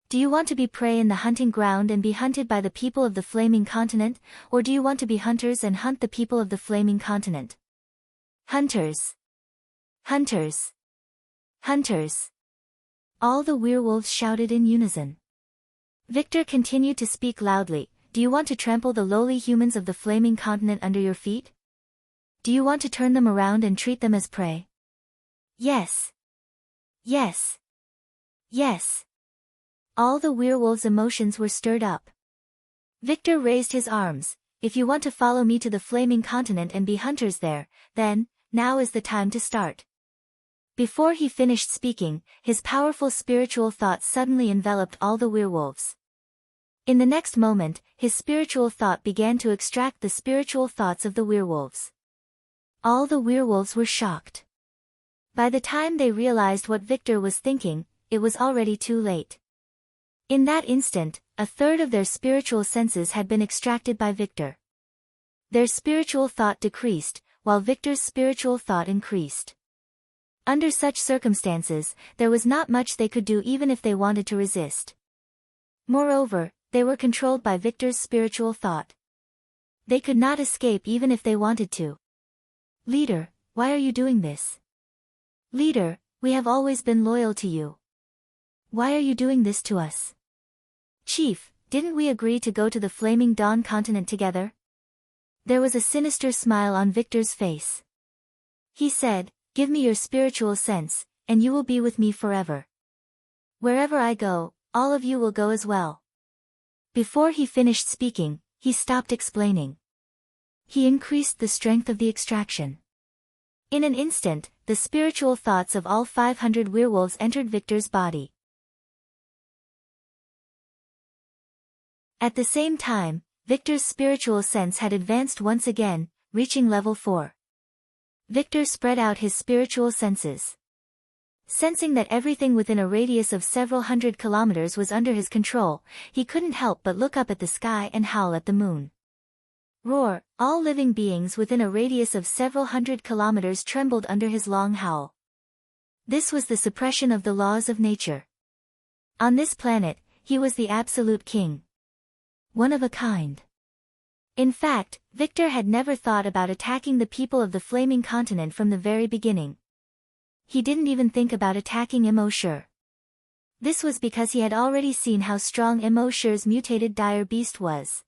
Do you want to be prey in the hunting ground and be hunted by the people of the flaming continent, or do you want to be hunters and hunt the people of the flaming continent?" Hunters. Hunters. Hunters. All the werewolves shouted in unison. Victor continued to speak loudly, "Do you want to trample the lowly humans of the flaming continent under your feet? Do you want to turn them around and treat them as prey?" Yes. Yes. Yes. All the werewolves' emotions were stirred up. Victor raised his arms, "If you want to follow me to the flaming continent and be hunters there, then, now is the time to start." Before he finished speaking, his powerful spiritual thought suddenly enveloped all the werewolves. In the next moment, his spiritual thought began to extract the spiritual thoughts of the werewolves. All the werewolves were shocked. By the time they realized what Victor was thinking, it was already too late. In that instant, a third of their spiritual senses had been extracted by Victor. Their spiritual thought decreased, while Victor's spiritual thought increased. Under such circumstances, there was not much they could do even if they wanted to resist. Moreover, they were controlled by Victor's spiritual thought. They could not escape even if they wanted to. "Leader, why are you doing this? Leader, we have always been loyal to you. Why are you doing this to us? Chief, didn't we agree to go to the flaming dawn continent together?" There was a sinister smile on Victor's face. He said, "Give me your spiritual sense, and you will be with me forever. Wherever I go, all of you will go as well." Before he finished speaking, he stopped explaining. He increased the strength of the extraction. In an instant, the spiritual thoughts of all 500 werewolves entered Victor's body. At the same time, Victor's spiritual sense had advanced once again, reaching level 4. Victor spread out his spiritual senses. Sensing that everything within a radius of several hundred kilometers was under his control, he couldn't help but look up at the sky and howl at the moon. Roar! All living beings within a radius of several hundred kilometers trembled under his long howl. This was the suppression of the laws of nature. On this planet, he was the absolute king. One of a kind. In fact, Victor had never thought about attacking the people of the flaming continent from the very beginning. He didn't even think about attacking Immortal. This was because he had already seen how strong Immortal's mutated dire beast was.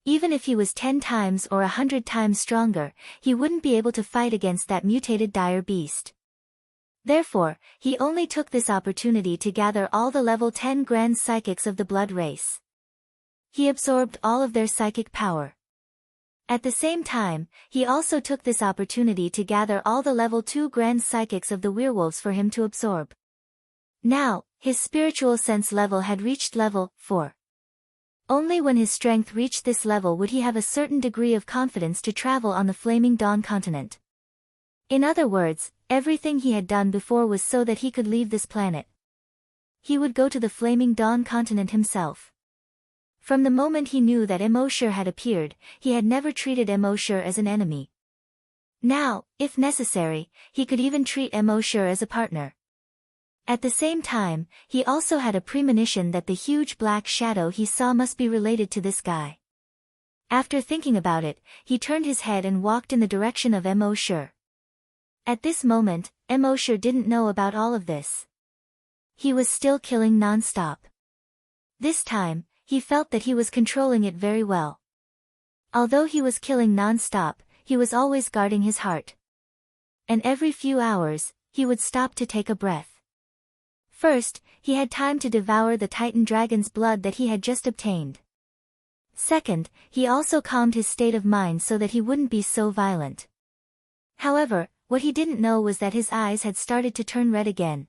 Even if he was 10 times or 100 times stronger, he wouldn't be able to fight against that mutated dire beast. Therefore, he only took this opportunity to gather all the level 10 grand psychics of the blood race. He absorbed all of their psychic power. At the same time, he also took this opportunity to gather all the level 2 grand psychics of the werewolves for him to absorb. Now, his spiritual sense level had reached level 4. Only when his strength reached this level would he have a certain degree of confidence to travel on the Flaming Dawn continent. In other words, everything he had done before was so that he could leave this planet. He would go to the Flaming Dawn continent himself. From the moment he knew that Immortal had appeared, he had never treated Immortal as an enemy. Now, if necessary, he could even treat Immortal as a partner. At the same time, he also had a premonition that the huge black shadow he saw must be related to this guy. After thinking about it, he turned his head and walked in the direction of Immortal. At this moment, Immortal didn't know about all of this. He was still killing non-stop. This time, he felt that he was controlling it very well. Although he was killing non-stop, he was always guarding his heart. And every few hours, he would stop to take a breath. First, he had time to devour the Titan dragon's blood that he had just obtained. Second, he also calmed his state of mind so that he wouldn't be so violent. However, what he didn't know was that his eyes had started to turn red again.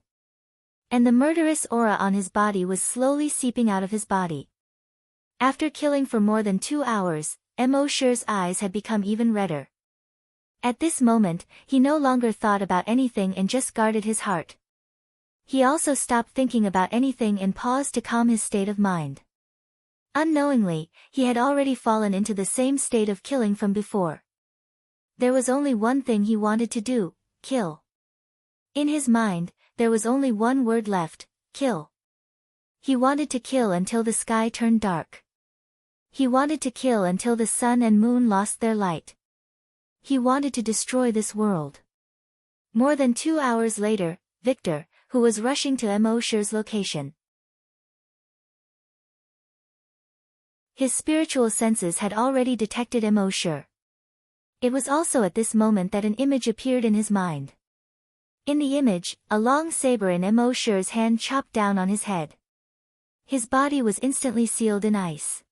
And the murderous aura on his body was slowly seeping out of his body. After killing for more than 2 hours, Immortal's eyes had become even redder. At this moment, he no longer thought about anything and just guarded his heart. He also stopped thinking about anything and paused to calm his state of mind. Unknowingly, he had already fallen into the same state of killing from before. There was only one thing he wanted to do: kill. In his mind, there was only one word left: kill. He wanted to kill until the sky turned dark. He wanted to kill until the sun and moon lost their light. He wanted to destroy this world. More than 2 hours later, Victor, who was rushing to Immortal's location. His spiritual senses had already detected Immortal. It was also at this moment that an image appeared in his mind. In the image, a long saber in Immortal's hand chopped down on his head. His body was instantly sealed in ice.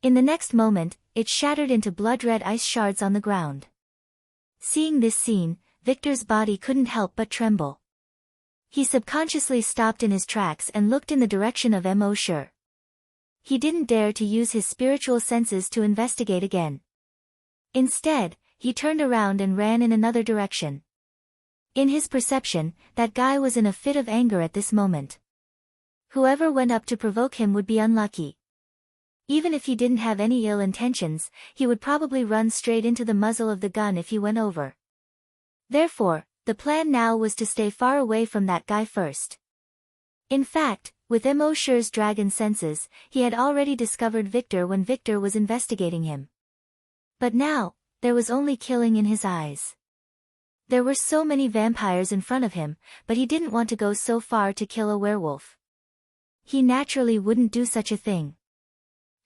In the next moment, it shattered into blood-red ice shards on the ground. Seeing this scene, Victor's body couldn't help but tremble. He subconsciously stopped in his tracks and looked in the direction of Immortal. He didn't dare to use his spiritual senses to investigate again. Instead, he turned around and ran in another direction. In his perception, that guy was in a fit of anger at this moment. Whoever went up to provoke him would be unlucky. Even if he didn't have any ill intentions, he would probably run straight into the muzzle of the gun if he went over. Therefore, the plan now was to stay far away from that guy first. In fact, with Immortal's dragon senses, he had already discovered Victor when Victor was investigating him. But now, there was only killing in his eyes. There were so many vampires in front of him, but he didn't want to go so far to kill a werewolf. He naturally wouldn't do such a thing.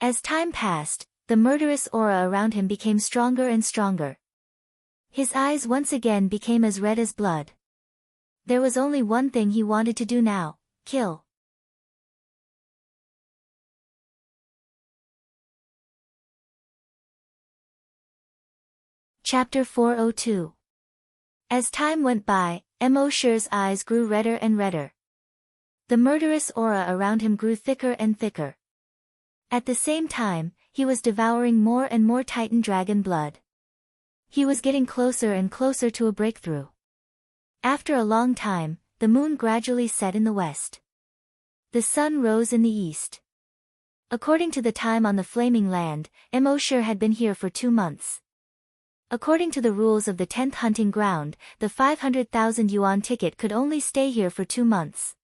As time passed, the murderous aura around him became stronger and stronger. His eyes once again became as red as blood. There was only one thing he wanted to do now: kill. Chapter 402. As time went by, Immortal's eyes grew redder and redder. The murderous aura around him grew thicker and thicker. At the same time, he was devouring more and more Titan dragon blood. He was getting closer and closer to a breakthrough. After a long time, the moon gradually set in the west. The sun rose in the east. According to the time on the Flaming Land, Immortal had been here for 2 months. According to the rules of the 10th hunting ground, the 500,000 yuan ticket could only stay here for 2 months.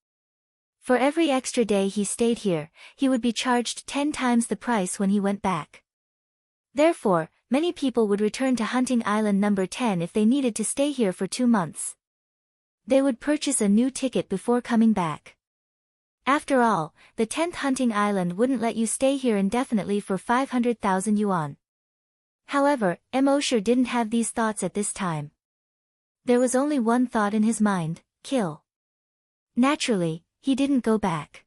For every extra day he stayed here, he would be charged 10 times the price when he went back. Therefore, many people would return to Hunting Island number 10 if they needed to stay here for 2 months. They would purchase a new ticket before coming back. After all, the 10th hunting island wouldn't let you stay here indefinitely for 500,000 yuan. However, Emosher didn't have these thoughts at this time. There was only one thought in his mind: kill. Naturally, he didn't go back.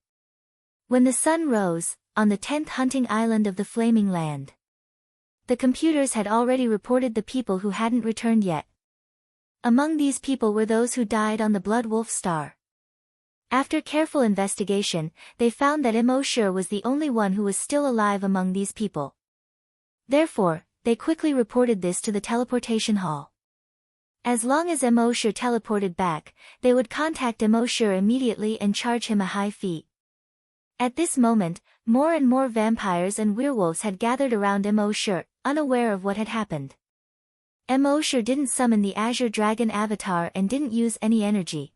When the sun rose, on the 10th hunting island of the Flaming Land, the computers had already reported the people who hadn't returned yet. Among these people were those who died on the Blood Wolf Star. After careful investigation, they found that Emosher was the only one who was still alive among these people. Therefore, they quickly reported this to the teleportation hall. As long as Emosher teleported back, they would contact Emosher immediately and charge him a high fee. At this moment, more and more vampires and werewolves had gathered around Emosher, unaware of what had happened. Emosher didn't summon the Azure Dragon avatar and didn't use any energy.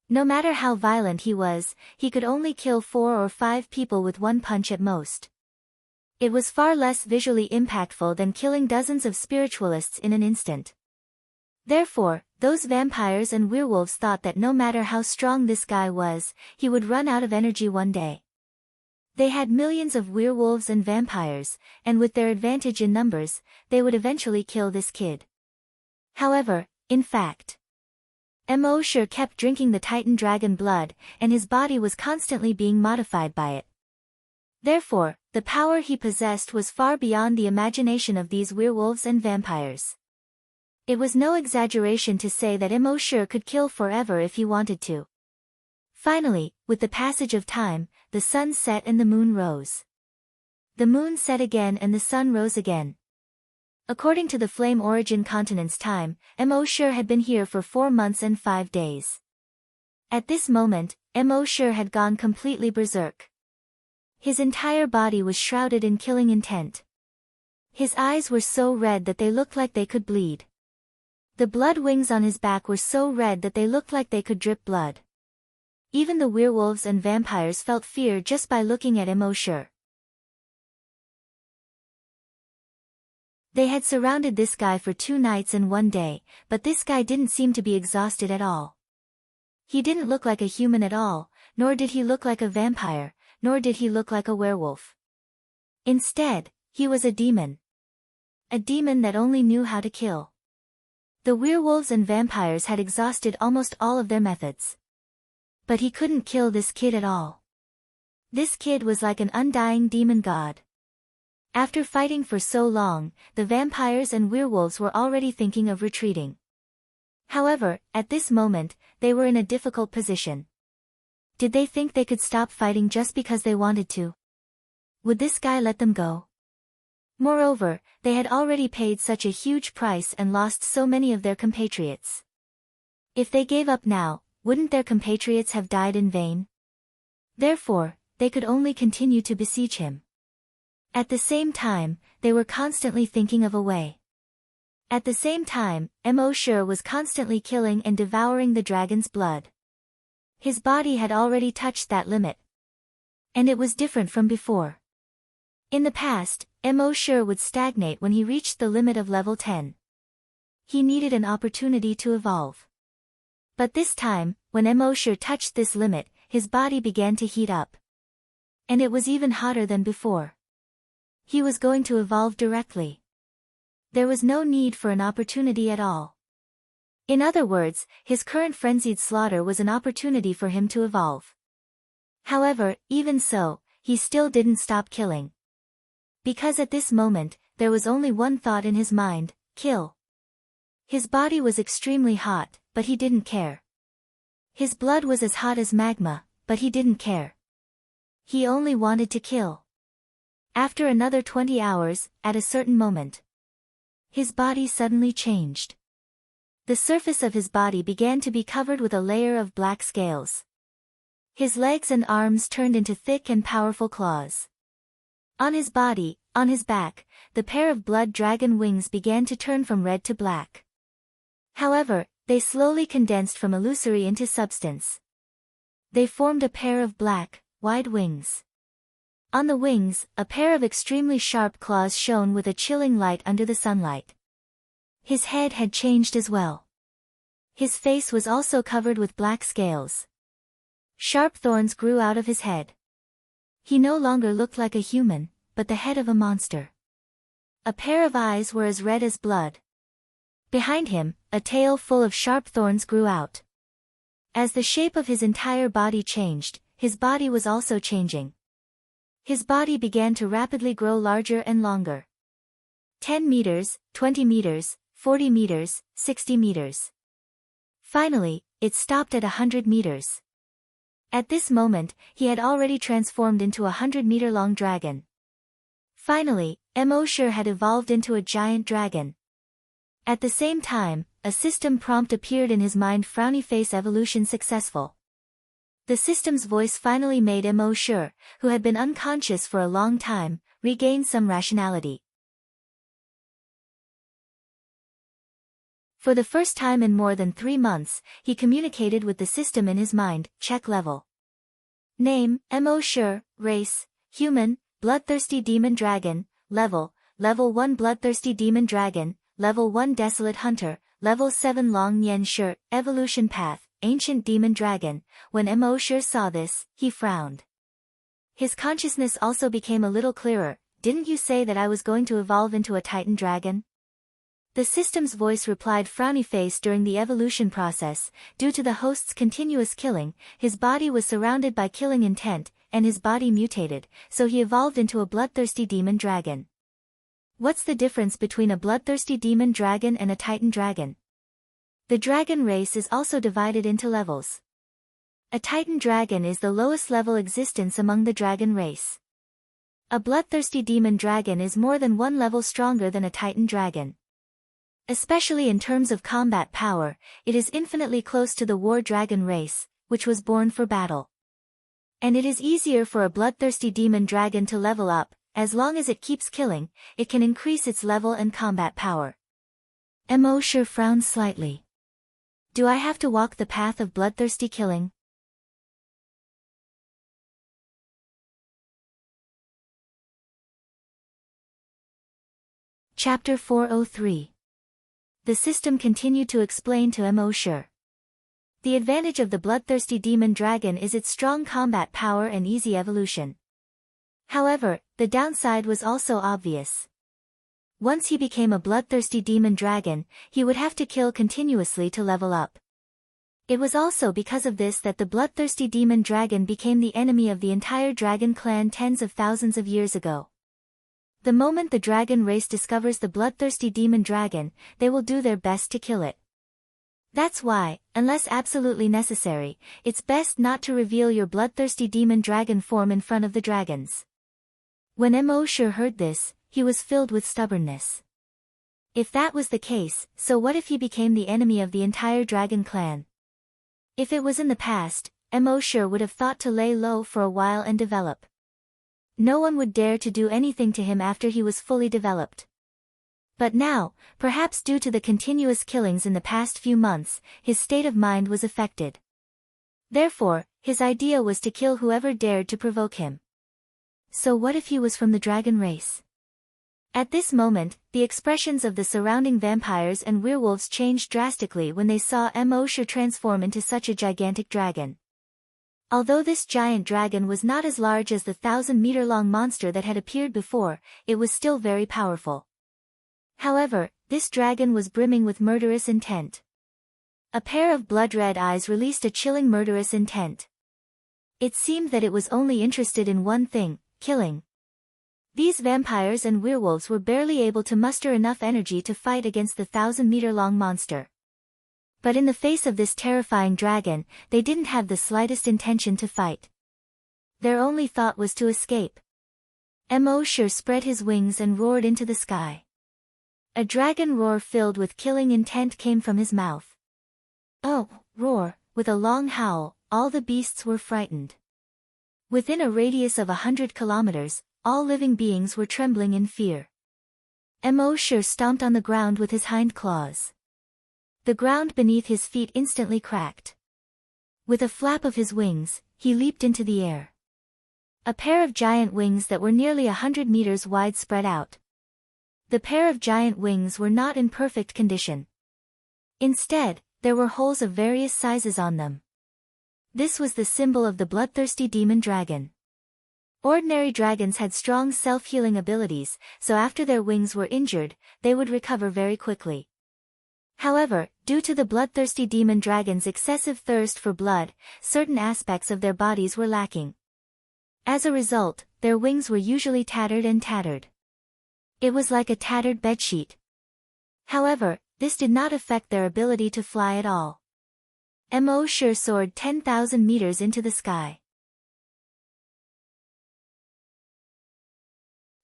No matter how violent he was, he could only kill 4 or 5 people with one punch at most. It was far less visually impactful than killing dozens of spiritualists in an instant. Therefore, those vampires and werewolves thought that no matter how strong this guy was, he would run out of energy one day. They had millions of werewolves and vampires, and with their advantage in numbers, they would eventually kill this kid. However, in fact, Emosher kept drinking the Titan Dragon blood, and his body was constantly being modified by it. Therefore, the power he possessed was far beyond the imagination of these werewolves and vampires. It was no exaggeration to say that Emosher could kill forever if he wanted to. Finally, with the passage of time, the sun set and the moon rose. The moon set again and the sun rose again. According to the Flame Origin Continent's time, Emosher had been here for 4 months and 5 days. At this moment, Emosher had gone completely berserk. His entire body was shrouded in killing intent. His eyes were so red that they looked like they could bleed. The blood wings on his back were so red that they looked like they could drip blood. Even the werewolves and vampires felt fear just by looking at Emosher. They had surrounded this guy for 2 nights and 1 day, but this guy didn't seem to be exhausted at all. He didn't look like a human at all, nor did he look like a vampire, nor did he look like a werewolf. Instead, he was a demon. A demon that only knew how to kill. The werewolves and vampires had exhausted almost all of their methods. But he couldn't kill this kid at all. This kid was like an undying demon god. After fighting for so long, the vampires and werewolves were already thinking of retreating. However, at this moment, they were in a difficult position. Did they think they could stop fighting just because they wanted to? Would this guy let them go? Moreover, they had already paid such a huge price and lost so many of their compatriots. If they gave up now, wouldn't their compatriots have died in vain? Therefore, they could only continue to besiege him. At the same time, they were constantly thinking of a way. At the same time, Emosher was constantly killing and devouring the dragon's blood. His body had already touched that limit. And it was different from before. In the past, Emosher would stagnate when he reached the limit of level 10. He needed an opportunity to evolve. But this time, when Emosher touched this limit, his body began to heat up. And it was even hotter than before. He was going to evolve directly. There was no need for an opportunity at all. In other words, his current frenzied slaughter was an opportunity for him to evolve. However, even so, he still didn't stop killing. Because at this moment, there was only one thought in his mind: kill. His body was extremely hot, but he didn't care. His blood was as hot as magma, but he didn't care. He only wanted to kill. After another 20 hours, at a certain moment, his body suddenly changed. The surface of his body began to be covered with a layer of black scales. His legs and arms turned into thick and powerful claws. On his body, on his back, the pair of blood dragon wings began to turn from red to black. However, they slowly condensed from illusory into substance. They formed a pair of black, wide wings. On the wings, a pair of extremely sharp claws shone with a chilling light under the sunlight. His head had changed as well. His face was also covered with black scales. Sharp thorns grew out of his head. He no longer looked like a human, but the head of a monster. A pair of eyes were as red as blood. Behind him, a tail full of sharp thorns grew out. As the shape of his entire body changed, his body was also changing. His body began to rapidly grow larger and longer. 10 meters, 20 meters, 40 meters, 60 meters. Finally, it stopped at 100 meters. At this moment, he had already transformed into a 100-meter-long dragon. Finally, Emosure had evolved into a giant dragon. At the same time, a system prompt appeared in his mind: frowny face evolution successful. The system's voice finally made Emosure, who had been unconscious for a long time, regain some rationality. For the first time in more than 3 months, he communicated with the system in his mind. Check level. Name, Emosure. Race, human, bloodthirsty demon dragon. Level 1 bloodthirsty demon dragon, Level 1 desolate hunter, Level 7 long Nian Shi. Evolution path, ancient demon dragon. When Emosure saw this, he frowned. His consciousness also became a little clearer. Didn't you say that I was going to evolve into a titan dragon? The system's voice replied: frowny face. During the evolution process, due to the host's continuous killing, his body was surrounded by killing intent, and his body mutated, so he evolved into a bloodthirsty demon dragon. What's the difference between a bloodthirsty demon dragon and a titan dragon? The dragon race is also divided into levels. A titan dragon is the lowest level existence among the dragon race. A bloodthirsty demon dragon is more than 1 level stronger than a titan dragon. Especially in terms of combat power, it is infinitely close to the war dragon race, which was born for battle. And it is easier for a bloodthirsty demon dragon to level up. As long as it keeps killing, it can increase its level and combat power. Emosure frowned slightly. Do I have to walk the path of bloodthirsty killing? Chapter 403. The system continued to explain to Emosure. The advantage of the bloodthirsty demon dragon is its strong combat power and easy evolution. However, the downside was also obvious. Once he became a bloodthirsty demon dragon, he would have to kill continuously to level up. It was also because of this that the bloodthirsty demon dragon became the enemy of the entire dragon clan tens of thousands of years ago. The moment the dragon race discovers the bloodthirsty demon dragon, they will do their best to kill it. That's why, unless absolutely necessary, it's best not to reveal your bloodthirsty demon dragon form in front of the dragons. When Emosure heard this, he was filled with stubbornness. If that was the case, so what if he became the enemy of the entire dragon clan? If it was in the past, Emosure would have thought to lay low for a while and develop. No one would dare to do anything to him after he was fully developed. But now, perhaps due to the continuous killings in the past few months, his state of mind was affected. Therefore, his idea was to kill whoever dared to provoke him. So what if he was from the dragon race? At this moment, the expressions of the surrounding vampires and werewolves changed drastically when they saw Emosure transform into such a gigantic dragon. Although this giant dragon was not as large as the 1,000-meter-long monster that had appeared before, it was still very powerful. However, this dragon was brimming with murderous intent. A pair of blood-red eyes released a chilling murderous intent. It seemed that it was only interested in one thing: killing. These vampires and werewolves were barely able to muster enough energy to fight against the 1,000-meter-long monster. But in the face of this terrifying dragon, they didn't have the slightest intention to fight. Their only thought was to escape. Emosure spread his wings and roared into the sky. A dragon roar filled with killing intent came from his mouth. Oh, roar, with a long howl, all the beasts were frightened. Within a radius of 100 kilometers, all living beings were trembling in fear. Emosure stomped on the ground with his hind claws. The ground beneath his feet instantly cracked. With a flap of his wings, he leaped into the air. A pair of giant wings that were nearly 100 meters wide spread out. The pair of giant wings were not in perfect condition. Instead, there were holes of various sizes on them. This was the symbol of the bloodthirsty demon dragon. Ordinary dragons had strong self-healing abilities, so after their wings were injured, they would recover very quickly. However, due to the bloodthirsty demon dragon's excessive thirst for blood, certain aspects of their bodies were lacking. As a result, their wings were usually tattered and tattered. It was like a tattered bedsheet. However, this did not affect their ability to fly at all. Embark soared 10,000 meters into the sky.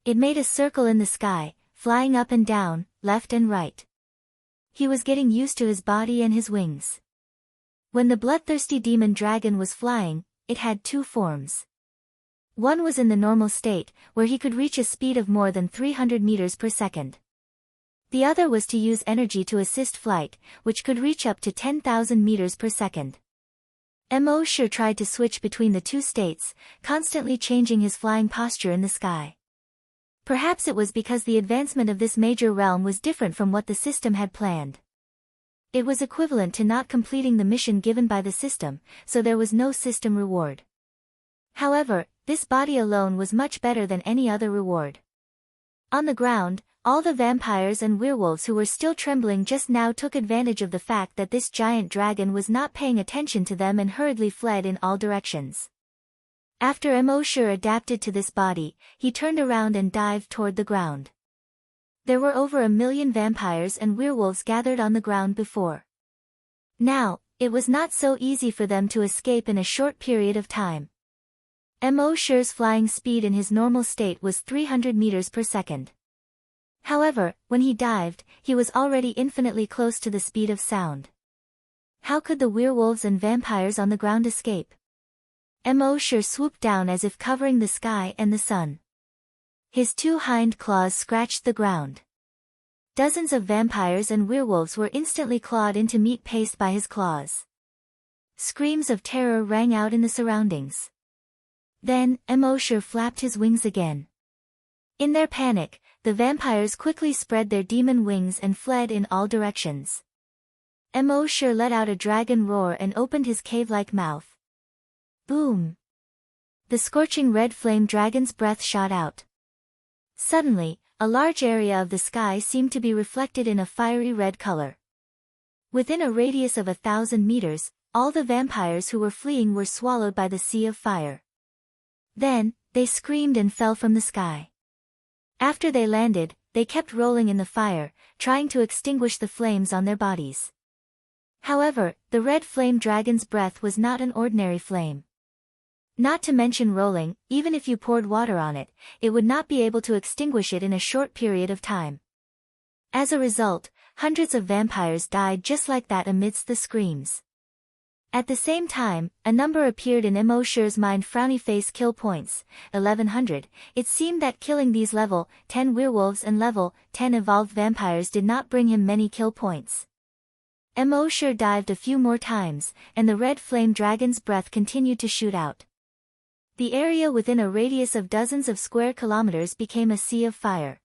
It made a circle in the sky, flying up and down, left and right. He was getting used to his body and his wings. When the bloodthirsty demon dragon was flying, it had two forms. One was in the normal state, where he could reach a speed of more than 300 meters per second. The other was to use energy to assist flight, which could reach up to 10,000 meters per second. Embark tried to switch between the two states, constantly changing his flying posture in the sky. Perhaps it was because the advancement of this major realm was different from what the system had planned. It was equivalent to not completing the mission given by the system, so there was no system reward. However, this body alone was much better than any other reward. On the ground, all the vampires and werewolves who were still trembling just now took advantage of the fact that this giant dragon was not paying attention to them and hurriedly fled in all directions. After Embark adapted to this body, he turned around and dived toward the ground. There were over 1 million vampires and werewolves gathered on the ground before. Now, it was not so easy for them to escape in a short period of time. Embark's flying speed in his normal state was 300 meters per second. However, when he dived, he was already infinitely close to the speed of sound. How could the werewolves and vampires on the ground escape? Embark swooped down as if covering the sky and the sun. His two hind claws scratched the ground. Dozens of vampires and werewolves were instantly clawed into meat paste by his claws. Screams of terror rang out in the surroundings. Then, Embark flapped his wings again. In their panic, the vampires quickly spread their demon wings and fled in all directions. Embark let out a dragon roar and opened his cave-like mouth. Boom! The scorching red flame dragon's breath shot out. Suddenly, a large area of the sky seemed to be reflected in a fiery red color. Within a radius of 1,000 meters, all the vampires who were fleeing were swallowed by the sea of fire. Then, they screamed and fell from the sky. After they landed, they kept rolling in the fire, trying to extinguish the flames on their bodies. However, the red flame dragon's breath was not an ordinary flame. Not to mention rolling, even if you poured water on it, it would not be able to extinguish it in a short period of time. As a result, hundreds of vampires died just like that amidst the screams. At the same time, a number appeared in Embark's mind: frowny face kill points, 1100. It seemed that killing these level 10 werewolves and level 10 evolved vampires did not bring him many kill points. Embark dived a few more times, and the red flame dragon's breath continued to shoot out. The area within a radius of dozens of square kilometers became a sea of fire.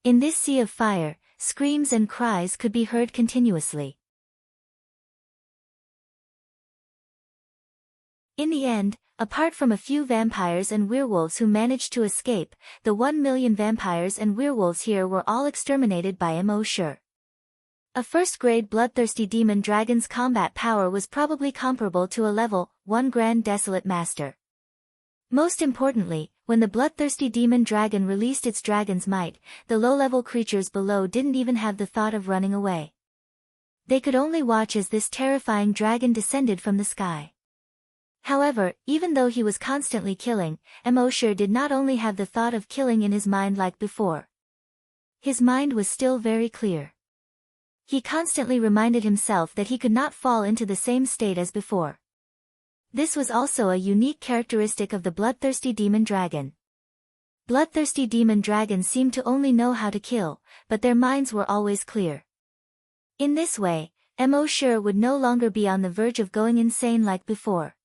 In this sea of fire, screams and cries could be heard continuously. In the end, apart from a few vampires and werewolves who managed to escape, the 1 million vampires and werewolves here were all exterminated by Embark. A first-grade bloodthirsty demon dragon's combat power was probably comparable to a level 1 Grand Desolate Master. Most importantly, when the bloodthirsty demon dragon released its dragon's might, the low-level creatures below didn't even have the thought of running away. They could only watch as this terrifying dragon descended from the sky. However, even though he was constantly killing, Embark did not only have the thought of killing in his mind like before. His mind was still very clear. He constantly reminded himself that he could not fall into the same state as before. This was also a unique characteristic of the bloodthirsty demon dragon. Bloodthirsty demon dragons seemed to only know how to kill, but their minds were always clear. In this way, Embark would no longer be on the verge of going insane like before.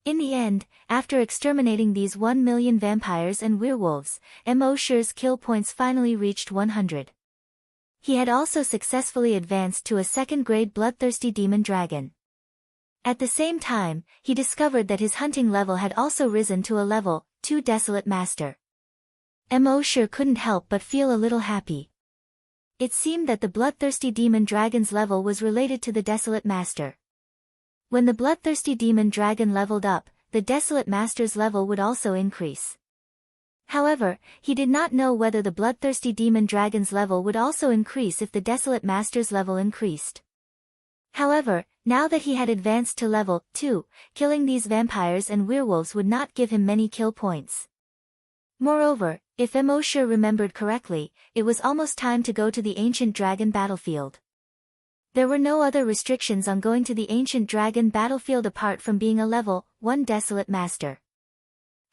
In the end, after exterminating these 1 million vampires and werewolves, Embark's kill points finally reached 100. He had also successfully advanced to a second-grade bloodthirsty demon dragon. At the same time, he discovered that his hunting level had also risen to a level 2 Desolate Master. Emosure couldn't help but feel a little happy. It seemed that the bloodthirsty demon dragon's level was related to the Desolate Master. When the bloodthirsty demon dragon leveled up, the Desolate Master's level would also increase. However, he did not know whether the bloodthirsty demon dragon's level would also increase if the Desolate Master's level increased. However, now that he had advanced to level 2, killing these vampires and werewolves would not give him many kill points. Moreover, if Emosure remembered correctly, it was almost time to go to the ancient dragon battlefield. There were no other restrictions on going to the ancient dragon battlefield apart from being a level 1 Desolate Master.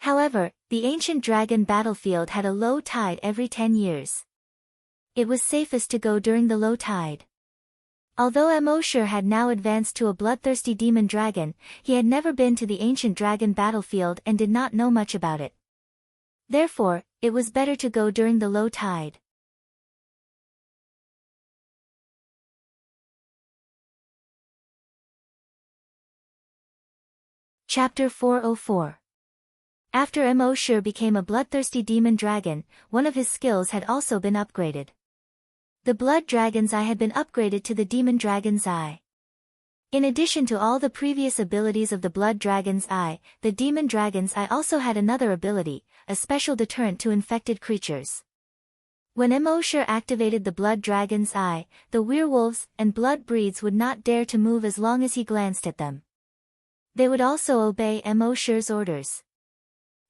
However, the ancient dragon battlefield had a low tide every 10 years. It was safest to go during the low tide. Although Emosure had now advanced to a bloodthirsty demon dragon, he had never been to the ancient dragon battlefield and did not know much about it. Therefore, it was better to go during the low tide. Chapter 404. After Emosure became a bloodthirsty demon dragon, one of his skills had also been upgraded. The blood dragon's eye had been upgraded to the demon dragon's eye. In addition to all the previous abilities of the blood dragon's eye, the demon dragon's eye also had another ability, a special deterrent to infected creatures. When Emosure activated the blood dragon's eye, the werewolves and blood breeds would not dare to move as long as he glanced at them. They would also obey Emosure's orders.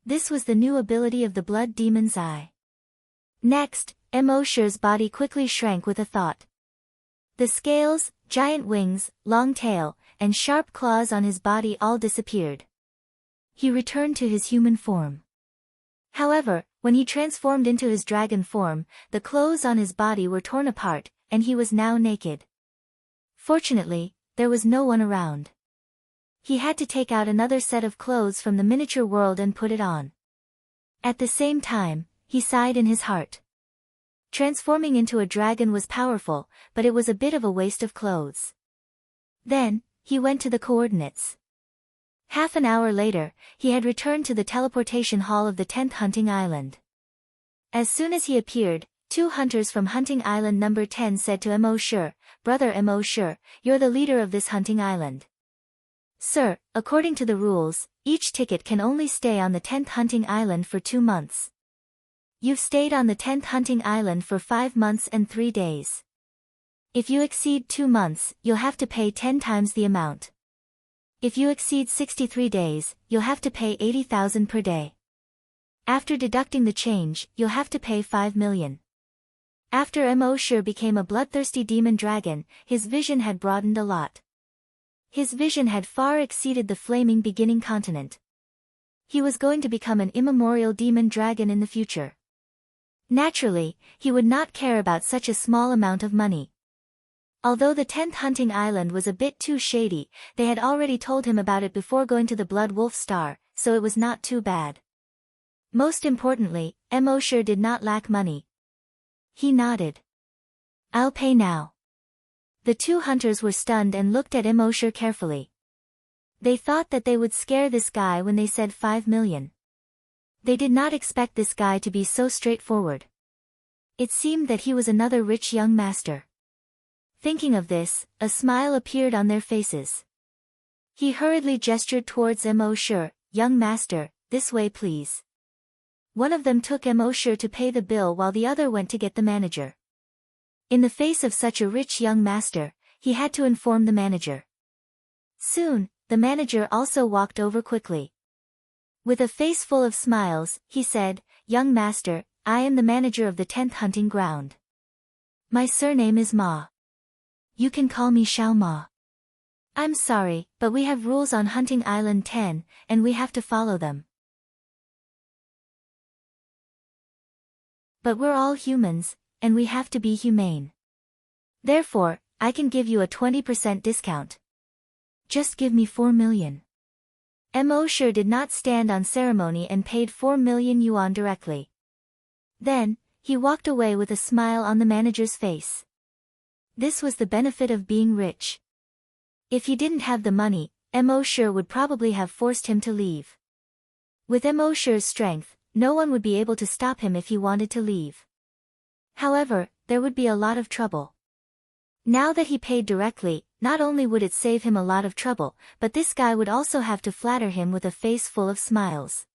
This was the new ability of the blood demon's eye. Next, Emosure's body quickly shrank with a thought. The scales, giant wings, long tail, and sharp claws on his body all disappeared. He returned to his human form. However, when he transformed into his dragon form, the clothes on his body were torn apart, and he was now naked. Fortunately, there was no one around. He had to take out another set of clothes from the miniature world and put it on. At the same time, he sighed in his heart. Transforming into a dragon was powerful, but it was a bit of a waste of clothes. Then, he went to the coordinates. Half an hour later, he had returned to the teleportation hall of the 10th hunting island. As soon as he appeared, 2 hunters from hunting island number 10 said to Emosure, "Brother Emosure, you're the leader of this hunting island." "Sir, according to the rules, each ticket can only stay on the 10th hunting island for 2 months. You've stayed on the 10th hunting island for 5 months and 3 days. If you exceed 2 months, you'll have to pay 10 times the amount. If you exceed 63 days, you'll have to pay 80,000 per day. After deducting the change, you'll have to pay 5 million. After Emosure became a bloodthirsty demon dragon, his vision had broadened a lot. His vision had far exceeded the flaming beginning continent. He was going to become an immemorial demon dragon in the future. Naturally, he would not care about such a small amount of money. Although the 10th hunting island was a bit too shady, they had already told him about it before going to the Blood Wolf Star, so it was not too bad. Most importantly, Emosure did not lack money. He nodded. "I'll pay now." The 2 hunters were stunned and looked at Emosure carefully. They thought that they would scare this guy when they said 5 million. They did not expect this guy to be so straightforward. It seemed that he was another rich young master. Thinking of this, a smile appeared on their faces. He hurriedly gestured towards Emosure, "Young master, this way please." One of them took Emosure to pay the bill while the other went to get the manager. In the face of such a rich young master, he had to inform the manager. Soon, the manager also walked over quickly. With a face full of smiles, he said, "Young master, I am the manager of the 10th hunting ground. My surname is Ma. You can call me Xiao Ma. I'm sorry, but we have rules on Hunting Island 10, and we have to follow them. But we're all humans, and we have to be humane. Therefore, I can give you a 20% discount. Just give me 4 million. Emosure did not stand on ceremony and paid 4 million yuan directly. Then, he walked away with a smile on the manager's face. This was the benefit of being rich. If he didn't have the money, Emoshur would probably have forced him to leave. With Emoshur's strength, no one would be able to stop him if he wanted to leave. However, there would be a lot of trouble. Now that he paid directly, not only would it save him a lot of trouble, but this guy would also have to flatter him with a face full of smiles.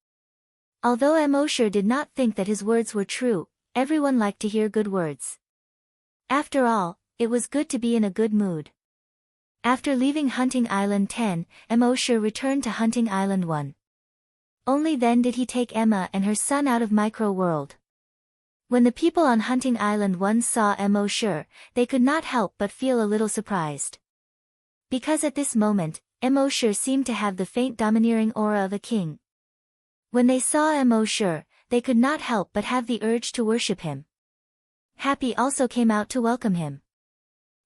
Although Emoshur did not think that his words were true, everyone liked to hear good words. After all, it was good to be in a good mood. After leaving Hunting Island 10, Emoshur returned to Hunting Island 1. Only then did he take Emma and her son out of Micro World. When the people on Hunting Island 1 saw Emoshur, they could not help but feel a little surprised. Because at this moment, Emoshur seemed to have the faint domineering aura of a king. When they saw Emoshur, they could not help but have the urge to worship him. Happy also came out to welcome him.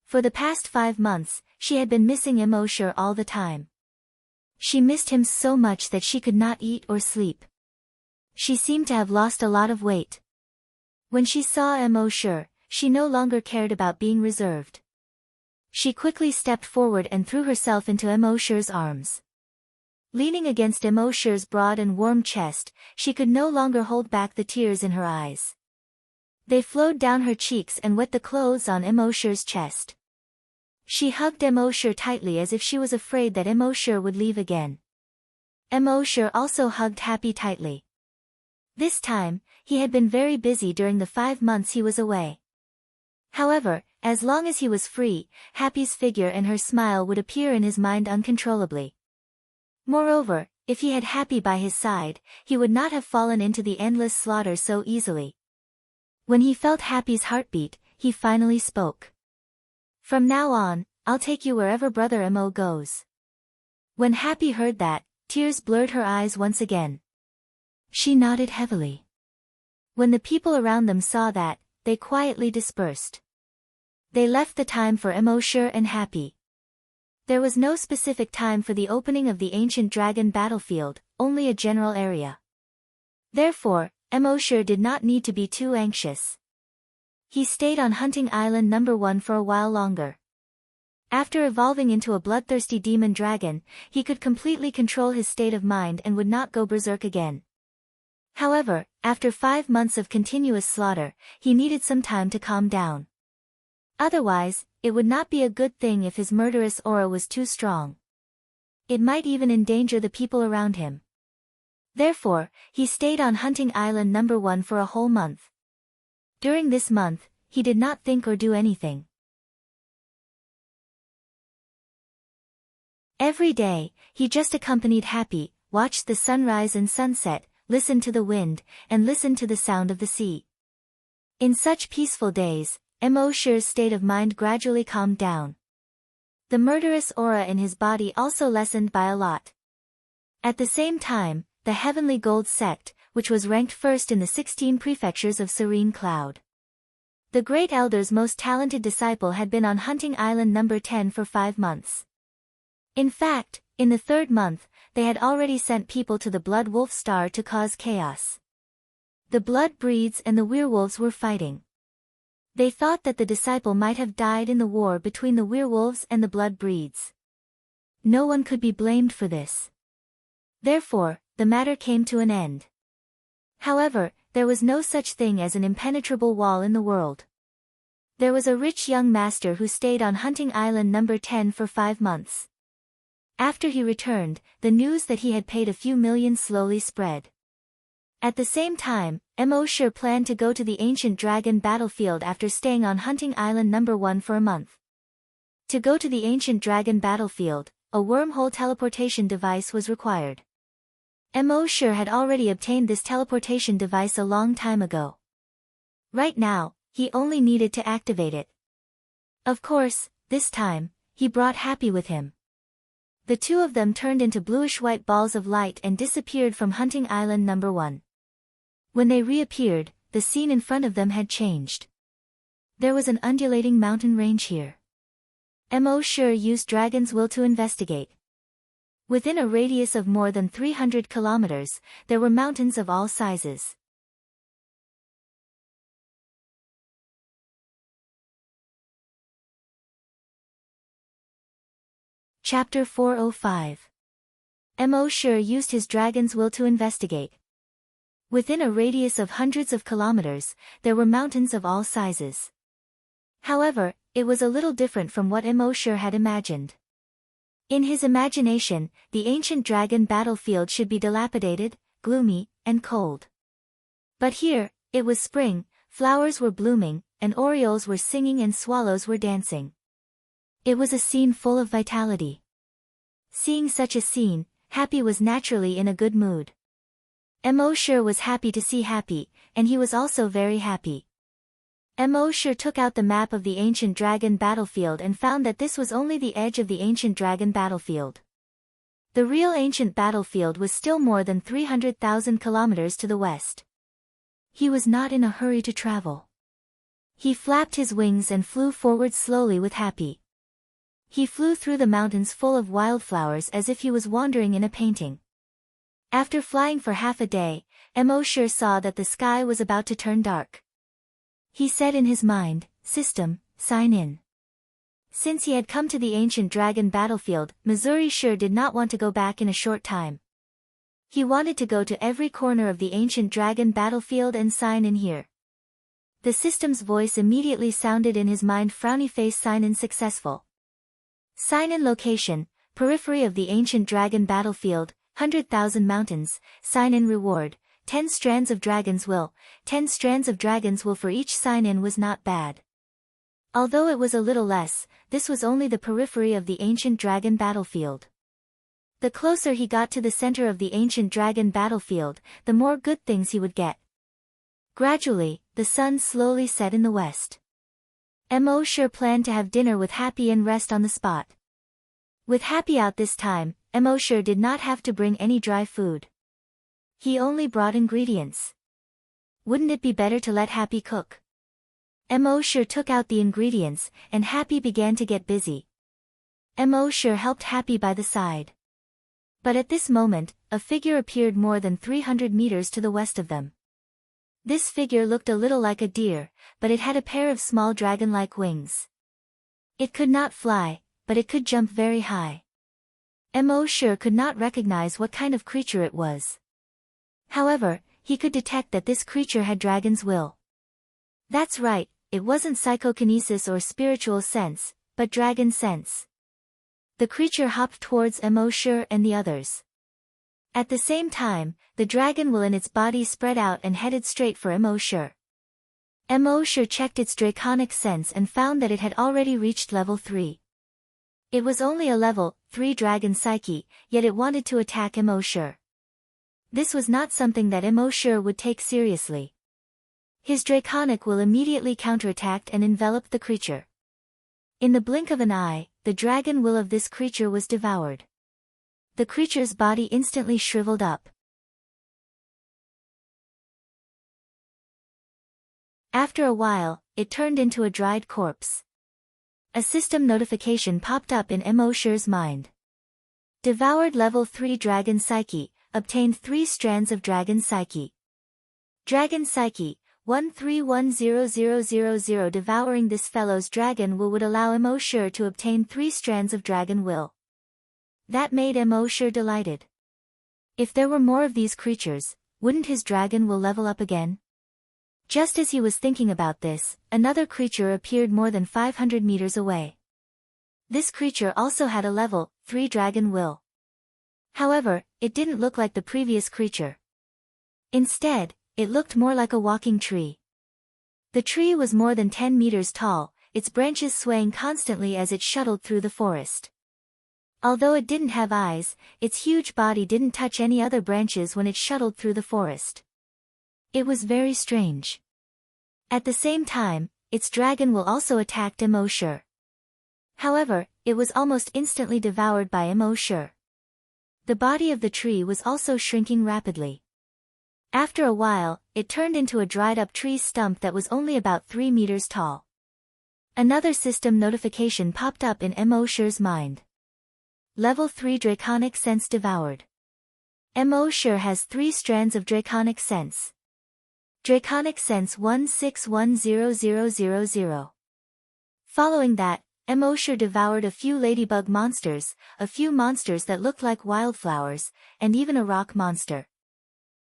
For the past 5 months, she had been missing Emoshur all the time. She missed him so much that she could not eat or sleep. She seemed to have lost a lot of weight. When she saw Emoshur, she no longer cared about being reserved. She quickly stepped forward and threw herself into Emoshur's arms. Leaning against Emoshur's broad and warm chest, she could no longer hold back the tears in her eyes. They flowed down her cheeks and wet the clothes on Emoshur's chest. She hugged Emoshur tightly as if she was afraid that Emoshur would leave again. Emoshur also hugged Happy tightly. This time, he had been very busy during the 5 months he was away. However, as long as he was free, Happy's figure and her smile would appear in his mind uncontrollably. Moreover, if he had Happy by his side, he would not have fallen into the endless slaughter so easily. When he felt Happy's heartbeat, he finally spoke. "From now on, I'll take you wherever Brother Emo goes." When Happy heard that, tears blurred her eyes once again. She nodded heavily. When the people around them saw that, they quietly dispersed. They left the time for Emoshur and Happy. There was no specific time for the opening of the ancient dragon battlefield, only a general area. Therefore, Emoshur did not need to be too anxious. He stayed on Hunting Island number 1 for a while longer. After evolving into a bloodthirsty demon dragon, he could completely control his state of mind and would not go berserk again. However, after 5 months of continuous slaughter, he needed some time to calm down. Otherwise, it would not be a good thing if his murderous aura was too strong. It might even endanger the people around him. Therefore, he stayed on Hunting Island number 1 for a whole month. During this month, he did not think or do anything. Every day, he just accompanied Happy, watched the sunrise and sunset, listened to the wind, and listened to the sound of the sea. In such peaceful days, Emoshur's state of mind gradually calmed down. The murderous aura in his body also lessened by a lot. At the same time, the Heavenly Gold sect, which was ranked first in the 16 prefectures of Serene Cloud. The Great Elder's most talented disciple had been on Hunting Island number 10 for 5 months. In fact, in the 3rd month, they had already sent people to the Blood Wolf Star to cause chaos. The Blood Breeds and the werewolves were fighting. They thought that the disciple might have died in the war between the werewolves and the Blood Breeds. No one could be blamed for this. Therefore, the matter came to an end. However, there was no such thing as an impenetrable wall in the world. There was a rich young master who stayed on Hunting Island number 10 for 5 months. After he returned, the news that he had paid a few million slowly spread. At the same time, Emoshur planned to go to the ancient dragon battlefield after staying on Hunting Island number 1 for a month. To go to the ancient dragon battlefield, a wormhole teleportation device was required. Emoshur had already obtained this teleportation device a long time ago. Right now, he only needed to activate it. Of course, this time, he brought Happy with him. The two of them turned into bluish-white balls of light and disappeared from Hunting Island number 1. When they reappeared, the scene in front of them had changed. There was an undulating mountain range here. Emoshur used Dragon's Will to investigate. Within a radius of more than 300 kilometers, there were mountains of all sizes. Chapter 405. Mo Shi used his dragon's will to investigate. Within a radius of hundreds of kilometers, there were mountains of all sizes. However, it was a little different from what Mo Shi had imagined. In his imagination, the ancient dragon battlefield should be dilapidated, gloomy, and cold. But here, it was spring, flowers were blooming, and orioles were singing and swallows were dancing. It was a scene full of vitality. Seeing such a scene, Happy was naturally in a good mood. Mo Shi was happy to see Happy, and he was also very happy. Mo Shi took out the map of the ancient dragon battlefield and found that this was only the edge of the ancient dragon battlefield. The real ancient battlefield was still more than 300,000 kilometers to the west. He was not in a hurry to travel. He flapped his wings and flew forward slowly with Happy. He flew through the mountains full of wildflowers as if he was wandering in a painting. After flying for half a day, Mo Shi saw that the sky was about to turn dark. He said in his mind, "System, sign in." Since he had come to the ancient dragon battlefield, Missouri Shi did not want to go back in a short time. He wanted to go to every corner of the ancient dragon battlefield and sign in here. The system's voice immediately sounded in his mind, frowny face, sign in successful. Sign in location, periphery of the ancient dragon battlefield, 100,000 mountains, sign in reward, 10 strands of dragon's will, 10 strands of dragon's will for each sign in was not bad. Although it was a little less, this was only the periphery of the ancient dragon battlefield. The closer he got to the center of the ancient dragon battlefield, the more good things he would get. Gradually, the sun slowly set in the west. Mo Shi planned to have dinner with Happy and rest on the spot. With Happy out this time, Mo Shi did not have to bring any dry food. He only brought ingredients. Wouldn't it be better to let Happy cook? Mo Shi took out the ingredients, and Happy began to get busy. Mo Shi helped Happy by the side. But at this moment, a figure appeared more than 300 meters to the west of them. This figure looked a little like a deer, but it had a pair of small dragon-like wings. It could not fly, but it could jump very high. Mo Shi could not recognize what kind of creature it was. However, he could detect that this creature had dragon's will. That's right, it wasn't psychokinesis or spiritual sense, but dragon sense. The creature hopped towards Mo Shi and the others. At the same time, the dragon will in its body spread out and headed straight for Mo Shi. Mo Shi checked its draconic sense and found that it had already reached level 3. It was only a level 3 dragon psyche, yet it wanted to attack Mo Shi. This was not something that Mo Shi would take seriously. His draconic will immediately counterattacked and enveloped the creature. In the blink of an eye, the dragon will of this creature was devoured. The creature's body instantly shriveled up. After a while, it turned into a dried corpse. A system notification popped up in Mo Shi's mind. Devoured level 3 dragon psyche, obtained 3 strands of dragon psyche. Dragon psyche, 13100000. Devouring this fellow's dragon will would allow Mo Shi to obtain 3 strands of dragon will. That made Mo Shi delighted. If there were more of these creatures, wouldn't his dragon will level up again? Just as he was thinking about this, another creature appeared more than 500 meters away. This creature also had a level 3 dragon will. However, it didn't look like the previous creature. Instead, it looked more like a walking tree. The tree was more than 10 meters tall, its branches swaying constantly as it shuttled through the forest. Although it didn't have eyes, its huge body didn't touch any other branches when it shuttled through the forest. It was very strange. At the same time, its dragon will also attacked Mo Shi. However, it was almost instantly devoured by Mo Shi. The body of the tree was also shrinking rapidly. After a while, it turned into a dried-up tree stump that was only about 3 meters tall. Another system notification popped up in Mo Shi's mind. Level 3 Draconic Sense devoured. Mo Shi has 3 strands of Draconic Sense. Draconic Sense 16100000. Following that, Immortal devoured a few ladybug monsters, a few monsters that looked like wildflowers, and even a rock monster.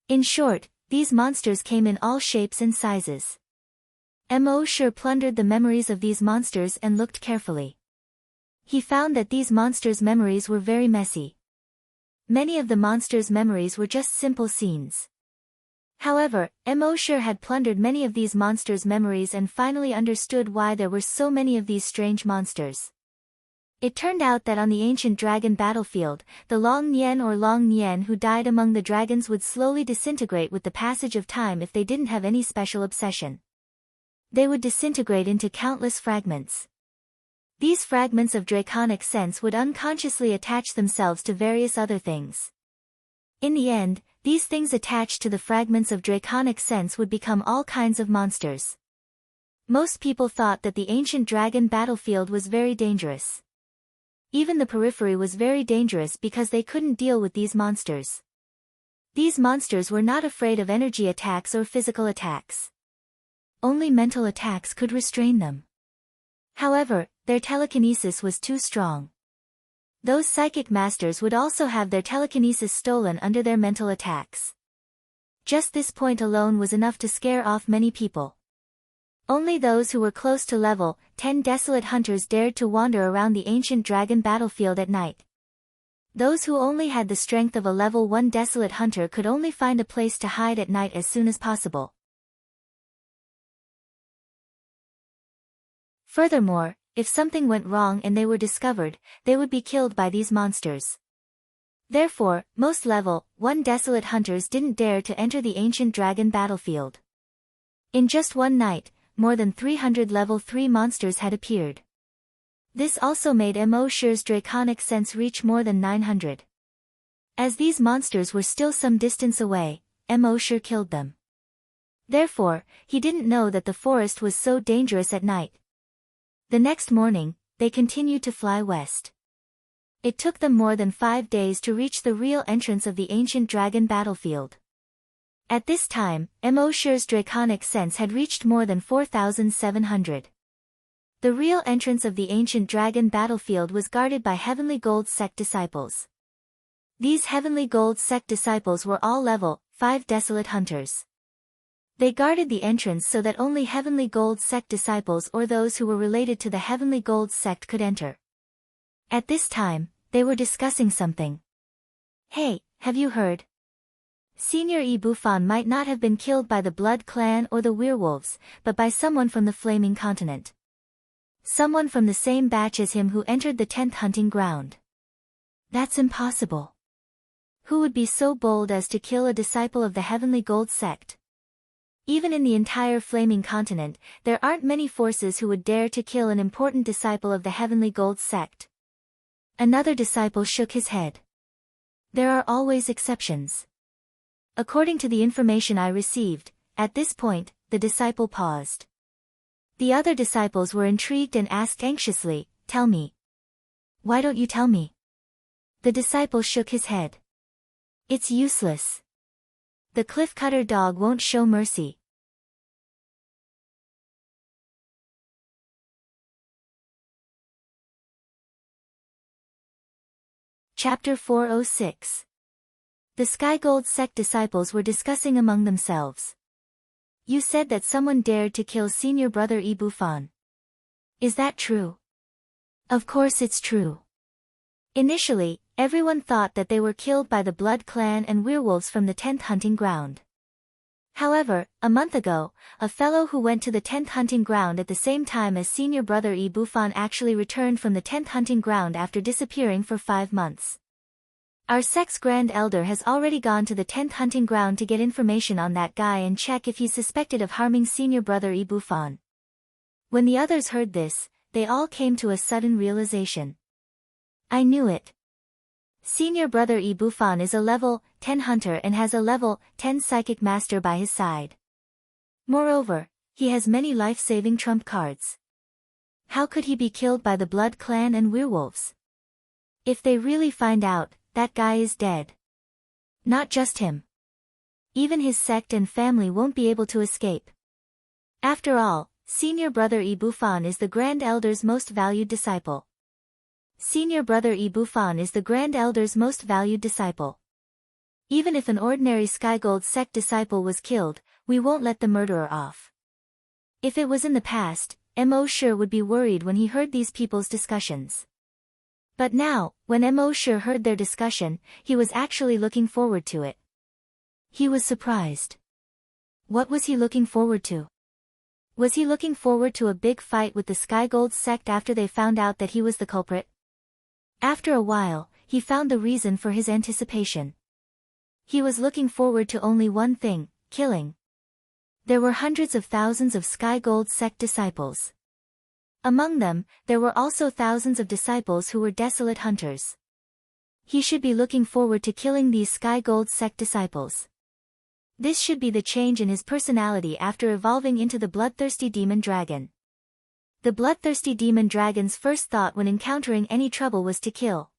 In short, these monsters came in all shapes and sizes. Immortal plundered the memories of these monsters and looked carefully. He found that these monsters' memories were very messy. Many of the monsters' memories were just simple scenes. However, Immortal had plundered many of these monsters' memories and finally understood why there were so many of these strange monsters. It turned out that on the ancient dragon battlefield, the Long Nian or Long Nian who died among the dragons would slowly disintegrate with the passage of time if they didn't have any special obsession. They would disintegrate into countless fragments. These fragments of draconic sense would unconsciously attach themselves to various other things. In the end, these things attached to the fragments of draconic sense would become all kinds of monsters. Most people thought that the ancient dragon battlefield was very dangerous. Even the periphery was very dangerous because they couldn't deal with these monsters. These monsters were not afraid of energy attacks or physical attacks. Only mental attacks could restrain them. However, their telekinesis was too strong. Those psychic masters would also have their telekinesis stolen under their mental attacks. Just this point alone was enough to scare off many people. Only those who were close to level 10 desolate hunters dared to wander around the ancient dragon battlefield at night. Those who only had the strength of a level 1 desolate hunter could only find a place to hide at night as soon as possible. Furthermore, if something went wrong and they were discovered, they would be killed by these monsters. Therefore, most level 1 desolate hunters didn't dare to enter the ancient dragon battlefield. In just one night, more than 300 level 3 monsters had appeared. This also made Immortal's draconic sense reach more than 900. As these monsters were still some distance away, Immortal killed them. Therefore, he didn't know that the forest was so dangerous at night. The next morning, they continued to fly west. It took them more than 5 days to reach the real entrance of the ancient dragon battlefield. At this time, Immortal's draconic sense had reached more than 4,700. The real entrance of the ancient dragon battlefield was guarded by Heavenly Gold sect disciples. These Heavenly Gold sect disciples were all level 5 desolate hunters. They guarded the entrance so that only Heavenly Gold sect disciples or those who were related to the Heavenly Gold sect could enter. At this time, they were discussing something. Hey, have you heard? Senior Buffon might not have been killed by the Blood Clan or the werewolves, but by someone from the Flaming Continent. Someone from the same batch as him who entered the 10th hunting ground. That's impossible. Who would be so bold as to kill a disciple of the Heavenly Gold sect? Even in the entire Flaming Continent, there aren't many forces who would dare to kill an important disciple of the Heavenly Gold sect. Another disciple shook his head. There are always exceptions. According to the information I received, at this point, the disciple paused. The other disciples were intrigued and asked anxiously, "Tell me. Why don't you tell me?" The disciple shook his head. It's useless. The cliff-cutter dog won't show mercy. Chapter 406. The Sky Gold sect disciples were discussing among themselves. You said that someone dared to kill senior brother Buffon. Is that true? Of course it's true. Initially, everyone thought that they were killed by the Blood Clan and werewolves from the 10th hunting ground. However, a month ago, a fellow who went to the 10th hunting ground at the same time as senior brother Buffon actually returned from the 10th hunting ground after disappearing for 5 months. Our sect's Grand Elder has already gone to the 10th hunting ground to get information on that guy and check if he's suspected of harming senior brother Buffon. When the others heard this, they all came to a sudden realization. I knew it. Senior brother Buffon is a level 10 hunter and has a level 10 psychic master by his side. Moreover, he has many life-saving trump cards. How could he be killed by the Blood Clan and werewolves? If they really find out, that guy is dead. Not just him. Even his sect and family won't be able to escape. After all, Senior brother Ibufan is the Grand Elder's most valued disciple. Senior brother Ibufan is the Grand Elder's most valued disciple. Even if an ordinary Skygold sect disciple was killed, we won't let the murderer off. If it was in the past, Mo sure would be worried when he heard these people's discussions. But now, when Mo sure heard their discussion, he was actually looking forward to it. He was surprised. What was he looking forward to? Was he looking forward to a big fight with the Skygold sect after they found out that he was the culprit? After a while, he found the reason for his anticipation. He was looking forward to only one thing, killing. There were hundreds of thousands of Skygold sect disciples. Among them, there were also thousands of disciples who were desolate hunters. He should be looking forward to killing these Skygold sect disciples. This should be the change in his personality after evolving into the bloodthirsty demon dragon. The bloodthirsty demon dragon's first thought when encountering any trouble was to kill.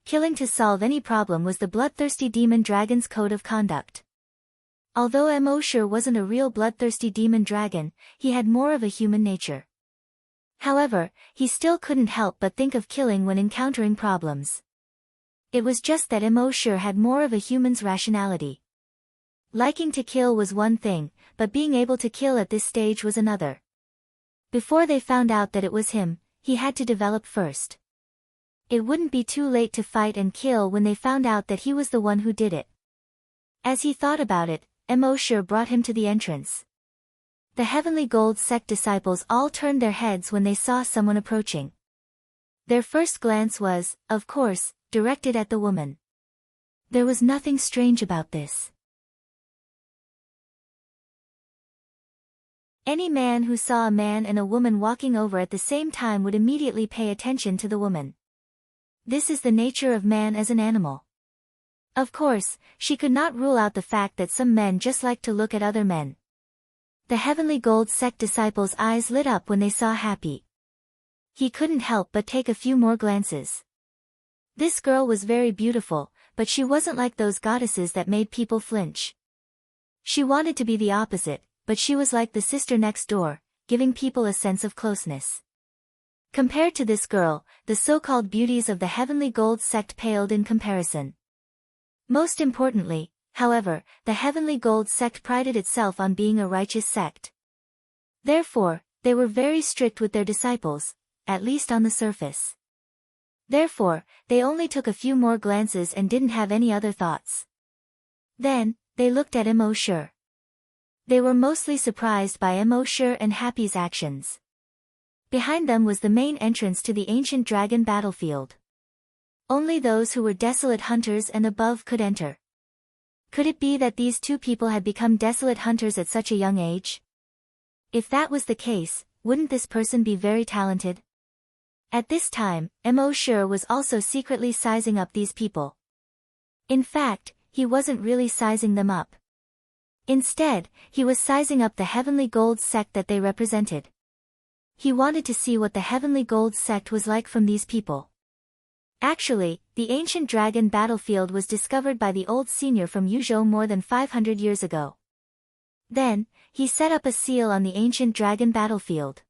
Killing to solve any problem was the bloodthirsty demon dragon's code of conduct. Although Mo sure wasn't a real bloodthirsty demon dragon, he had more of a human nature. However, he still couldn't help but think of killing when encountering problems. It was just that Mo sure had more of a human's rationality. Liking to kill was one thing, but being able to kill at this stage was another. Before they found out that it was him, he had to develop first. It wouldn't be too late to fight and kill when they found out that he was the one who did it. As he thought about it, Mo sure brought him to the entrance. The Heavenly Gold sect disciples all turned their heads when they saw someone approaching. Their first glance was, of course, directed at the woman. There was nothing strange about this. Any man who saw a man and a woman walking over at the same time would immediately pay attention to the woman. This is the nature of man as an animal. Of course, she could not rule out the fact that some men just like to look at other men. The Heavenly Gold sect disciples' eyes lit up when they saw Happy. He couldn't help but take a few more glances. This girl was very beautiful, but she wasn't like those goddesses that made people flinch. She wanted to be the opposite, but she was like the sister next door, giving people a sense of closeness. Compared to this girl, the so-called beauties of the Heavenly Gold sect paled in comparison. Most importantly, however, the Heavenly Gold sect prided itself on being a righteous sect. Therefore, they were very strict with their disciples, at least on the surface. Therefore, they only took a few more glances and didn't have any other thoughts. Then, they looked at Mo sure. They were mostly surprised by Mo sure and Happy's actions. Behind them was the main entrance to the ancient dragon battlefield. Only those who were desolate hunters and above could enter. Could it be that these two people had become desolate hunters at such a young age? If that was the case, wouldn't this person be very talented? At this time, Mo sure was also secretly sizing up these people. In fact, he wasn't really sizing them up. Instead, he was sizing up the Heavenly Gold sect that they represented. He wanted to see what the Heavenly Gold sect was like from these people. Actually, the ancient dragon battlefield was discovered by the old senior from Yuzhou more than 500 years ago. Then, he set up a seal on the ancient dragon battlefield.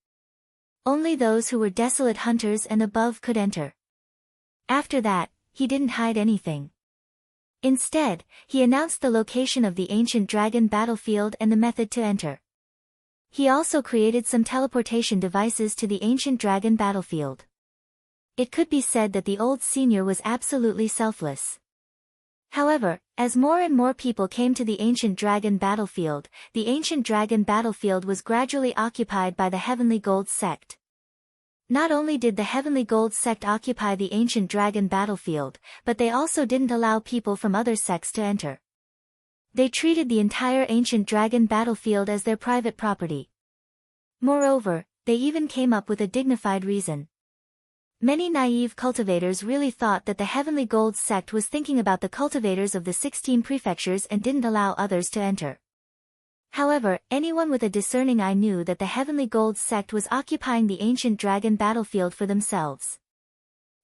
Only those who were desolate hunters and above could enter. After that, he didn't hide anything. Instead, he announced the location of the ancient dragon battlefield and the method to enter. He also created some teleportation devices to the ancient dragon battlefield. It could be said that the old senior was absolutely selfless. However, as more and more people came to the ancient dragon battlefield was gradually occupied by the Heavenly Gold sect. Not only did the Heavenly Gold sect occupy the ancient dragon battlefield, but they also didn't allow people from other sects to enter. They treated the entire ancient dragon battlefield as their private property. Moreover, they even came up with a dignified reason. Many naive cultivators really thought that the Heavenly Gold sect was thinking about the cultivators of the 16 prefectures and didn't allow others to enter. However, anyone with a discerning eye knew that the Heavenly Gold sect was occupying the ancient dragon battlefield for themselves.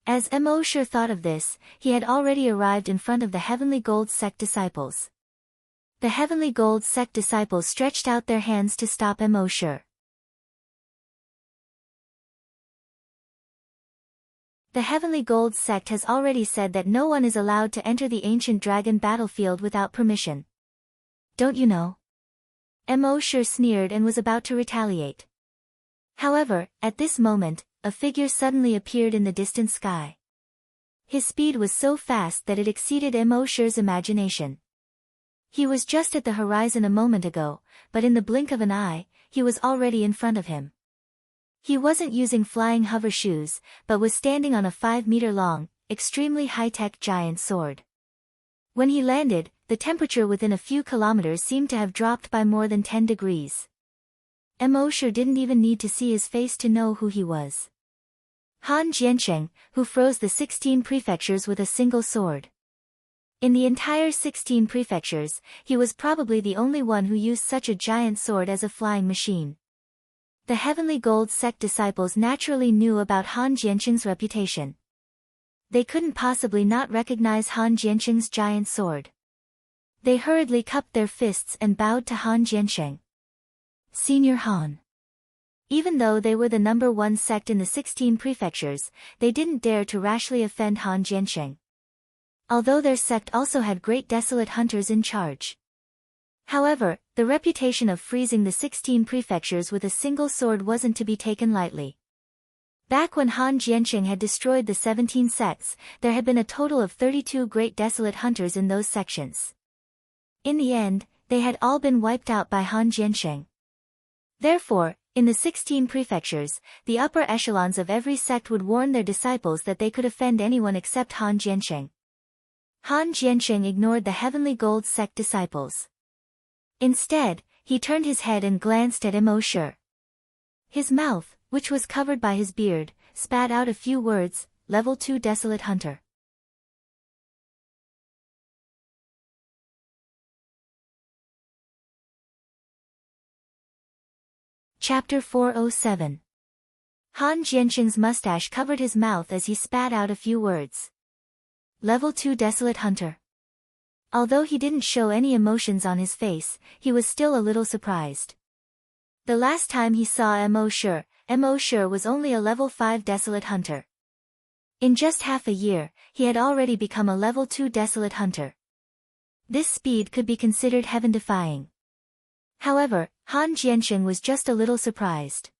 As Mo sure thought of this, he had already arrived in front of the Heavenly Gold sect disciples. The Heavenly Gold sect disciples stretched out their hands to stop Mo sure. The Heavenly Gold sect has already said that no one is allowed to enter the ancient dragon battlefield without permission. Don't you know? Emosure sneered and was about to retaliate. However, at this moment, a figure suddenly appeared in the distant sky. His speed was so fast that it exceeded Emosure's imagination. He was just at the horizon a moment ago, but in the blink of an eye, he was already in front of him. He wasn't using flying hover shoes, but was standing on a 5-meter-long, extremely high-tech giant sword. When he landed, the temperature within a few kilometers seemed to have dropped by more than 10 degrees. Emosure didn't even need to see his face to know who he was. Han Jiansheng, who froze the 16 prefectures with a single sword. In the entire 16 prefectures, he was probably the only one who used such a giant sword as a flying machine. The Heavenly Gold sect disciples naturally knew about Han Jiansheng's reputation. They couldn't possibly not recognize Han Jiansheng's giant sword. They hurriedly cupped their fists and bowed to Han Jiansheng. Senior Han. Even though they were the number one sect in the 16 prefectures, they didn't dare to rashly offend Han Jiansheng. Although their sect also had great desolate hunters in charge. However, the reputation of freezing the 16 prefectures with a single sword wasn't to be taken lightly. Back when Han Jiansheng had destroyed the 17 sects, there had been a total of 32 great desolate hunters in those sections. In the end, they had all been wiped out by Han Jiansheng. Therefore, in the 16 prefectures, the upper echelons of every sect would warn their disciples that they could offend anyone except Han Jiansheng. Han Jiansheng ignored the Heavenly Gold sect disciples. Instead, he turned his head and glanced at Emosure. His mouth, which was covered by his beard, spat out a few words, Level 2 Desolate Hunter. Chapter 407. Han Jiansheng's mustache covered his mouth as he spat out a few words. Level 2 Desolate Hunter. Although he didn't show any emotions on his face, he was still a little surprised. The last time he saw Emosure was only a level 5 Desolate Hunter. In just half a year, he had already become a level 2 Desolate Hunter. This speed could be considered heaven-defying. However, Han Jiansheng was just a little surprised.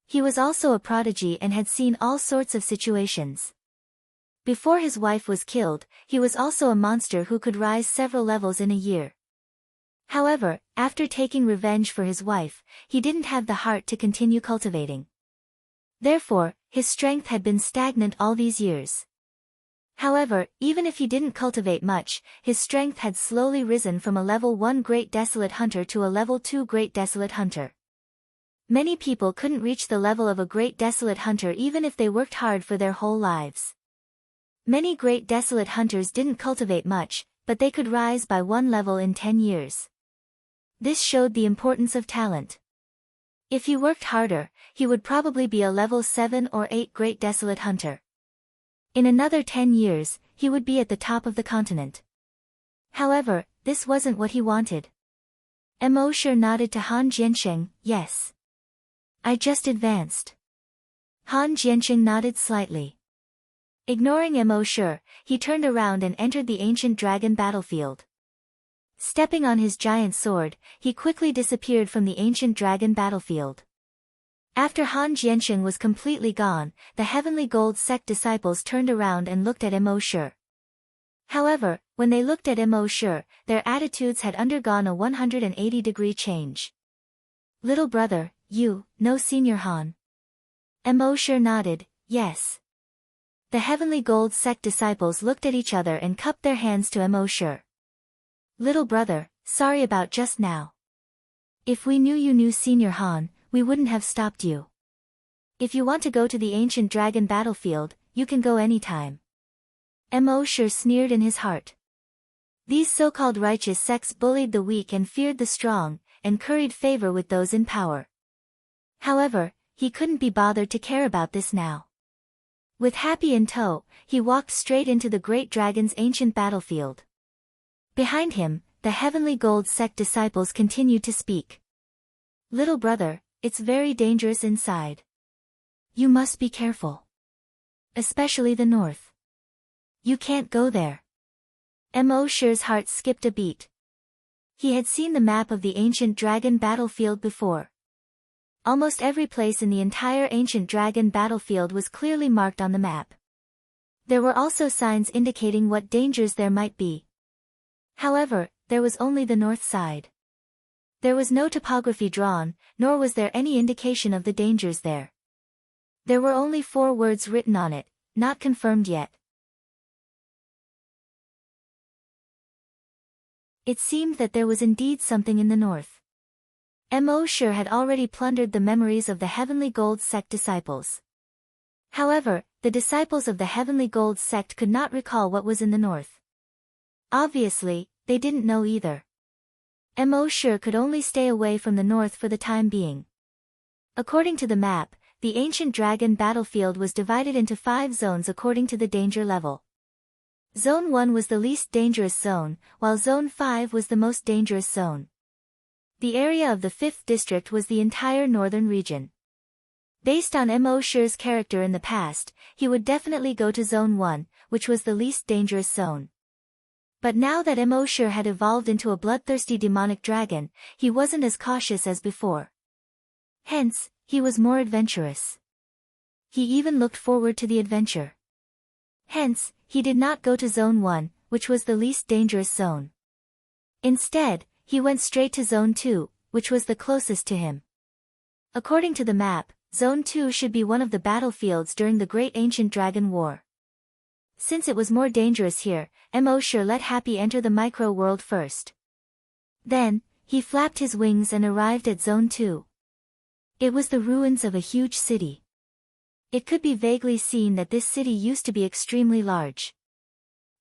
He was also a prodigy and had seen all sorts of situations. Before his wife was killed, he was also a monster who could rise several levels in a year. However, after taking revenge for his wife, he didn't have the heart to continue cultivating. Therefore, his strength had been stagnant all these years. However, even if he didn't cultivate much, his strength had slowly risen from a level 1 Great Desolate Hunter to a level 2 Great Desolate Hunter. Many people couldn't reach the level of a Great Desolate Hunter even if they worked hard for their whole lives. Many Great Desolate Hunters didn't cultivate much, but they could rise by 1 level in 10 years. This showed the importance of talent. If he worked harder, he would probably be a level 7 or 8 Great Desolate Hunter. In another 10 years, he would be at the top of the continent. However, this wasn't what he wanted. Emosure nodded to Han Jiansheng, yes. I just advanced. Han Jiansheng nodded slightly. Ignoring Emosure, he turned around and entered the ancient dragon battlefield. Stepping on his giant sword, he quickly disappeared from the ancient dragon battlefield. After Han Jiansheng was completely gone, the Heavenly Gold sect disciples turned around and looked at Emosure. However, when they looked at Emosure, their attitudes had undergone a 180-degree change. Little brother, you know Senior Han? Emosure nodded, yes. The Heavenly Gold sect disciples looked at each other and cupped their hands to Emosure. Little brother, sorry about just now. If we knew you knew Senior Han, we wouldn't have stopped you. If you want to go to the ancient dragon battlefield, you can go anytime. Emosure sneered in his heart. These so-called righteous sects bullied the weak and feared the strong, and curried favor with those in power. However, he couldn't be bothered to care about this now. With Happy in tow, he walked straight into the great dragon's ancient battlefield. Behind him, the Heavenly Gold sect disciples continued to speak. Little brother, it's very dangerous inside. You must be careful. especially the north. You can't go there. Emo's heart skipped a beat. He had seen the map of the ancient dragon battlefield before. Almost every place in the entire ancient dragon battlefield was clearly marked on the map. There were also signs indicating what dangers there might be. However, there was only the north side. There was no topography drawn, nor was there any indication of the dangers there. There were only 4 words written on it, not confirmed yet. It seemed that there was indeed something in the north. Mo had already plundered the memories of the Heavenly Gold Sect disciples. However, the disciples of the Heavenly Gold Sect could not recall what was in the north. Obviously, they didn't know either. Mo could only stay away from the north for the time being. According to the map, the ancient dragon battlefield was divided into 5 zones according to the danger level. Zone 1 was the least dangerous zone, while Zone 5 was the most dangerous zone. The area of the 5th district was the entire northern region. Based on Mo's character in the past, he would definitely go to Zone 1, which was the least dangerous zone. But now that Mo had evolved into a bloodthirsty demonic dragon, he wasn't as cautious as before. Hence, he was more adventurous. He even looked forward to the adventure. Hence, he did not go to Zone 1, which was the least dangerous zone. Instead, he went straight to Zone 2, which was the closest to him. According to the map, Zone 2 should be one of the battlefields during the Great Ancient Dragon War. Since it was more dangerous here, Mo let Happy enter the micro-world first. Then, he flapped his wings and arrived at Zone 2. It was the ruins of a huge city. It could be vaguely seen that this city used to be extremely large.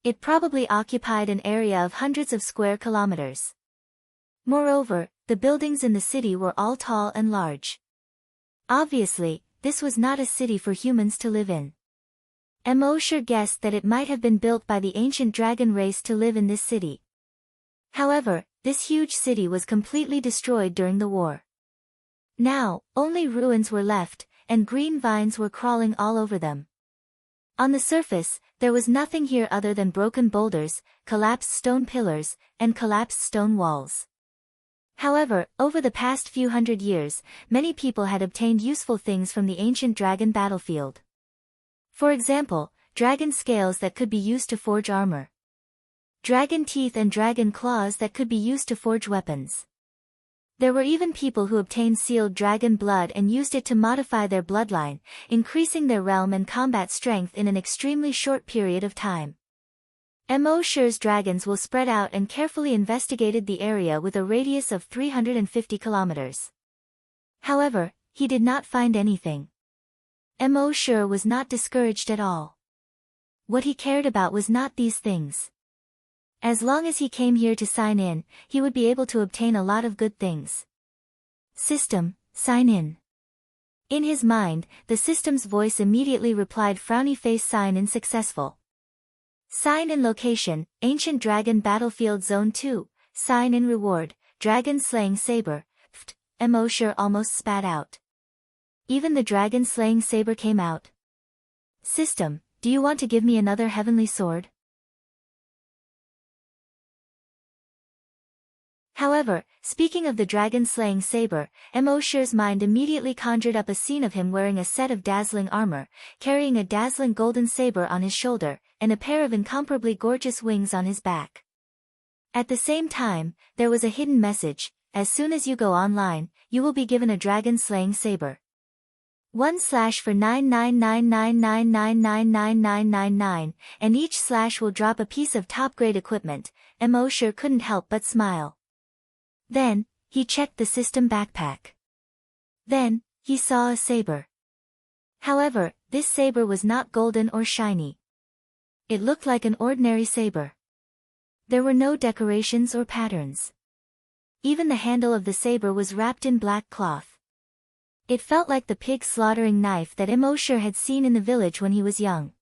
It probably occupied an area of hundreds of square kilometers. Moreover, the buildings in the city were all tall and large. Obviously, this was not a city for humans to live in. Mo guessed that it might have been built by the ancient dragon race to live in this city. However, this huge city was completely destroyed during the war. Now, only ruins were left, and green vines were crawling all over them. On the surface, there was nothing here other than broken boulders, collapsed stone pillars, and collapsed stone walls. However, over the past few hundred years, many people had obtained useful things from the ancient dragon battlefield. For example, dragon scales that could be used to forge armor. Dragon teeth and dragon claws that could be used to forge weapons. There were even people who obtained sealed dragon blood and used it to modify their bloodline, increasing their realm and combat strength in an extremely short period of time. Mo's dragons will spread out and carefully investigated the area with a radius of 350 kilometers. However, he did not find anything. Mo was not discouraged at all. What he cared about was not these things. As long as he came here to sign in, he would be able to obtain a lot of good things. System, sign in. In his mind, the system's voice immediately replied, frowny face, sign in successful. Sign in location, Ancient Dragon Battlefield Zone 2, sign in reward, Dragon Slaying Saber. Mo almost spat out. Even the dragon slaying saber came out. System, do you want to give me another heavenly sword? However, speaking of the dragon-slaying saber, Mo's mind immediately conjured up a scene of him wearing a set of dazzling armor, carrying a dazzling golden saber on his shoulder, and a pair of incomparably gorgeous wings on his back. At the same time, there was a hidden message: as soon as you go online, you will be given a dragon-slaying saber. 1/ for 99999999999, and each slash will drop a piece of top-grade equipment. Mo couldn't help but smile. Then, he checked the system backpack. Then, he saw a saber. However, this saber was not golden or shiny. It looked like an ordinary saber. There were no decorations or patterns. Even the handle of the saber was wrapped in black cloth. It felt like the pig slaughtering knife that Mo had seen in the village when he was young.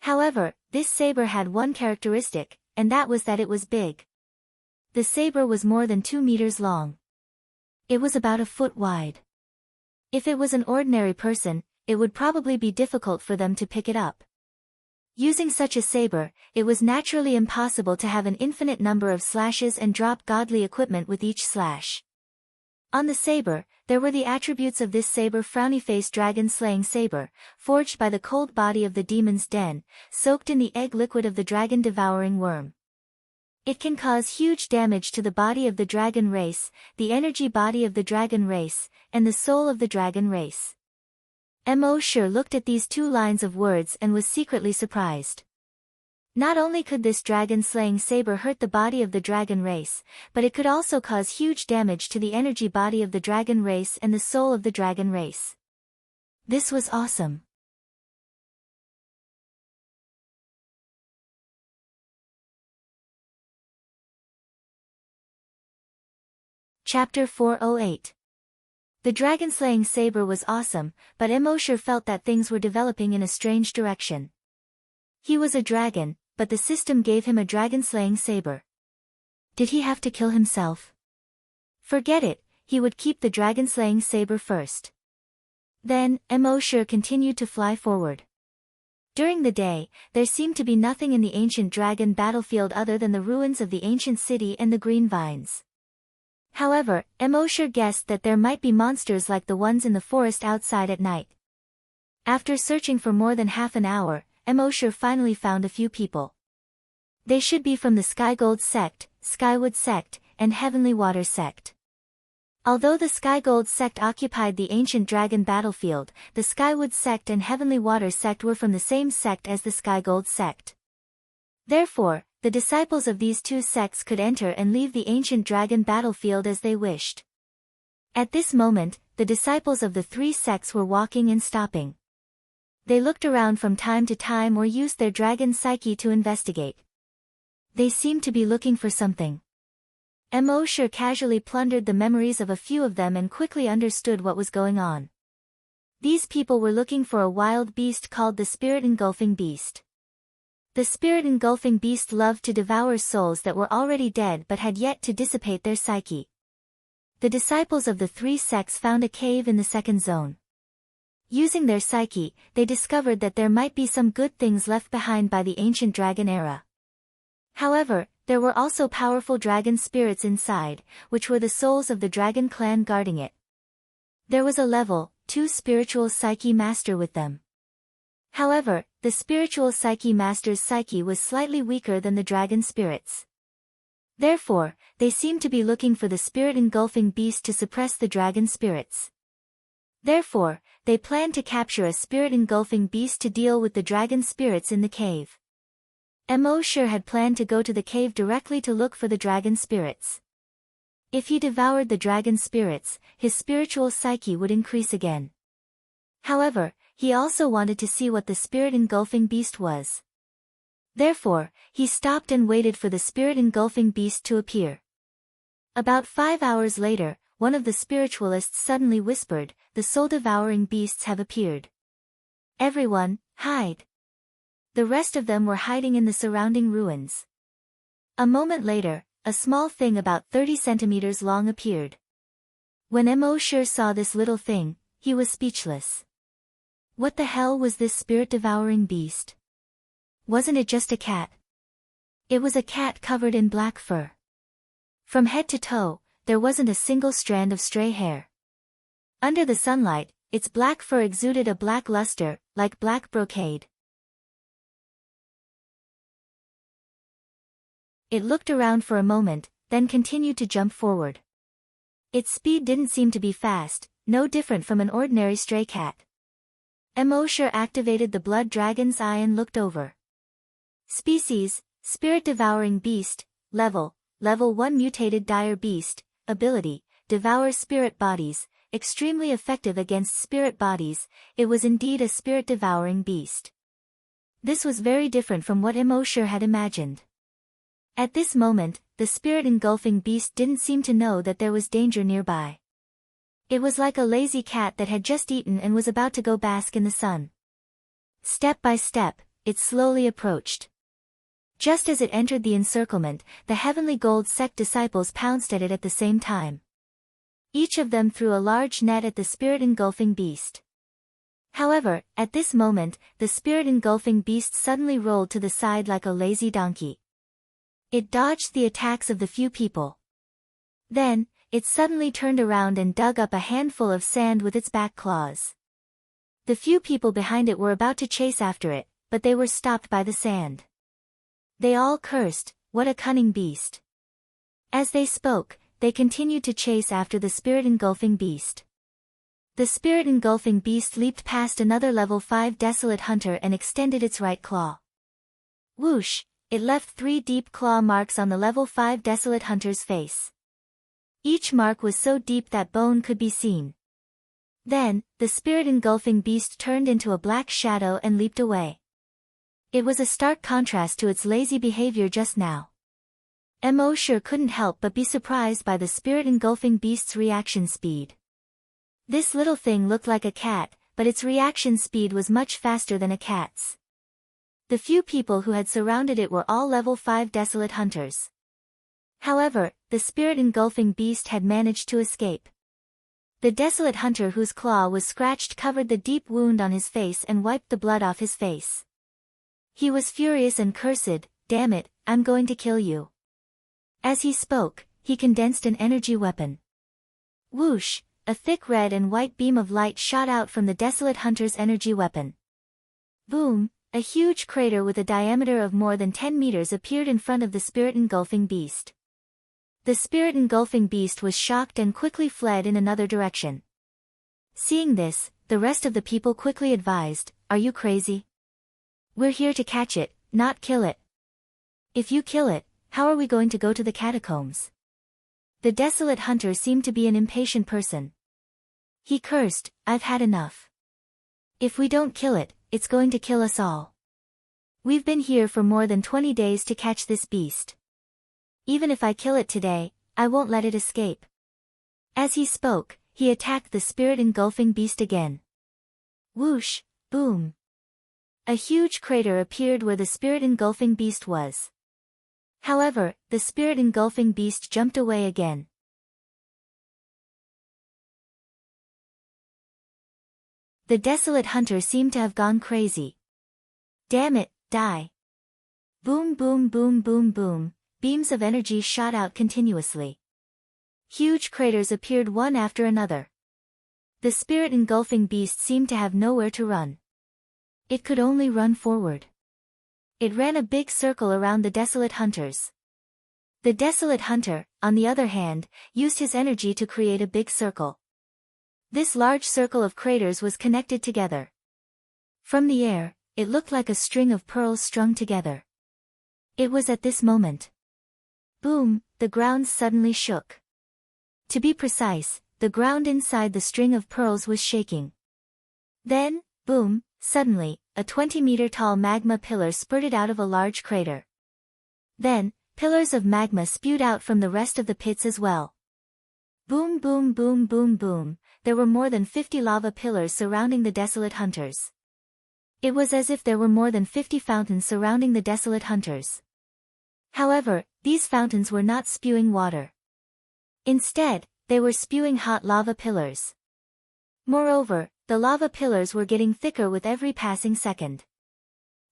However, this saber had one characteristic, and that was that it was big. The saber was more than 2 meters long. It was about a foot wide. If it was an ordinary person, it would probably be difficult for them to pick it up. Using such a saber, it was naturally impossible to have an infinite number of slashes and drop godly equipment with each slash. On the saber, there were the attributes of this saber: frowny-faced dragon-slaying saber, forged by the cold body of the demon's den, soaked in the egg liquid of the dragon-devouring worm. It can cause huge damage to the body of the dragon race, the energy body of the dragon race, and the soul of the dragon race. Emosure looked at these two lines of words and was secretly surprised. Not only could this dragon-slaying saber hurt the body of the dragon race, but it could also cause huge damage to the energy body of the dragon race and the soul of the dragon race. This was awesome. Chapter 408. The dragon-slaying saber was awesome, but Emosure felt that things were developing in a strange direction. He was a dragon, but the system gave him a dragon-slaying saber. Did he have to kill himself? Forget it, he would keep the dragon-slaying saber first. Then, Emosure continued to fly forward. During the day, there seemed to be nothing in the ancient dragon battlefield other than the ruins of the ancient city and the green vines. However, Emosure guessed that there might be monsters like the ones in the forest outside at night. After searching for more than half an hour, Emosure finally found a few people. They should be from the Skygold sect, Skywood sect, and Heavenly Water sect. Although the Skygold sect occupied the ancient dragon battlefield, the Skywood sect and Heavenly Water sect were from the same sect as the Skygold sect. Therefore, the disciples of these two sects could enter and leave the ancient dragon battlefield as they wished. At this moment, the disciples of the three sects were walking and stopping. They looked around from time to time or used their dragon psyche to investigate. They seemed to be looking for something. Emosure casually plundered the memories of a few of them and quickly understood what was going on. These people were looking for a wild beast called the spirit-engulfing beast. The spirit-engulfing beast loved to devour souls that were already dead but had yet to dissipate their psyche. The disciples of the three sects found a cave in the second zone. Using their psyche, they discovered that there might be some good things left behind by the ancient dragon era. However, there were also powerful dragon spirits inside, which were the souls of the dragon clan guarding it. There was a level 2 spiritual psyche master with them. However, the spiritual psyche master's psyche was slightly weaker than the dragon spirits. Therefore, they seemed to be looking for the spirit-engulfing beast to suppress the dragon spirits. Therefore, they planned to capture a spirit-engulfing beast to deal with the dragon spirits in the cave. Emosure had planned to go to the cave directly to look for the dragon spirits. If he devoured the dragon spirits, his spiritual psyche would increase again. However, he also wanted to see what the spirit-engulfing beast was. Therefore, he stopped and waited for the spirit-engulfing beast to appear. About 5 hours later, one of the spiritualists suddenly whispered, "The soul-devouring beasts have appeared. Everyone, hide." The rest of them were hiding in the surrounding ruins. A moment later, a small thing about 30 centimeters long appeared. When Emosure saw this little thing, he was speechless. What the hell was this spirit-devouring beast? Wasn't it just a cat? It was a cat covered in black fur. From head to toe, there wasn't a single strand of stray hair. Under the sunlight, its black fur exuded a black luster, like black brocade. It looked around for a moment, then continued to jump forward. Its speed didn't seem to be fast, no different from an ordinary stray cat. Emosure activated the blood dragon's eye and looked over. Species, spirit-devouring beast, level 1 mutated dire beast, ability, devour spirit bodies, extremely effective against spirit bodies. It was indeed a spirit-devouring beast. This was very different from what Emosure had imagined. At this moment, the spirit-engulfing beast didn't seem to know that there was danger nearby. It was like a lazy cat that had just eaten and was about to go bask in the sun. Step by step, it slowly approached. Just as it entered the encirclement, the Heavenly Gold sect disciples pounced at it at the same time. Each of them threw a large net at the spirit-engulfing beast. However, at this moment, the spirit-engulfing beast suddenly rolled to the side like a lazy donkey. It dodged the attacks of the few people. Then, it suddenly turned around and dug up a handful of sand with its back claws. The few people behind it were about to chase after it, but they were stopped by the sand. They all cursed, "What a cunning beast." As they spoke, they continued to chase after the spirit-engulfing beast. The spirit-engulfing beast leaped past another level 5 desolate hunter and extended its right claw. Whoosh! It left 3 deep claw marks on the level 5 desolate hunter's face. Each mark was so deep that bone could be seen. Then, the spirit-engulfing beast turned into a black shadow and leaped away. It was a stark contrast to its lazy behavior just now. Mo sure couldn't help but be surprised by the spirit-engulfing beast's reaction speed. This little thing looked like a cat, but its reaction speed was much faster than a cat's. The few people who had surrounded it were all level 5 desolate hunters. However, the spirit-engulfing beast had managed to escape. The desolate hunter whose claw was scratched covered the deep wound on his face and wiped the blood off his face. He was furious and cursed, "Damn it, I'm going to kill you." As he spoke, he condensed an energy weapon. Whoosh! A thick red and white beam of light shot out from the desolate hunter's energy weapon. Boom! A huge crater with a diameter of more than 10 meters appeared in front of the spirit-engulfing beast. The spirit-engulfing beast was shocked and quickly fled in another direction. Seeing this, the rest of the people quickly advised, "Are you crazy? We're here to catch it, not kill it. If you kill it, how are we going to go to the catacombs?" The desolate hunter seemed to be an impatient person. He cursed, "I've had enough. If we don't kill it, it's going to kill us all. We've been here for more than 20 days to catch this beast. Even if I kill it today, I won't let it escape." As he spoke, he attacked the spirit-engulfing beast again. Whoosh! Boom! A huge crater appeared where the spirit-engulfing beast was. However, the spirit-engulfing beast jumped away again. The desolate hunter seemed to have gone crazy. "Damn it, die!" Boom boom boom boom boom, beams of energy shot out continuously. Huge craters appeared one after another. The spirit-engulfing beast seemed to have nowhere to run. It could only run forward. It ran a big circle around the desolate hunters. The desolate hunter, on the other hand, used his energy to create a big circle. This large circle of craters was connected together. From the air, it looked like a string of pearls strung together. It was at this moment. Boom, the ground suddenly shook. To be precise, the ground inside the string of pearls was shaking. Then, boom, suddenly, a 20-meter-tall magma pillar spurted out of a large crater. Then, pillars of magma spewed out from the rest of the pits as well. Boom boom boom boom boom, there were more than 50 lava pillars surrounding the desolate hunters. It was as if there were more than 50 fountains surrounding the desolate hunters. However, these fountains were not spewing water. Instead, they were spewing hot lava pillars. Moreover, the lava pillars were getting thicker with every passing second.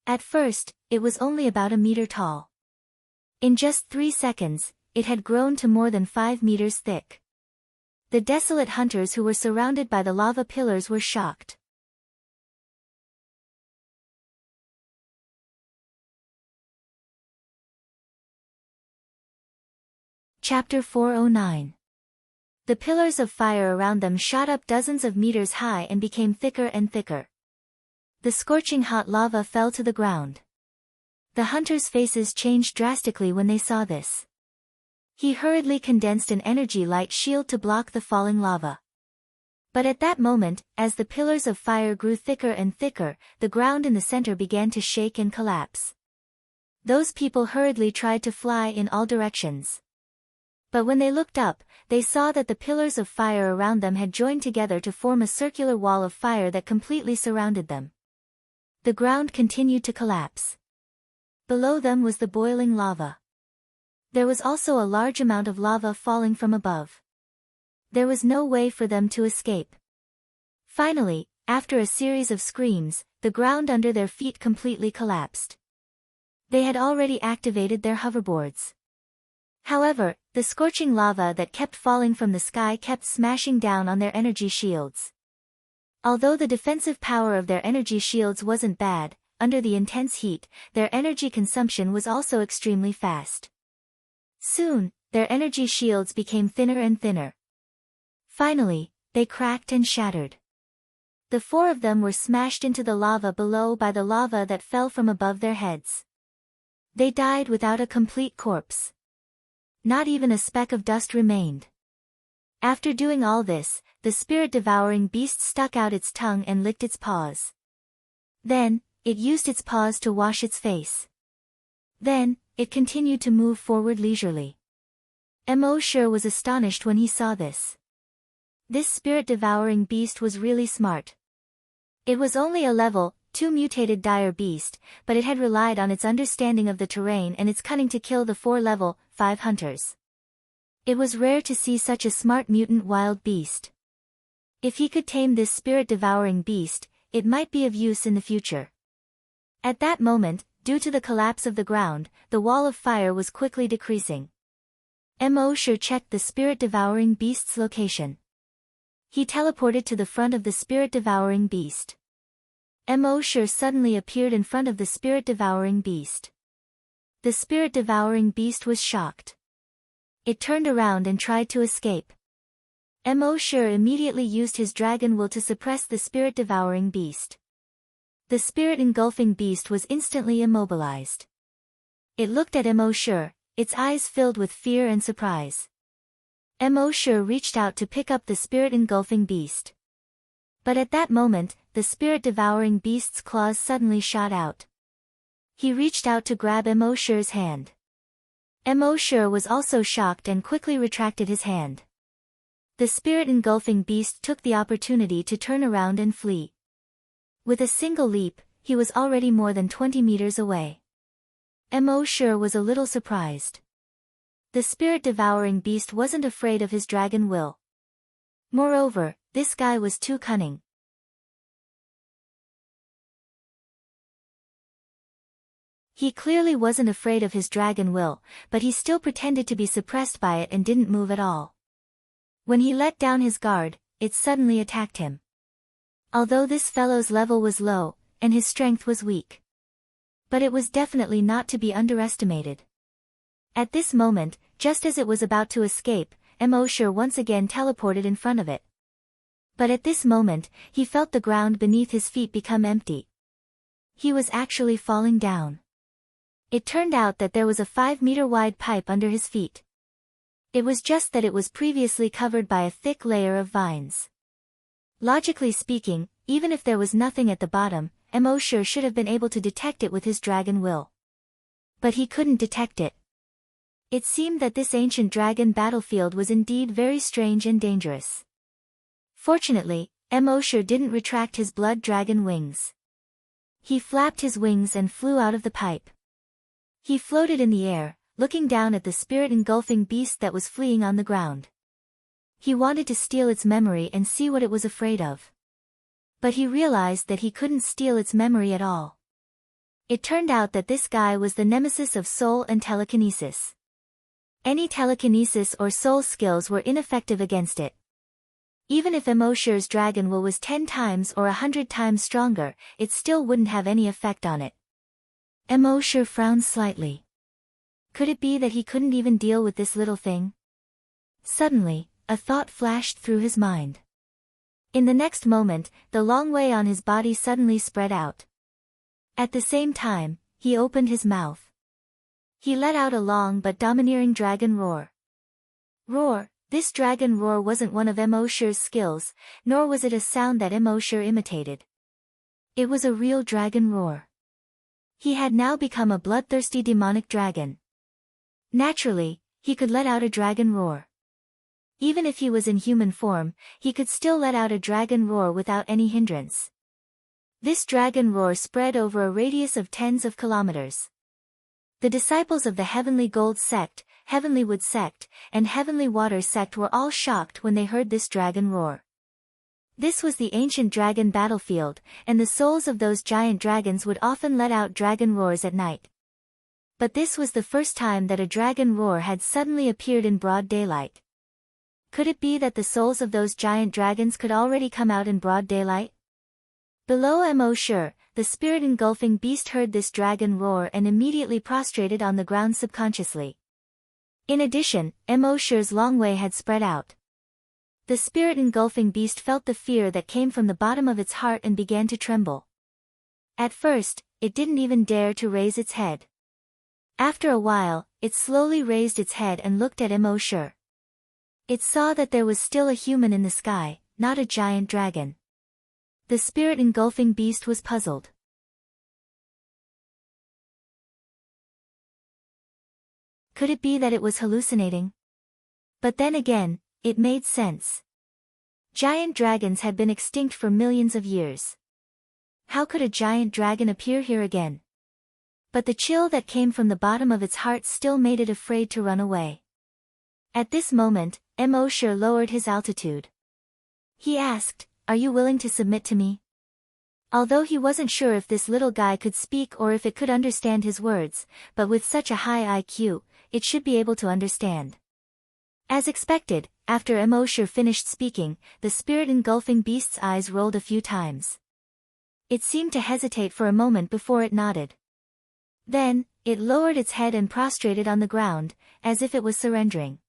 At first, it was only about a meter tall. In just 3 seconds, it had grown to more than 5 meters thick. The desolate hunters who were surrounded by the lava pillars were shocked. Chapter 409. The pillars of fire around them shot up dozens of meters high and became thicker and thicker. The scorching hot lava fell to the ground. The hunters' faces changed drastically when they saw this. He hurriedly condensed an energy light shield to block the falling lava. But at that moment, as the pillars of fire grew thicker and thicker, the ground in the center began to shake and collapse. Those people hurriedly tried to fly in all directions. But when they looked up, they saw that the pillars of fire around them had joined together to form a circular wall of fire that completely surrounded them. The ground continued to collapse. Below them was the boiling lava. There was also a large amount of lava falling from above. There was no way for them to escape. Finally, after a series of screams, the ground under their feet completely collapsed. They had already activated their hoverboards. However, the scorching lava that kept falling from the sky kept smashing down on their energy shields. Although the defensive power of their energy shields wasn't bad, under the intense heat, their energy consumption was also extremely fast. Soon, their energy shields became thinner and thinner. Finally, they cracked and shattered. The four of them were smashed into the lava below by the lava that fell from above their heads. They died without a complete corpse. Not even a speck of dust remained. After doing all this, the spirit-devouring beast stuck out its tongue and licked its paws. Then, it used its paws to wash its face. Then, it continued to move forward leisurely. Emosure was astonished when he saw this. This spirit-devouring beast was really smart. It was only a level 2 mutated dire beast, but it had relied on its understanding of the terrain and its cunning to kill the 4 level 5 hunters. It was rare to see such a smart mutant wild beast. If he could tame this spirit-devouring beast, it might be of use in the future. At that moment, due to the collapse of the ground, the wall of fire was quickly decreasing. Emosure checked the spirit-devouring beast's location. He teleported to the front of the spirit-devouring beast. Emosure suddenly appeared in front of the spirit-devouring beast. The spirit-devouring beast was shocked. It turned around and tried to escape. Emosure immediately used his dragon will to suppress the spirit-devouring beast. The spirit-engulfing beast was instantly immobilized. It looked at Emosure, its eyes filled with fear and surprise. Emosure reached out to pick up the spirit-engulfing beast. But at that moment, the spirit-devouring beast's claws suddenly shot out. He reached out to grab Emosure's hand. Emosure was also shocked and quickly retracted his hand. The spirit-engulfing beast took the opportunity to turn around and flee. With a single leap, he was already more than 20 meters away. Emosure was a little surprised. The spirit-devouring beast wasn't afraid of his dragon will. Moreover, this guy was too cunning. He clearly wasn't afraid of his dragon will, but he still pretended to be suppressed by it and didn't move at all. When he let down his guard, it suddenly attacked him. Although this fellow's level was low, and his strength was weak. But it was definitely not to be underestimated. At this moment, just as it was about to escape, Emosure once again teleported in front of it. But at this moment, he felt the ground beneath his feet become empty. He was actually falling down. It turned out that there was a 5-meter-wide pipe under his feet. It was just that it was previously covered by a thick layer of vines. Logically speaking, even if there was nothing at the bottom, Emosure should have been able to detect it with his dragon will. But he couldn't detect it. It seemed that this ancient dragon battlefield was indeed very strange and dangerous. Fortunately, Emosure didn't retract his blood dragon wings. He flapped his wings and flew out of the pipe. He floated in the air, looking down at the spirit-engulfing beast that was fleeing on the ground. He wanted to steal its memory and see what it was afraid of. But he realized that he couldn't steal its memory at all. It turned out that this guy was the nemesis of soul and telekinesis. Any telekinesis or soul skills were ineffective against it. Even if Emosure's dragon will was 10 times or 100 times stronger, it still wouldn't have any effect on it. Emosure frowned slightly. Could it be that he couldn't even deal with this little thing? Suddenly, a thought flashed through his mind. In the next moment, the long way on his body suddenly spread out. At the same time, he opened his mouth. He let out a long but domineering dragon roar. Roar. This dragon roar wasn't one of Emosure's skills, nor was it a sound that Emosure imitated. It was a real dragon roar. He had now become a bloodthirsty demonic dragon. Naturally, he could let out a dragon roar. Even if he was in human form, he could still let out a dragon roar without any hindrance. This dragon roar spread over a radius of tens of kilometers. The disciples of the Heavenly Gold sect, Heavenly Wood sect, and Heavenly Water sect were all shocked when they heard this dragon roar. This was the ancient dragon battlefield, and the souls of those giant dragons would often let out dragon roars at night. But this was the first time that a dragon roar had suddenly appeared in broad daylight. Could it be that the souls of those giant dragons could already come out in broad daylight? Below Emosure, the spirit-engulfing beast heard this dragon roar and immediately prostrated on the ground subconsciously. In addition, Emosure's long way had spread out. The spirit-engulfing beast felt the fear that came from the bottom of its heart and began to tremble. At first, it didn't even dare to raise its head. After a while, it slowly raised its head and looked at Emosure. It saw that there was still a human in the sky, not a giant dragon. The spirit-engulfing beast was puzzled. Could it be that it was hallucinating? But then again, it made sense. Giant dragons had been extinct for millions of years. How could a giant dragon appear here again? But the chill that came from the bottom of its heart still made it afraid to run away. At this moment, Emosure lowered his altitude. He asked, "Are you willing to submit to me?" Although he wasn't sure if this little guy could speak or if it could understand his words, but with such a high IQ, it should be able to understand. As expected, after Emosure finished speaking, the spirit-engulfing beast's eyes rolled a few times. It seemed to hesitate for a moment before it nodded. Then, it lowered its head and prostrated on the ground, as if it was surrendering.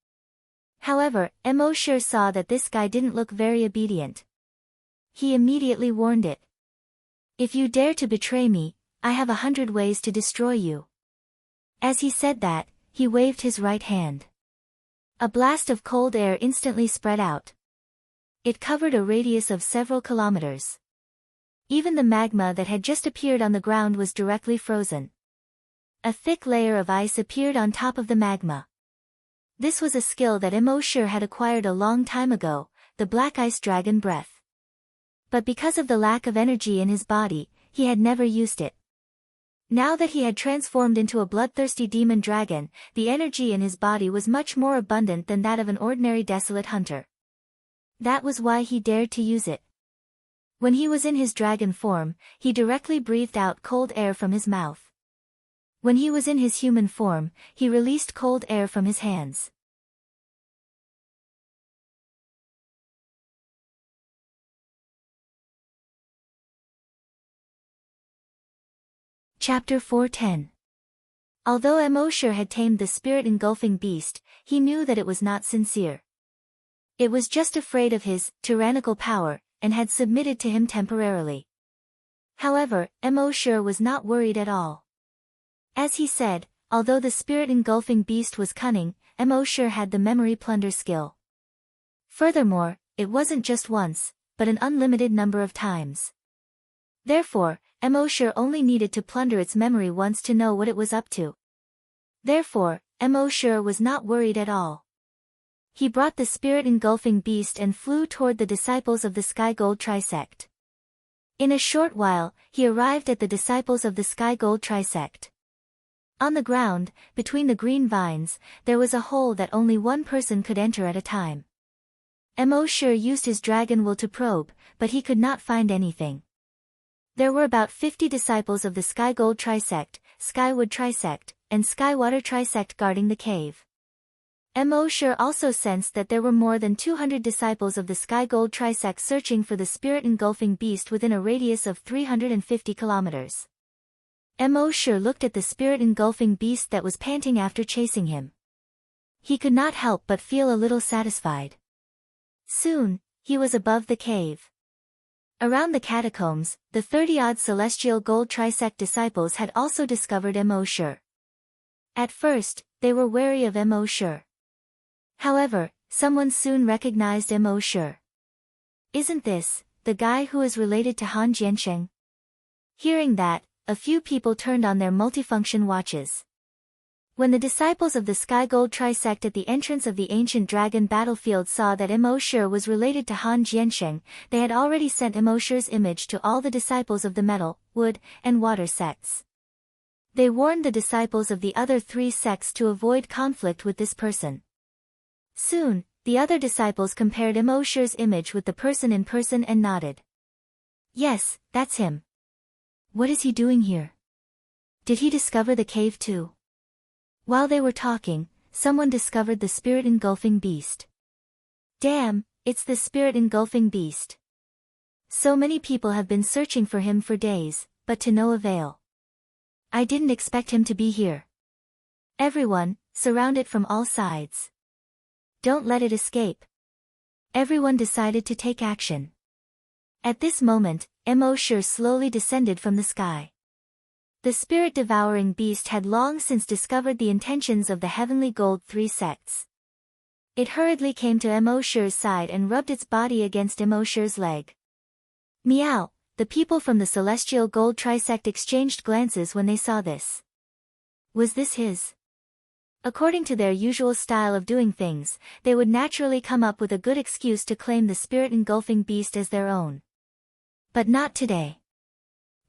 However, Emosure saw that this guy didn't look very obedient. He immediately warned it. "If you dare to betray me, I have 100 ways to destroy you." As he said that, he waved his right hand. A blast of cold air instantly spread out. It covered a radius of several kilometers. Even the magma that had just appeared on the ground was directly frozen. A thick layer of ice appeared on top of the magma. This was a skill that Emosure had acquired a long time ago, the Black Ice Dragon Breath. But because of the lack of energy in his body, he had never used it. Now that he had transformed into a bloodthirsty demon dragon, the energy in his body was much more abundant than that of an ordinary desolate hunter. That was why he dared to use it. When he was in his dragon form, he directly breathed out cold air from his mouth. When he was in his human form, he released cold air from his hands. Chapter 410. Although Emosure had tamed the spirit-engulfing beast, he knew that it was not sincere. It was just afraid of his tyrannical power, and had submitted to him temporarily. However, Emosure was not worried at all. As he said, although the spirit-engulfing beast was cunning, Emosure had the memory plunder skill. Furthermore, it wasn't just once, but an unlimited number of times. Therefore, Emosure only needed to plunder its memory once to know what it was up to. Therefore, Emosure was not worried at all. He brought the spirit-engulfing beast and flew toward the disciples of the Sky Gold Trisect. In a short while, he arrived at the disciples of the Sky Gold Trisect. On the ground, between the green vines, there was a hole that only one person could enter at a time. Emosure used his dragon will to probe, but he could not find anything. There were about 50 disciples of the Sky Gold Trisect, Skywood Trisect, and Skywater Trisect guarding the cave. Emosure also sensed that there were more than 200 disciples of the Sky Gold Trisect searching for the spirit-engulfing beast within a radius of 350 kilometers. Emosure looked at the spirit-engulfing beast that was panting after chasing him. He could not help but feel a little satisfied. Soon, he was above the cave. Around the catacombs, the 30-odd celestial gold Trisect disciples had also discovered Emosure. At first, they were wary of Emosure. However, someone soon recognized Emosure. "Isn't this the guy who is related to Han Jiansheng?" Hearing that, a few people turned on their multifunction watches. When the disciples of the Sky Gold Trisect at the entrance of the ancient dragon battlefield saw that Emosure was related to Han Jiansheng, they had already sent Emosure's image to all the disciples of the metal, wood, and water sects. They warned the disciples of the other 3 sects to avoid conflict with this person. Soon, The other disciples compared Emosher's image with the person in person and nodded. Yes, that's him. What is he doing here? Did he discover the cave too? While they were talking, someone discovered the spirit-engulfing beast. Damn, it's the spirit-engulfing beast. So many people have been searching for him for days, but to no avail. I didn't expect him to be here. Everyone, surround it from all sides. Don't let it escape. Everyone decided to take action. At this moment, Emosher slowly descended from the sky. The spirit-devouring beast had long since discovered the intentions of the Heavenly Gold 3 sects. It hurriedly came to Emosher's side and rubbed its body against Emosher's leg. Meow, the people from the Celestial Gold Trisect exchanged glances when they saw this. Was this his? According to their usual style of doing things, they would naturally come up with a good excuse to claim the spirit-engulfing beast as their own. But not today.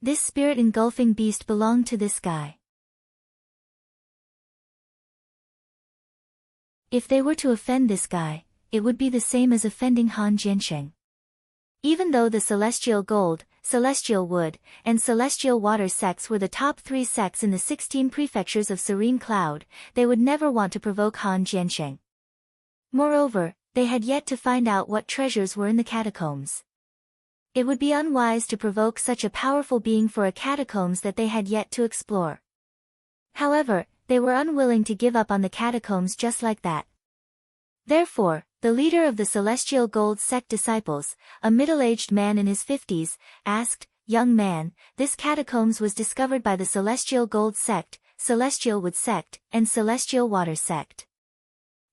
This spirit-engulfing beast belonged to this guy. If they were to offend this guy, it would be the same as offending Han Jiansheng. Even though the Celestial Gold, Celestial Wood, and Celestial Water sects were the top 3 sects in the 16 prefectures of Serene Cloud, they would never want to provoke Han Jiansheng. Moreover, they had yet to find out what treasures were in the catacombs. It would be unwise to provoke such a powerful being for a catacombs that they had yet to explore. However, they were unwilling to give up on the catacombs just like that. Therefore, the leader of the Celestial Gold sect disciples, a middle-aged man in his 50s, asked, "Young man, this catacombs was discovered by the Celestial Gold sect, Celestial Wood sect, and Celestial Water sect.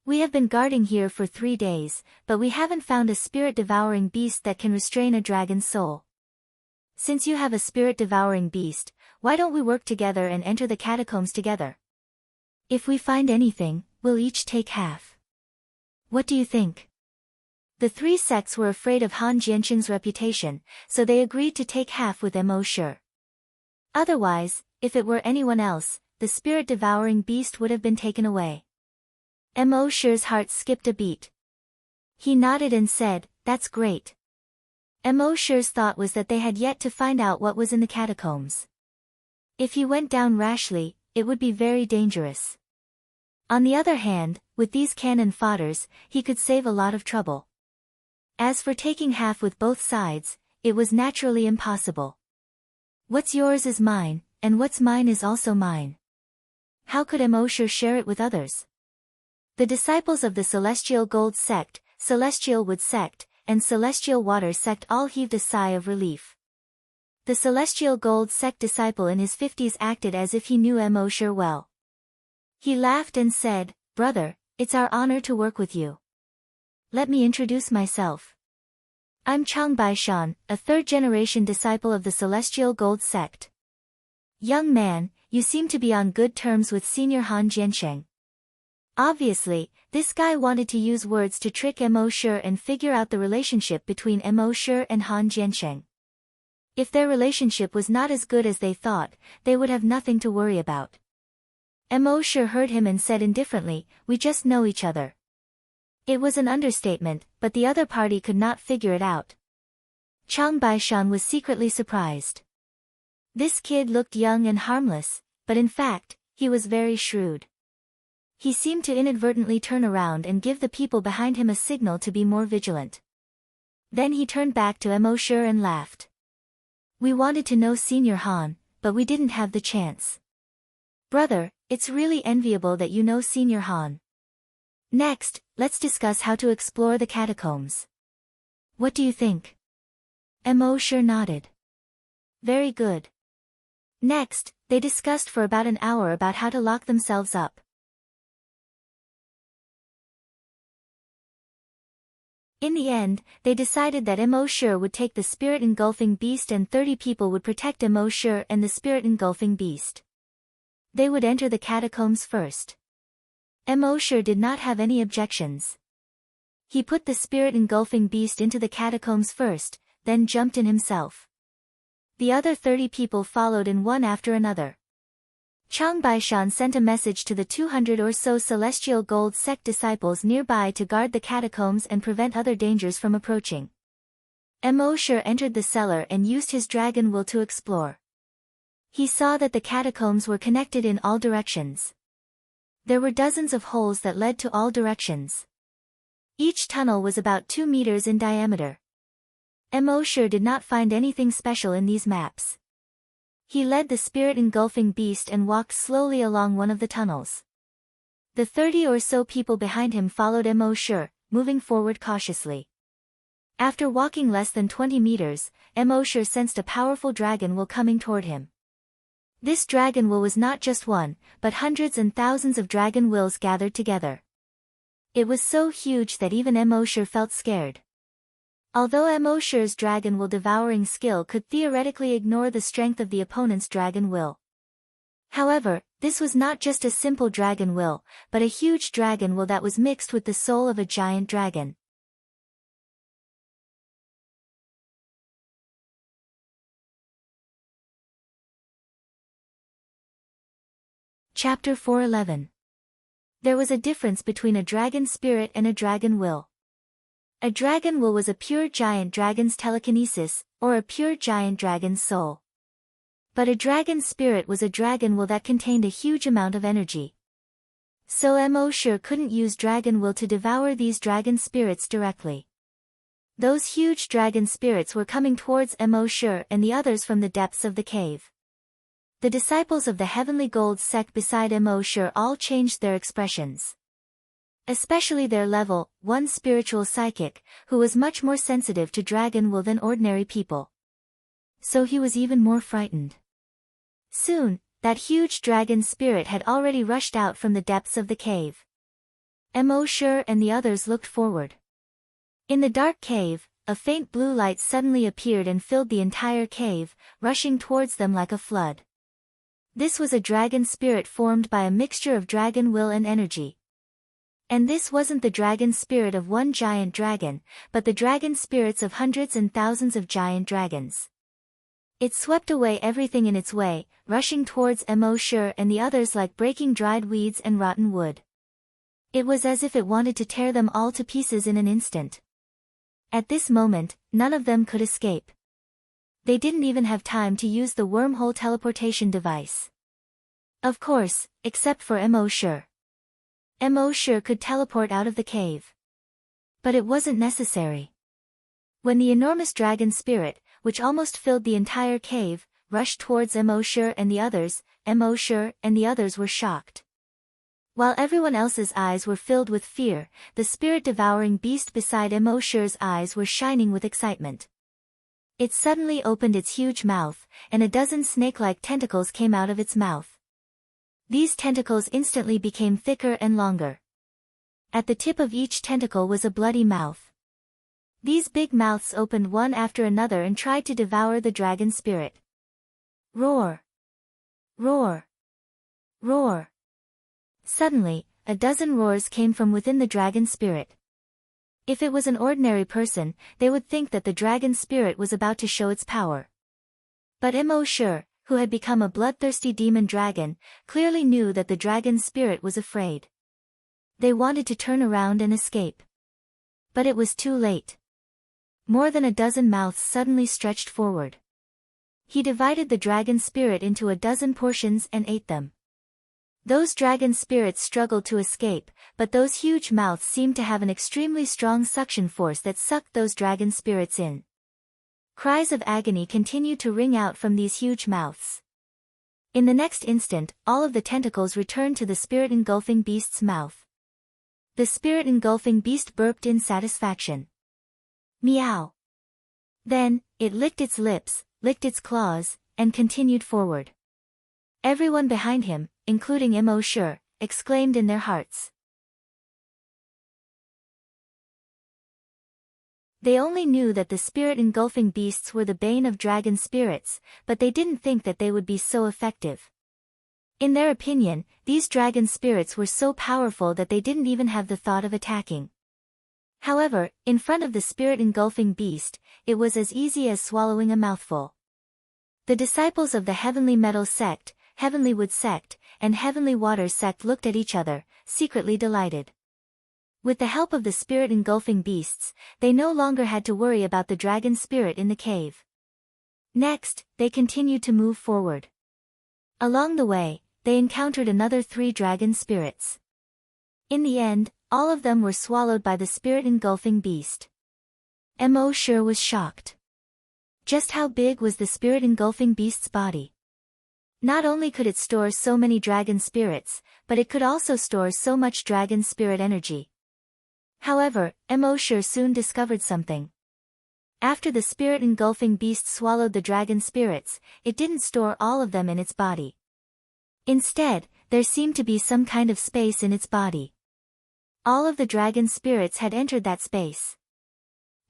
We have been guarding here for 3 days, but we haven't found a spirit-devouring beast that can restrain a dragon's soul. Since you have a spirit-devouring beast, why don't we work together and enter the catacombs together? If we find anything, we'll each take half. What do you think?" The 3 sects were afraid of Han Jiansheng's reputation, so they agreed to take half with Emosher. Otherwise, if it were anyone else, the spirit-devouring beast would have been taken away. Emosher's heart skipped a beat. He nodded and said, "That's great." Emosher's thought was that they had yet to find out what was in the catacombs. If he went down rashly, it would be very dangerous. On the other hand, with these cannon fodders, he could save a lot of trouble. As for taking half with both sides, it was naturally impossible. What's yours is mine, and what's mine is also mine. How could Emosher share it with others? The disciples of the Celestial Gold sect, Celestial Wood sect, and Celestial Water sect all heaved a sigh of relief. The Celestial Gold sect disciple in his 50s acted as if he knew Emosher well. He laughed and said, "Brother, it's our honor to work with you. Let me introduce myself. I'm Chang Baishan, a 3rd-generation disciple of the Celestial Gold sect." "Young man, you seem to be on good terms with Senior Han Jiansheng." Obviously, this guy wanted to use words to trick Emosher and figure out the relationship between Emosher and Han Jiansheng. If their relationship was not as good as they thought, they would have nothing to worry about. Emosher heard him and said indifferently, "We just know each other." It was an understatement, but the other party could not figure it out. Chang Baishan was secretly surprised. This kid looked young and harmless, but in fact, he was very shrewd. He seemed to inadvertently turn around and give the people behind him a signal to be more vigilant. Then he turned back to Emosher and laughed. "We wanted to know Senior Han, but we didn't have the chance. Brother, it's really enviable that you know Senior Han. Next, let's discuss how to explore the catacombs. What do you think?" Emosher nodded. "Very good." Next, they discussed for about an hour about how to lock themselves up. In the end, they decided that Emosher would take the spirit-engulfing beast and 30 people would protect Emosher and the spirit-engulfing beast. They would enter the catacombs first. Emosher did not have any objections. He put the spirit-engulfing beast into the catacombs first, then jumped in himself. The other 30 people followed in one after another. Chang Baishan sent a message to the 200 or so celestial gold sect disciples nearby to guard the catacombs and prevent other dangers from approaching. Mo Shi entered the cellar and used his dragon will to explore. He saw that the catacombs were connected in all directions. There were dozens of holes that led to all directions. Each tunnel was about 2 meters in diameter. Mo Shi did not find anything special in these maps. He led the spirit-engulfing beast and walked slowly along one of the tunnels. The 30 or so people behind him followed Mo Shi, moving forward cautiously. After walking less than 20 meters, Mo Shi sensed a powerful dragon will coming toward him. This dragon will was not just one, but hundreds and thousands of dragon wills gathered together. It was so huge that even Mo Shi felt scared. Although Mo Shi's dragon will devouring skill could theoretically ignore the strength of the opponent's dragon will. However, this was not just a simple dragon will, but a huge dragon will that was mixed with the soul of a giant dragon. Chapter 411. There was a difference between a dragon spirit and a dragon will. A dragon will was a pure giant dragon's telekinesis, or a pure giant dragon's soul. But a dragon spirit was a dragon will that contained a huge amount of energy. So Mo Shi couldn't use dragon will to devour these dragon spirits directly. Those huge dragon spirits were coming towards Mo Shi and the others from the depths of the cave. The disciples of the Heavenly Gold sect beside Mo Shi all changed their expressions. Especially their level 1 spiritual psychic, who was much more sensitive to dragon will than ordinary people. So he was even more frightened. Soon, that huge dragon spirit had already rushed out from the depths of the cave. Mo Shi and the others looked forward. In the dark cave, a faint blue light suddenly appeared and filled the entire cave, rushing towards them like a flood. This was a dragon spirit formed by a mixture of dragon will and energy. And this wasn't the dragon spirit of one giant dragon, but the dragon spirits of hundreds and thousands of giant dragons. It swept away everything in its way, rushing towards Mo Shi and the others like breaking dried weeds and rotten wood. It was as if it wanted to tear them all to pieces in an instant. At this moment, none of them could escape. They didn't even have time to use the wormhole teleportation device. Of course, except for Mo Shi. Mo Shi could teleport out of the cave. But it wasn't necessary. When the enormous dragon spirit, which almost filled the entire cave, rushed towards Mo Shi and the others, Mo Shi and the others were shocked. While everyone else's eyes were filled with fear, the spirit-devouring beast beside Mo Shi's eyes were shining with excitement. It suddenly opened its huge mouth, and a dozen snake-like tentacles came out of its mouth. These tentacles instantly became thicker and longer. At the tip of each tentacle was a bloody mouth. These big mouths opened one after another and tried to devour the dragon spirit. Roar! Roar! Roar! Suddenly, a dozen roars came from within the dragon spirit. If it was an ordinary person, they would think that the dragon spirit was about to show its power. But Mo Shi, who had become a bloodthirsty demon dragon, clearly knew that the dragon spirit was afraid. They wanted to turn around and escape. But it was too late. More than a dozen mouths suddenly stretched forward. He divided the dragon spirit into a dozen portions and ate them. Those dragon spirits struggled to escape, but those huge mouths seemed to have an extremely strong suction force that sucked those dragon spirits in. Cries of agony continued to ring out from these huge mouths. In the next instant, all of the tentacles returned to the spirit-engulfing beast's mouth. The spirit-engulfing beast burped in satisfaction. Meow. Then, it licked its lips, licked its claws, and continued forward. Everyone behind him, including Mo Shi, exclaimed in their hearts. They only knew that the spirit-engulfing beasts were the bane of dragon spirits, but they didn't think that they would be so effective. In their opinion, these dragon spirits were so powerful that they didn't even have the thought of attacking. However, in front of the spirit-engulfing beast, it was as easy as swallowing a mouthful. The disciples of the Heavenly Metal sect, Heavenly Wood sect, and Heavenly Waters sect looked at each other, secretly delighted. With the help of the spirit-engulfing beasts, they no longer had to worry about the dragon spirit in the cave. Next, they continued to move forward. Along the way, they encountered another 3 dragon spirits. In the end, all of them were swallowed by the spirit-engulfing beast. Mo sure was shocked. Just how big was the spirit-engulfing beast's body? Not only could it store so many dragon spirits, but it could also store so much dragon spirit energy. However, Mo sure soon discovered something. After the spirit-engulfing beast swallowed the dragon spirits, it didn't store all of them in its body. Instead, there seemed to be some kind of space in its body. All of the dragon spirits had entered that space.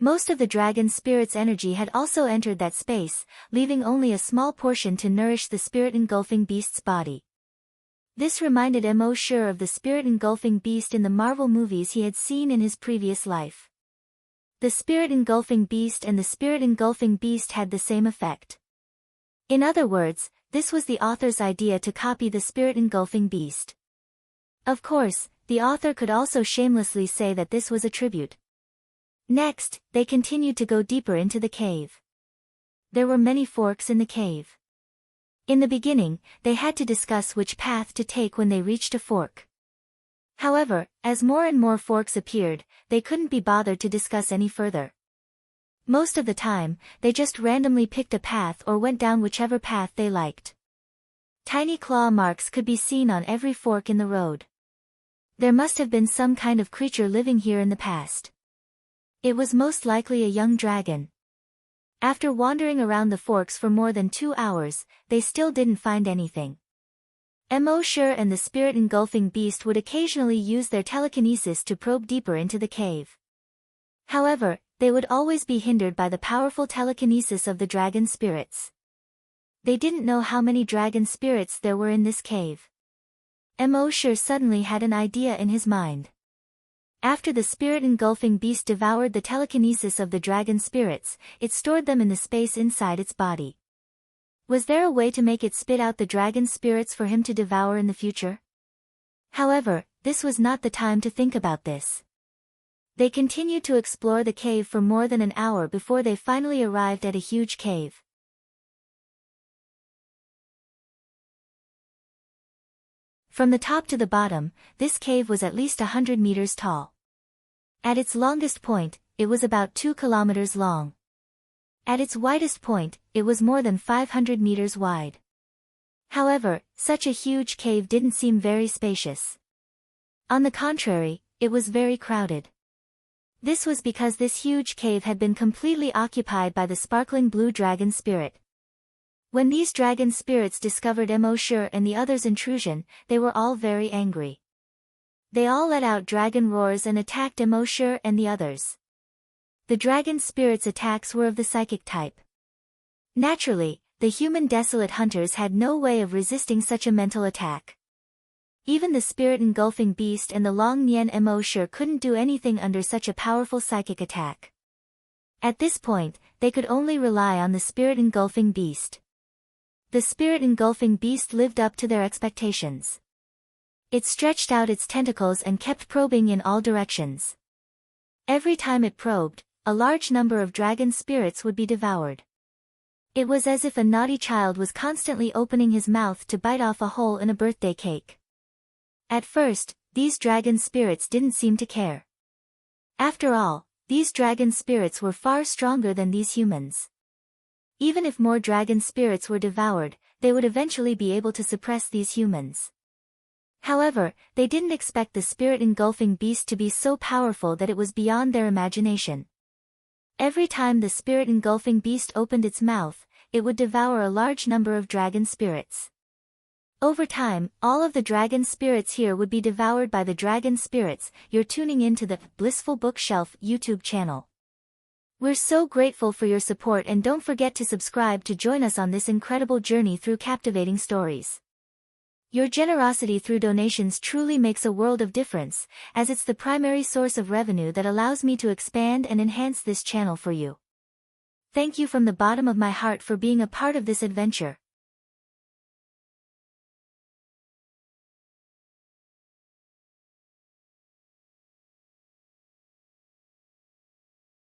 Most of the dragon spirit's energy had also entered that space, leaving only a small portion to nourish the spirit-engulfing beast's body. This reminded Mo sure of the spirit-engulfing beast in the Marvel movies he had seen in his previous life. The spirit-engulfing beast and the spirit-engulfing beast had the same effect. In other words, this was the author's idea to copy the spirit-engulfing beast. Of course, the author could also shamelessly say that this was a tribute. Next, they continued to go deeper into the cave. There were many forks in the cave. In the beginning, they had to discuss which path to take when they reached a fork. However, as more and more forks appeared, they couldn't be bothered to discuss any further. Most of the time, they just randomly picked a path or went down whichever path they liked. Tiny claw marks could be seen on every fork in the road. There must have been some kind of creature living here in the past. It was most likely a young dragon. After wandering around the forks for more than 2 hours, they still didn't find anything. Mo sure and the spirit-engulfing beast would occasionally use their telekinesis to probe deeper into the cave. However, they would always be hindered by the powerful telekinesis of the dragon spirits. They didn't know how many dragon spirits there were in this cave. Mo sure suddenly had an idea in his mind. After the spirit-engulfing beast devoured the telekinesis of the dragon spirits, it stored them in the space inside its body. Was there a way to make it spit out the dragon spirits for him to devour in the future? However, this was not the time to think about this. They continued to explore the cave for more than an hour before they finally arrived at a huge cave. From the top to the bottom, this cave was at least 100 meters tall. At its longest point, it was about 2 kilometers long. At its widest point, it was more than 500 meters wide. However, such a huge cave didn't seem very spacious. On the contrary, it was very crowded. This was because this huge cave had been completely occupied by the sparkling blue dragon spirit. When these dragon spirits discovered Mo sure and the others' intrusion, they were all very angry. They all let out dragon roars and attacked Mo sure and the others. The dragon spirits' attacks were of the psychic type. Naturally, the human desolate hunters had no way of resisting such a mental attack. Even the spirit-engulfing beast and the Long Nian Mo sure couldn't do anything under such a powerful psychic attack. At this point, they could only rely on the spirit-engulfing beast. The spirit-engulfing beast lived up to their expectations. It stretched out its tentacles and kept probing in all directions. Every time it probed, a large number of dragon spirits would be devoured. It was as if a naughty child was constantly opening his mouth to bite off a hole in a birthday cake. At first, these dragon spirits didn't seem to care. After all, these dragon spirits were far stronger than these humans. Even if more dragon spirits were devoured, they would eventually be able to suppress these humans. However, they didn't expect the spirit-engulfing beast to be so powerful that it was beyond their imagination. Every time the spirit-engulfing beast opened its mouth, it would devour a large number of dragon spirits. Over time, all of the dragon spirits here would be devoured by the dragon spirits. You're tuning into the Blissful Bookshelf YouTube channel. We're so grateful for your support, and don't forget to subscribe to join us on this incredible journey through captivating stories. Your generosity through donations truly makes a world of difference, as it's the primary source of revenue that allows me to expand and enhance this channel for you. Thank you from the bottom of my heart for being a part of this adventure.